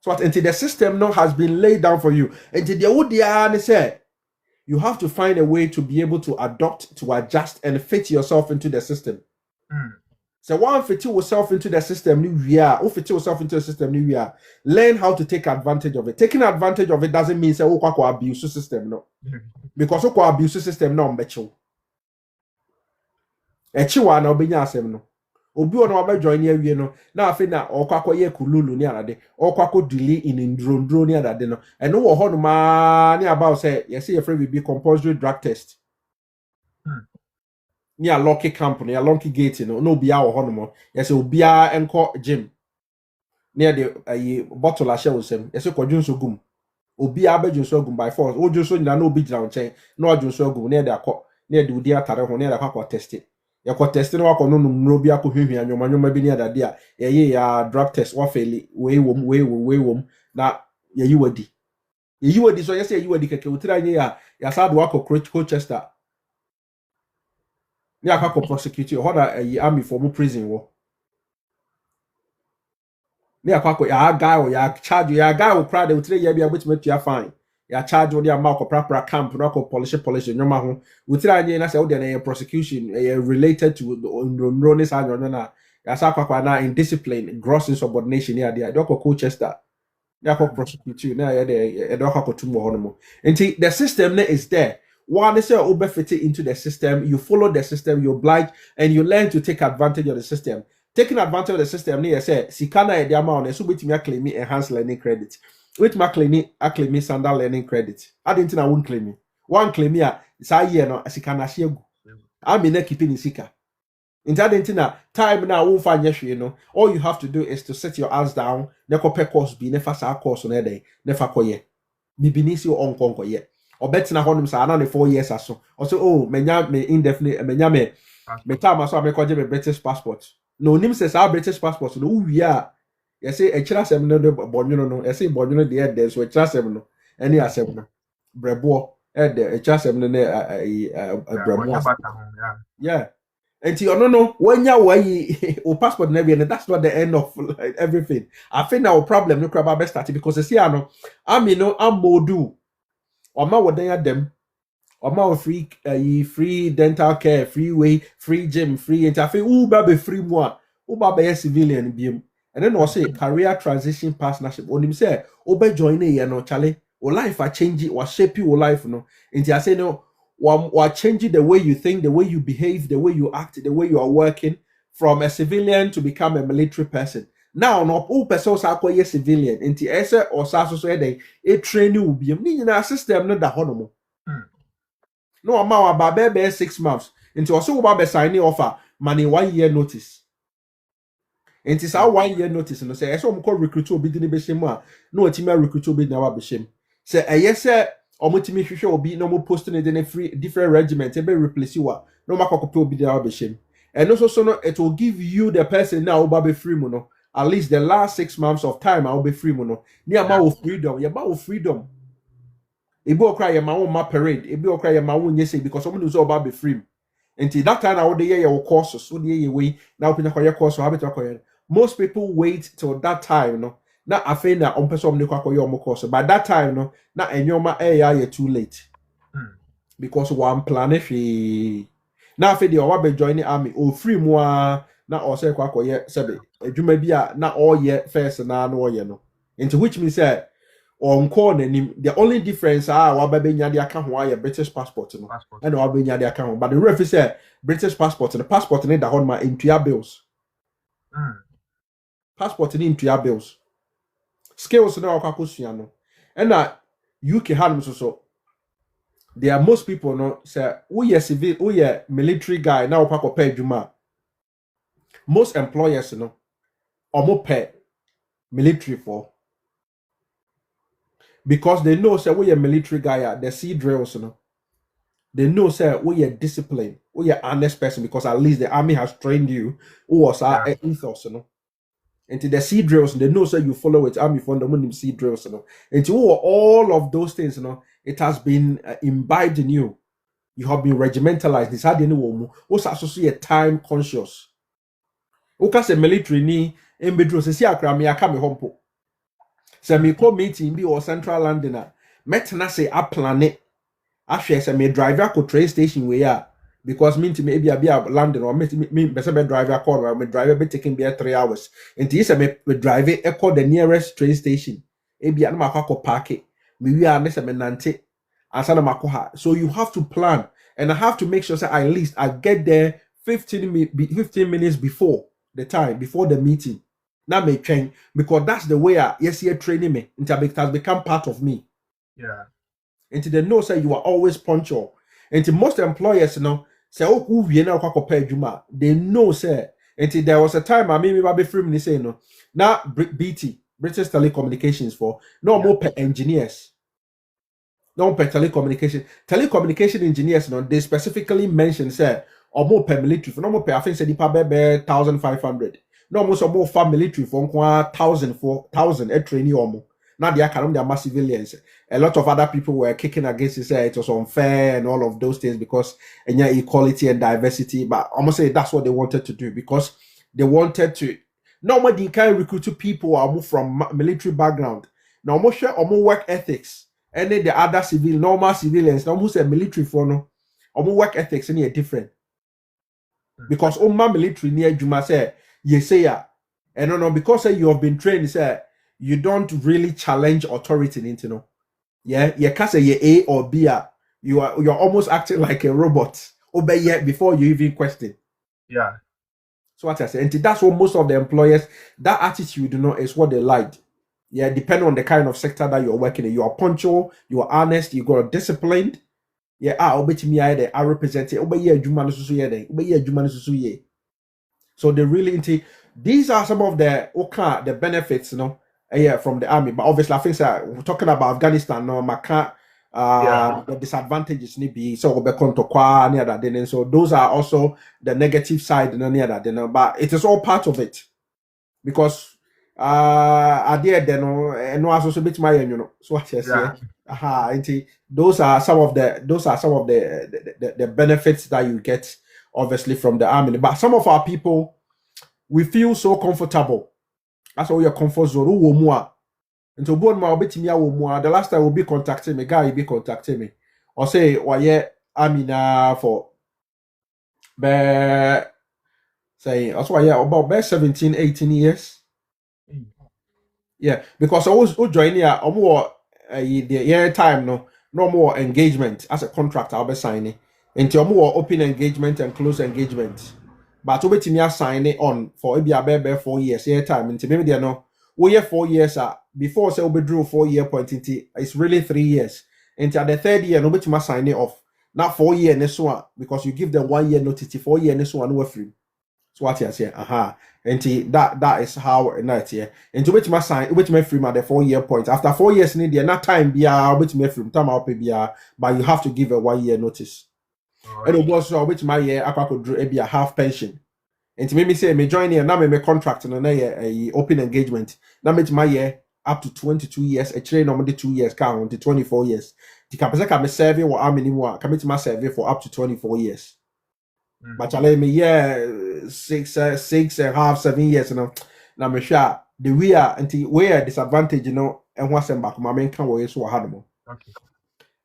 So what until the system now has been laid down for you. Until the would say you have to find a way to be able to adopt, to adjust, and fit yourself into the system. So one fit yourself into the system, fit yourself into the system, learn how to take advantage of it. Taking advantage of it doesn't mean say abuse the system, no. Because abuse the system no mbecho. Echiwa na obenya asem no. Obi ono aba join here no. Na afi na okwakoye kululu ni anade. Okwako delay in ndrondro ni anade no. Eno wo ho no ma ni about say yes your friend will be compulsory drug test. Ni a lucky camp ni a lucky gate no obi a wo ho no mo. Yes obi a enko gym. Near the bottle a share sem. Yes ko dwunso gum. Obi a ba dwunso gum by force. O dwunso nyina na obi gira nchen. Na o dwunso gum near the akọ. Near the udi atare ho near the akọ test it. Yako test no wako no numro bi akohwehwe anwoma bi ni adade a ye ya drug test wa fail we wom na ye yiwadi so yes ye yiwadi keke utira nye ya sad wako Colchester ni akako prosecute ho da army for mu prison wo ni akako ya guy o ya charge ya guy o crowd utira ye bia betima fine ya charge wo dia ma ko proper camp no ko polish nyoma ho utira nye na say wo de na prosecution related to running and na ya sa kwakwa na indiscipline gross insubordination ya dia do ko Colchester ya ko prosecute na ya de do ko tumo ho no mo nti the system is there. One say over fit into the system, you follow the system, you oblige, and you learn to take advantage of the system. taking advantage of the system near say Sikana the amount so with me claim me enhanced learning credit. With my claim me standard learning credit. I didn't know I won't claim me. One claim me sa year no Sikana shegu. I mean keeping Sika. In that time now won't find you know. All you have to do is to set your ass down, never pay course be never sa course on a day, never koye. Bibinisi on conco ye. Or better na honum sa another 4 years or so. Also, oh, menya me indefinite menya me time so me kwaje me British passport. No nim says our British passport no we are. You say a chira sem no bonyo no. You say bonyo no there so a chira sem no. Any asem no. Brebo e de a chira sem no brebo. Yeah. And you no when you way o passport na and that's not the end of like, everything. I think our problem no crab best start because see no I mean no am modu or ma wodan them or ma free dental care, free way, free gym, free interface. Uba be free more. Uba be civilian biem. And then also career transition partnership. On him say, Oba join a no chale. Or life are changing or shape your life no. And I say no, or changing the way you think, the way you behave, the way you act, the way you are working from a civilian to become a military person. Now no all persons are called civilian. And the essay or so say a training will be a system no da honomo. No amount about baby 6 months. Into also about signing offer money 1 year notice. And it's our 1 year notice. And say, I saw call recruit will be the beshim. No, a team recruit will be now beshim. Say, yes, sir, or multi will be no more posting it in a free different regiment. It may replace you. No matter will be there beshim. And also, so no, it will give you the person now be free mono. At least the last 6 months of time I'll be free mono. Near amount of freedom. Your amount of freedom. Ebi okra ye ma won ma parade, ebi okra ye ma won yese because some do so about be free. Until that time I would ye your course so the way now pina koye course so habit koye. Most people wait till that time no. Na afi na on person ne koye omo course. By that time no, na enyoma ye too late. Because one plan hwe. Na afi de o wa be join the army o free mu a na o se koye sebe. Adwuma bi a na all ye first na no ye no. Into which means say on corner the only difference wababenya the account why British passport no and wabenya the account but the ref say British passport the passport need that on my into your bills passport need into your bills skills na wakakosua no and UK hanum so there are most people no say we are civil we are military guy now wakako pay adwuma most employers no omo pay military for because they know say we a military guy they see drills you know they know say we a disciplined we a honest person because at least the army has trained you who was our ethos you know and they see drills they know say you follow it army from the when see drills you know and all of those things you know it has been imbibed in you have been regimentalized this had anyone also associate time conscious okay say military ni in bedroom say akra me aka me hompo. Se me call meeting be or central London metna say a planet ahwe say me driver ko train station we ya because me to maybe be a London or me be driver call me driver be taking be 3 hours and this me driver e call the nearest train station e be na makwa park me we are me say me nante asana makoha so you have to plan and I have to make sure say at least I get there 15 minutes before the time before the meeting. Now me train because that's the way yes you're training me until it has become part of me. Yeah. Until they know say you are always punctual. Until most employers you know say oh who we now juma they know say until there was a time I mean be free me say no now BT British Telecommunications for no more per engineers. No per telecommunication engineers no they specifically mention say or more per military for no more per I think say the 1,500. No most of more for military for 1,000 a trainee or now they are massive civilians. A lot of other people were kicking against it, say it was unfair and all of those things because equality and diversity. But I'm gonna say that's what they wanted to do because they wanted to nobody can recruit people who are from military background. Now more share or more work ethics. And then the other normal civilians, now who say military for no or more work ethics any different. Because my military near Juma say you say and no because you have been trained say you don't really challenge authority into no yeah you can't say you A or B you're almost acting like a robot obey yet before you even question yeah So what I say, and that's what most of the employers, that attitude, is what they like. Yeah, depending on the kind of sector that you're working in. You are punctual, you are honest, you got disciplined. Yeah, I represent it. So they really into these are some of the benefits, yeah, from the army. But obviously, I think we're talking about Afghanistan, no, the disadvantages need be so so those are also the negative side near that, but it is all part of it because at the end, and no also bit my so what you say. Those are some of the benefits that you get obviously from the army. But some of our people, we feel so comfortable. That's all your comfort zone. Until born my bit me the last time will be contacting me, guy will be contacting me. Or say, why yeah, for say also about 17, 18 years. Yeah, because I was joining here, more the year time no more engagement as a contract I'll be signing. Into more open engagement and close engagement. But over to me sign it on for maybe a 4 years year time. Into maybe they know we 4 years before say we drew 4 year point into it's really 3 years. Into the third year no to sign it off. Not 4 year next one because you give them 1 year notice 4 year next one we're free. So what you say, and that is how night here. And to which my sign, which my free at the 4 year point. After 4 years, need not time be which my free time I'll pay but you have to give a 1 year notice. And it was which my year I could be a half pension. And to make me say me join here now me contract and a open engagement. Now make my year up to 22 years, a train normally 2 years count to 24 years. The capacity can be serving or how many more commit my survey for up to 24 years. But I me 6.5, 7 years now me sure the we are disadvantage and what's back my main can we so hard mo. Okay.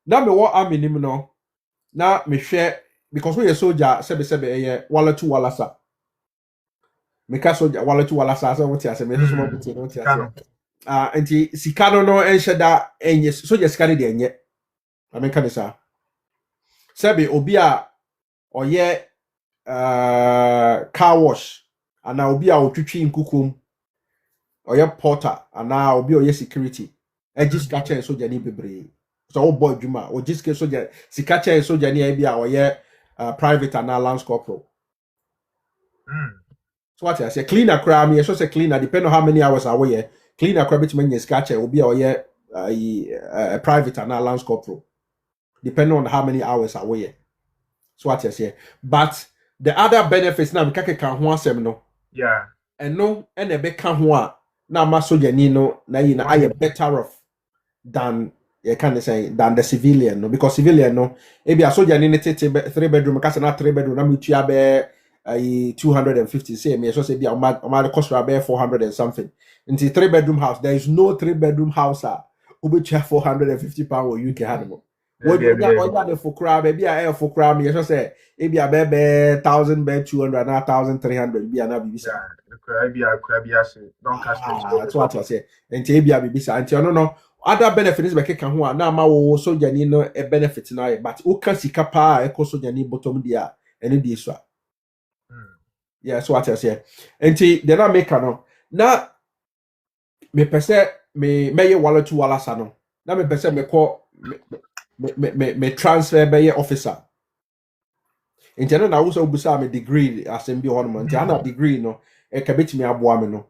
Now me what army nim no. Now me share because we a soldier sebe wala two wala sa. Me ka soldier wala two wala sa so what you say me so what you say. Anti sikano no enhye da enye soldier sikane de enye. I mean kan say. Sebe obi a oye car wash and now be our twitwi nkukum or your porter and now be your security just catch and soldier ni bebre so all boy juma or just get soldier catch and soldier ni be our private and lance corporal. So what I say cleaner crime me so say cleaner depend on how many hours away cleaner crime bit man catch will be our private and lance corporal depending on how many hours away. So what I say but the other benefits now we can ho asem no. Yeah. And no, and a beka ho a na ma soldier ni no na yi na I better off than you can say than the civilian no because civilian no e be a soldier ni 3 bedroom ka say na 3 bedroom na me tua be 250 say me so say be o ma cost be 400 and something. Into 3 bedroom house there is no 3 bedroom house obetua £450 UK hanimo. What the fukra baby I fukra me so say e be a 1,000 bed 200 na 1,300 be na bibi sa don't cast that's what I say and e be a bibi sa anti no other benefits be keka ho na ma wo so jani no e benefit na but o ka sika pa e ko so jani bottom dia ene di so yeah so what I say and the na make no na me pese me meye wala tu wala sa no na me pese me ko me transfer by officer. In general, I also busa me degree as MB Hornman. Ana degree no e ka betimi aboa me no.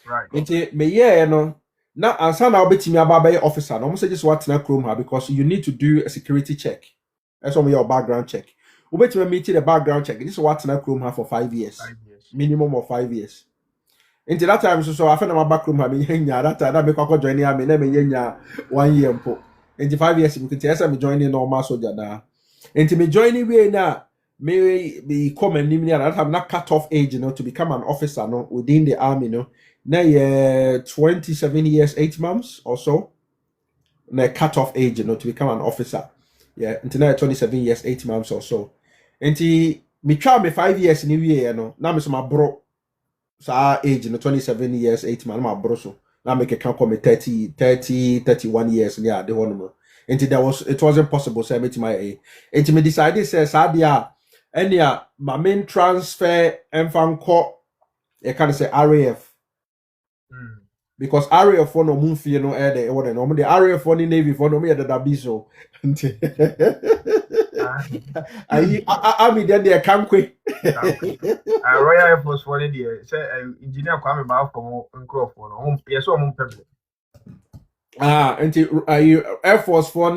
Right. Nti me ye no na ansa na obetimi aba by officer no. Mo say just what na chrome her because you need to do a security check. That's why your background check. Obetimi meet the background check. This is what na chrome her for 5 years. 5 years. Minimum of 5 years. Into that time so I found my back room me nya that time that me kwakọ join ya me na me nya 1 year mpo. Into 5 years we can tell me joining normal soldier na. Into me joining we na me come and name that have not cut off age to become an officer within the army na 27 years 8 months or so. Na cut off age to become an officer. Yeah, into now 27 years 8 months or so. Into me try me 5 years in year na me so my bro sa age 27 years 8 months my bro so now make can come 30 31 years near the one until it wasn't possible so I met my age until me decided say sadia any my main transfer and fan You can say RAF. Because RAF for no moon fear no air there, what no the RAF for the Navy for no me that be so. I mean then they can't quit. Royal Air Force for the say engineer Kwame Bao from Nkrofo no yes o pebble. And you Air Force for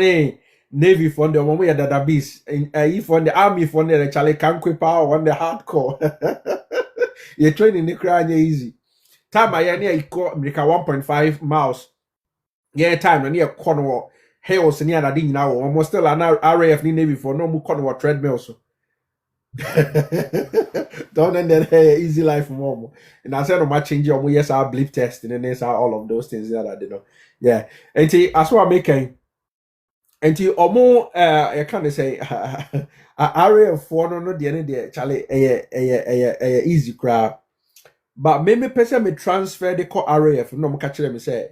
Navy for the moment that beast and for the army for the Charlie can't quit power on the hardcore. You're training the crowd easy. Time I near equal America 1.5 miles. Yeah, time and near corner hills near that didn't now almost still an RAF Navy for no more corner treadmill. So don't end that easy life more. And I said, my change your yes, our bleep testing and then all of those things that I did know. Yeah, and as what I'm making. And you more I can't say RAF for no the end there, Charlie, easy crap. But maybe person me transfer the call RAF. No, I'm catching them say,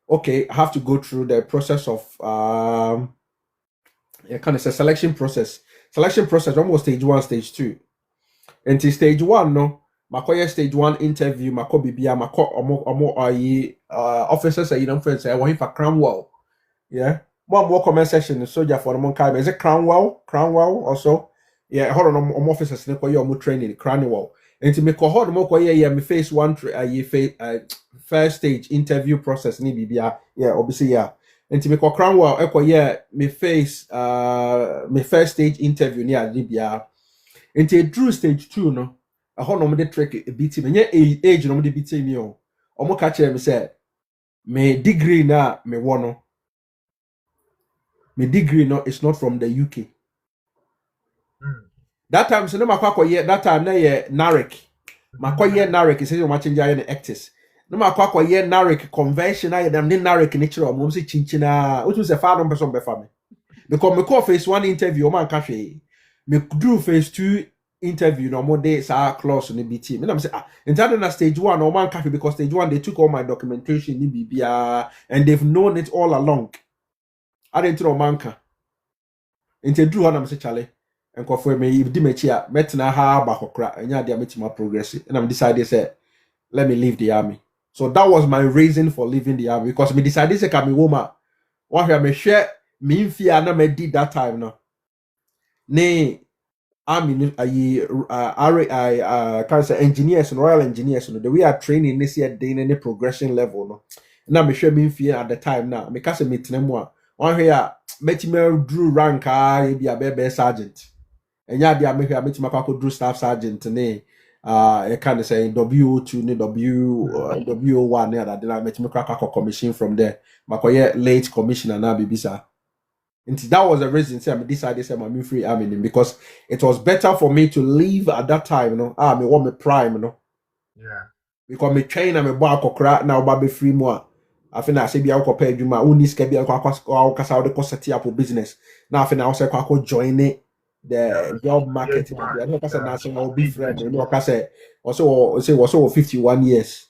okay, I have to go through the process of I kind of say selection process. Selection process almost stage 1, stage 2. Until stage 1, no, makoye stage 1 interview, mako bibia, mako omo officers say you know friends say I want for Cromwell. Yeah. One comment section soldier for the monkai. Is it Cromwell also? Yeah, hold on, officers in the training, Cromwell. And to make a hold more me face one first stage interview process ni bibia. Yeah, obviously, yeah. And to make a Cromwell, me face me first stage interview near Libya. And to drew stage 2, no. A hold on the trick a bit me age no the bit me on. Omo catch me say me degree na me wono. My degree no is not from the UK. That time so no makwa that time na ye NARIC. Makwa ye NARIC is say you change the actors. No makwa ye NARIC convention na ye dem ni NARIC ni chiro mo say chinchina. What was the father person be for me? Because me call phase 1 interview o man ka hwe. Me do phase 2 interview no more day sa clause ni BT. Me na say entire na stage 1 o man ka hwe because stage 1 they took all my documentation ni bibia and they've known it all along. I didn't know manka. Into drew on say Charlie and for me if Dimetia metna ha bakokra and ya metima progress and I'm decided say let me leave the army. So that was my reason for leaving the army because me decided say come woman what me share me fear na me did that time no. Ne army I can say engineers and royal engineers no the way I training this year day any progression level no. Na me share me fear at the time now me ka say me tenemu one here metima drew rank be a baby sergeant. And yeah, they are making a metima drew staff sergeant ne I kind say W2 ne W1 ne that then I metima commission from there. Makoye late commissioner na bibisa. And that was the reason say I decided say I'm free army because it was better for me to leave at that time, you know. Me want me prime, you know. Yeah. Because me train and me boy akokra now ba be free more. I think I say be akọ pay adwuma uni ska be akọ kasa the set up business. Now I think I say akọ join it the job market. I don't kasa na say no be friend, you know kasa also say was 51 years.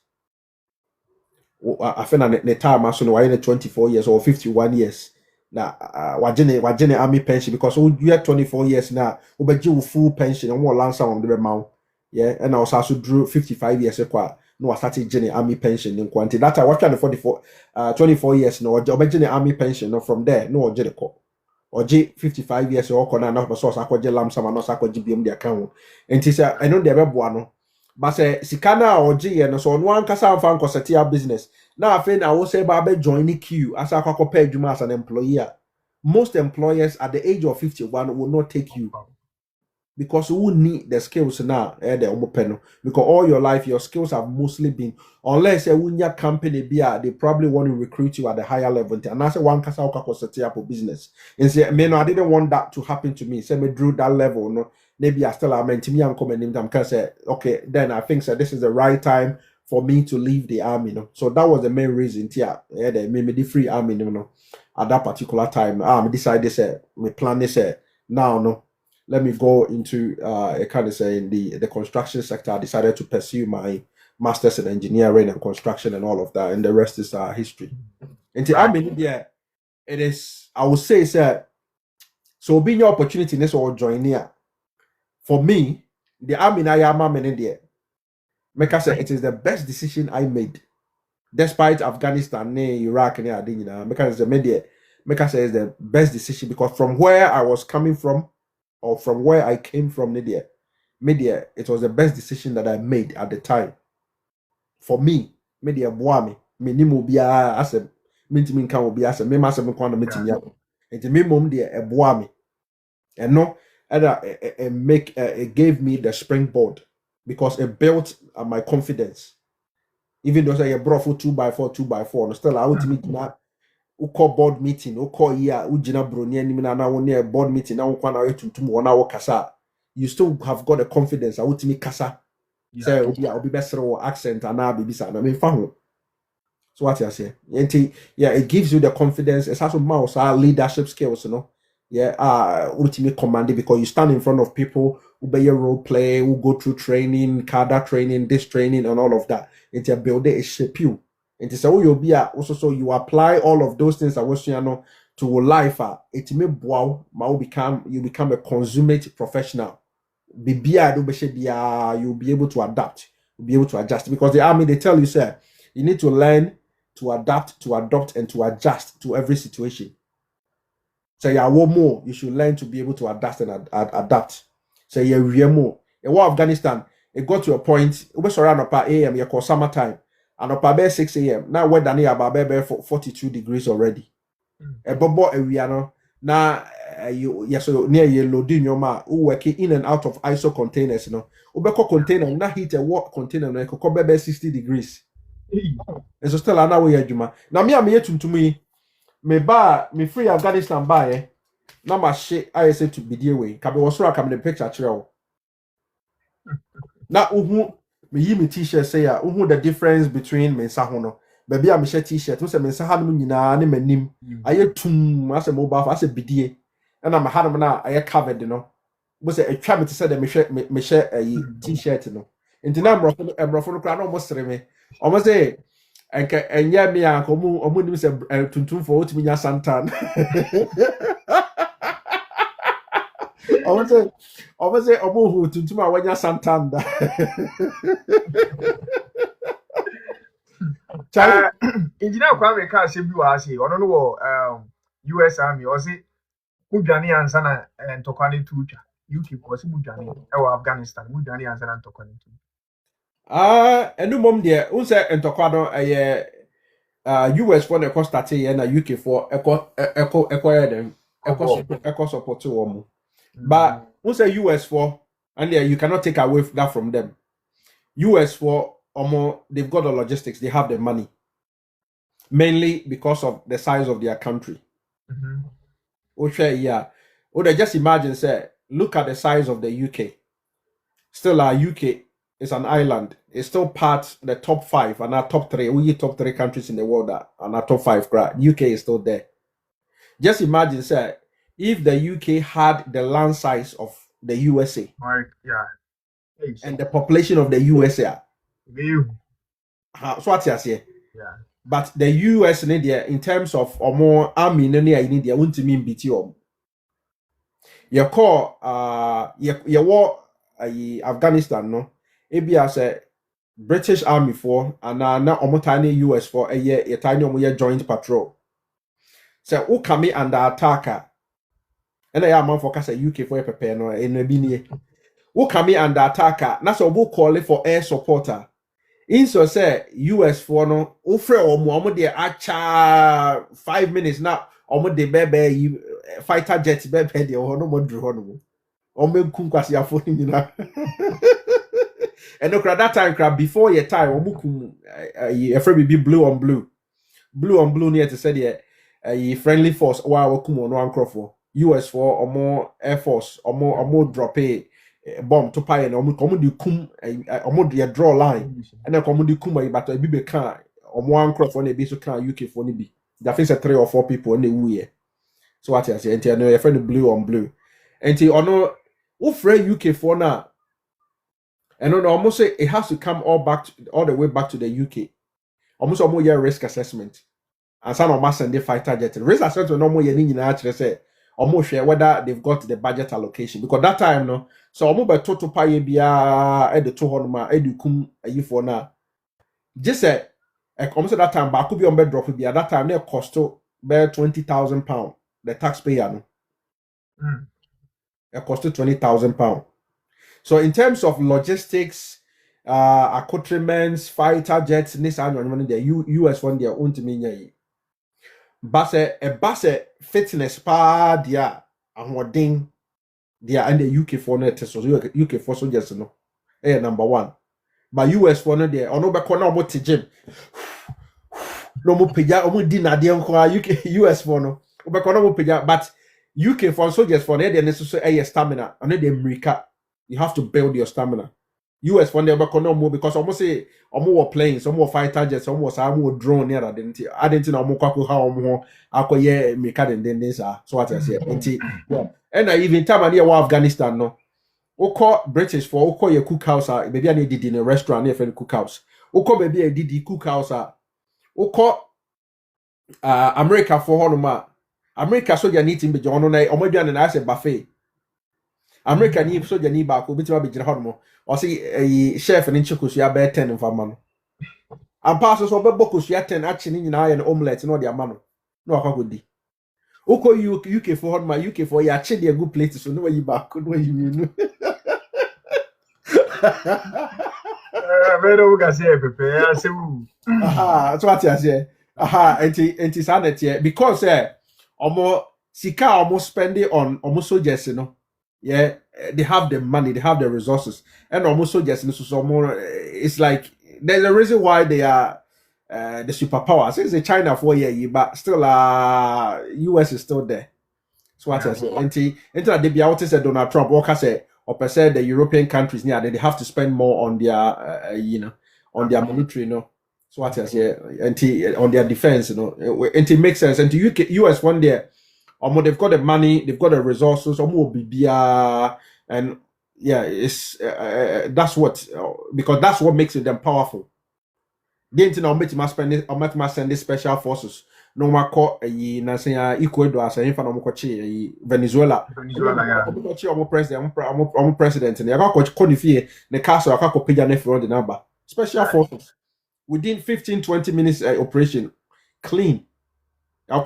I think the time so no why 24 years or 51 years. Na wajene army pension because you had 24 years now we be full pension and one land on the amount. Yeah, and I was also drew 55 years ago. No, I started getting army pension in quantity. That I was trying to 24 years. No, I getting army pension. No, from there, no, I get or J 55 years or corner enough source. I could lam some and also I could GBM the account. And this I know the web but say Sikana or G and so on one casa fan cosetia business. Now I think I will say Babe join the queue as I could pay you as an employer. Most employers at the age of 51 will not take you. Because you need the skills now, because all your life your skills have mostly been unless a company they probably want to recruit you at the higher level. And I say one casa set up a business. And say, man, I didn't want that to happen to me. Say me drew that level, no, maybe I still am meant to me and come and them can say, okay, then I think so this is the right time for me to leave the army. No? So that was the main reason. They made me the free army, no, at that particular time. I decided say me plan this now, no. Let me go into a kind of say in the construction sector. I decided to pursue my master's in engineering and construction and all of that, and the rest is history. And I mean, yeah, it is. I would say, sir. So, being your opportunity, this all join here. For me, the army I am in there. Make us say it is the best decision I made. Despite Afghanistan, Iraq, make us say it's the best decision because from where I was coming from, or from where I came from, media, it was the best decision that I made at the time. For me, media boami, minimum be as a mintimum can be as a member of quantum meeting. And the minimum dear a boami. And no, and it gave me the springboard because it built my confidence. Even though I brought for 2x4, 2x4, no still I want to meet na call board meeting, call here, ujina brony and na one board meeting, now one to 1 hour kasa. You still have got the confidence. I want to meet kasa. Say, I'll be best or accent and I'll be beside. I mean, fun. So what I say, yeah, it gives you the confidence. It's also mouse leadership skills, Yeah, ultimate commanding because you stand in front of people who be your role play, who go through training, cadre training, this training, and all of that. It's a building, it shape you. And it's you'll be also so you apply all of those things I was to life. It may wow, you become a consummate professional. You'll be able to adapt, you'll be able to adjust because the army they tell you, sir, you need to learn to adapt, to adopt, and to adjust to every situation. So yeah, one more, you should learn to be able to adapt and adapt. So yeah, we more. In war Afghanistan, it got to a point. We was around up AM, you call summertime, and up about 6 a.m. Now we're down here about 42 degrees already. A bobo area no. Now you yes so near you loading your ma who working in and out of ISO containers, Ubeko container, na heat a work container, no, it could be 60 degrees. And so still another way, Juma. Now, me, I'm here to me. Me free Afghanistan buy. Now, my shit, I say to be the way. Kabe was right, come in the picture, trail. Now, me t-shirt say, the difference between me sahono. Baby, I'm a t-shirt. Who say, me sahan, ni menim. I tum, as a mobile, as a bidie. And I'm a hand now, I covered, Was a try to say that me share a t-shirt, Into now, I'm rough crown almost me. Almost say, and yeah, me, uncle, omu say, tuntum for what me santan. Almost say, omu tuntum when ya santan. Engineer Kwame ka se bi wa se ono no wo US Army o se mudwane ansa na ntokwa ne tuutwa UK ko se mudwane e wo Afghanistan mudwane ansa na ntokwa ne tuutwa enu mom de unse ntokwa no US for the cost start here na UK for eco support wo mu but unse US for and you cannot take away that from them. US for they've got the logistics, they have the money mainly because of the size of their country. Yeah. Just imagine, say, look at the size of the UK. Still, our UK is an island. It's still the top 5 and our top 3. We top 3 countries in the world and our top 5. UK is still there. Just imagine, say, if the UK had the land size of the USA. And the population of the USA. So what's you say? Yeah. But the US in terms of more army in India, won't mean beat you. You call Afghanistan no ebi as a British Army for and now tiny US for a year a tiny joint patrol. So who come under attacker and I am for UK for a prepare no in a bini. Who come under attacker? That's what we call it for air supporter. In so say US for no offer or de acha 5 minutes now de bebe fighter jet bebe de no more drone kum kwasi afo ni na and no that time before your time kum afraid be blue on blue near to say the friendly force while kum on one crofo US for more air force or more drop a bomb to pie and omo di kum omo de draw line and then omo di kum but e bi be kan omo one crop for na be so kan UK for ni bi there face 3 or 4 people na wu here so what I say enti no your friend blue on blue enti ono who free UK for na and no almost say it has to come all the way back to the UK almost year risk assessment and some of us send the fighter jet risk assessment no more ye ni nyina kire say almost share whether they've got the budget allocation because that time no so almost by total pay bia at the 200 edukum a year for now just say almost that time but could be on bed drop bia that time they cost bear £20,000 the taxpayer no it cost £20,000 so in terms of logistics accoutrements fighter jets this annual the US one their own to me but fitness pa dia ahoden dia and the UK for net so UK for soldiers no number 1 but US for no there ono be ko na omo gym no mo peja omo di na de nko UK US for no be ko na mo peja but UK for soldiers for no there necessary stamina and the America you have to build your stamina US for there be ko na mo because almost say omo were planes omo fighter jets omo was omo drone near I didn't know omo kwako how omo akoye America den so what I say yeah and even time near Afghanistan no Oko British for Oko your cookhouse maybe I did in a restaurant near cookhouse. Oko maybe I did the cookhouse Oko America for Honoma. America so you need to be John on or maybe an I buffet. America need so you need back will be to be Honomo or see a chef and in chokus ya bear 10 of a man. And passes over bocus ya 10 actually in an omelette no their man. No how good be. Oko UK for my UK for ya actually a good place so no way you back could way you mean. Very good, say, prepare. That's what I say. And sanity because almost sika almost spending on almost soldiers, you know. Yeah, they have the money, they have the resources, and almost soldiers, so more. It's like there's a reason why they are the superpower. So it's a China for year, but still, US is still there. So what I say. Until they be out said Donald Trump, or say. Or per se the European countries near they have to spend more on their on their military, you know. So what I say, on their defense, you know, and it makes sense. And to US one day, they've got the money, they've got the resources, and yeah, it's that's what because that's what makes them powerful. The internet I'm send the special forces. No more call na say Ecuador as a Venezuela. Venezuela, president, president, and I got codify the castle, I got pay the number. Special forces within 15-20 minutes operation, clean. And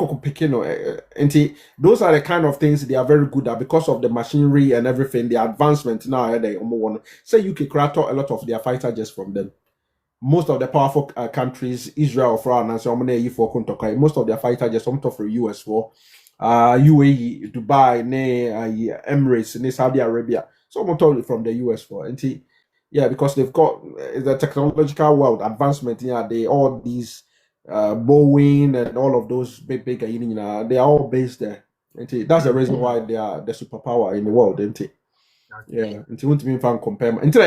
those are the kind of things they are very good at because of the machinery and everything, the advancement now. They want say you can crack a lot of their fighter jets from them. Most of the powerful countries, Israel, France, most of their fighter jets, some for US for UAE, Dubai, Emirates, Saudi Arabia. Some totally from the US for. And yeah, because they've got the technological world advancement. Yeah, they all these Boeing and all of those big, they are all based there. And that's the reason why they are the superpower in the world, isn't it? Yeah, until we can compare. Until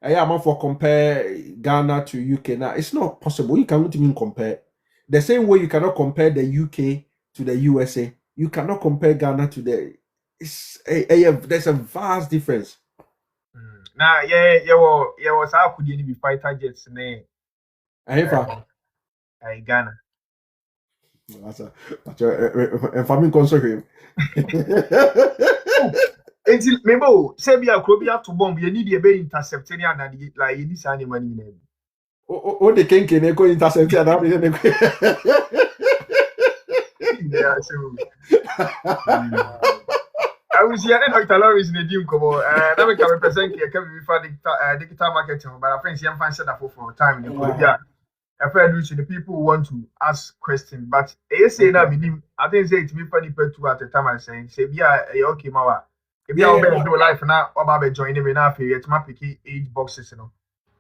I'm for compare Ghana to UK. Now it's not possible. You cannot even compare. The same way you cannot compare the UK to the USA. You cannot compare Ghana to the. There's a vast difference. Now, yeah, was how could you be fighter jets name? Ghana. That's a farming concern. Until maybe say be a crobia to bomb, you need a be intercepting and like you need any money name. Oh, the king can go intercept and yeah, so I was here and Dr. Lawrence in the dream come on. That we can represent here can be for digital marketing, but I think I'm fancy that for time in the I've heard the people who want to ask questions, but I say now, I think say it me funny per two at the time I say yeah, okay, Mawa. If you are do life now, about joining me now, it's my picky age boxes, you know.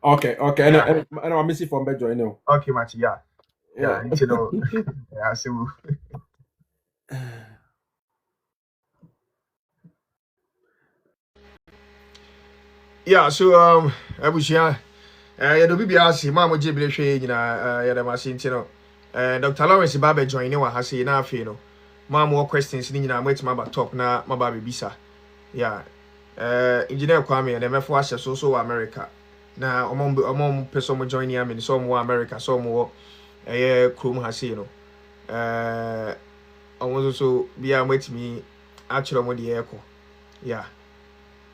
Okay, and I'm missing from bed joining. Okay, Machi, yeah, you know, yeah, so. Yeah, so I was here. The BBRC, Mamma Jibble Shade, Yadamasin, Dr. Lawrence Babe joining what has enough, you know. Mam more questions in your wait my talk now, my baby bisa. Yeah, Engineer Kwame and MF so America. Now, among person joining him in some more America, some more Chrome has, you know. ɔmo nso so bia matimi akyerɛ ɔmo deɛ ɛkɔ yeah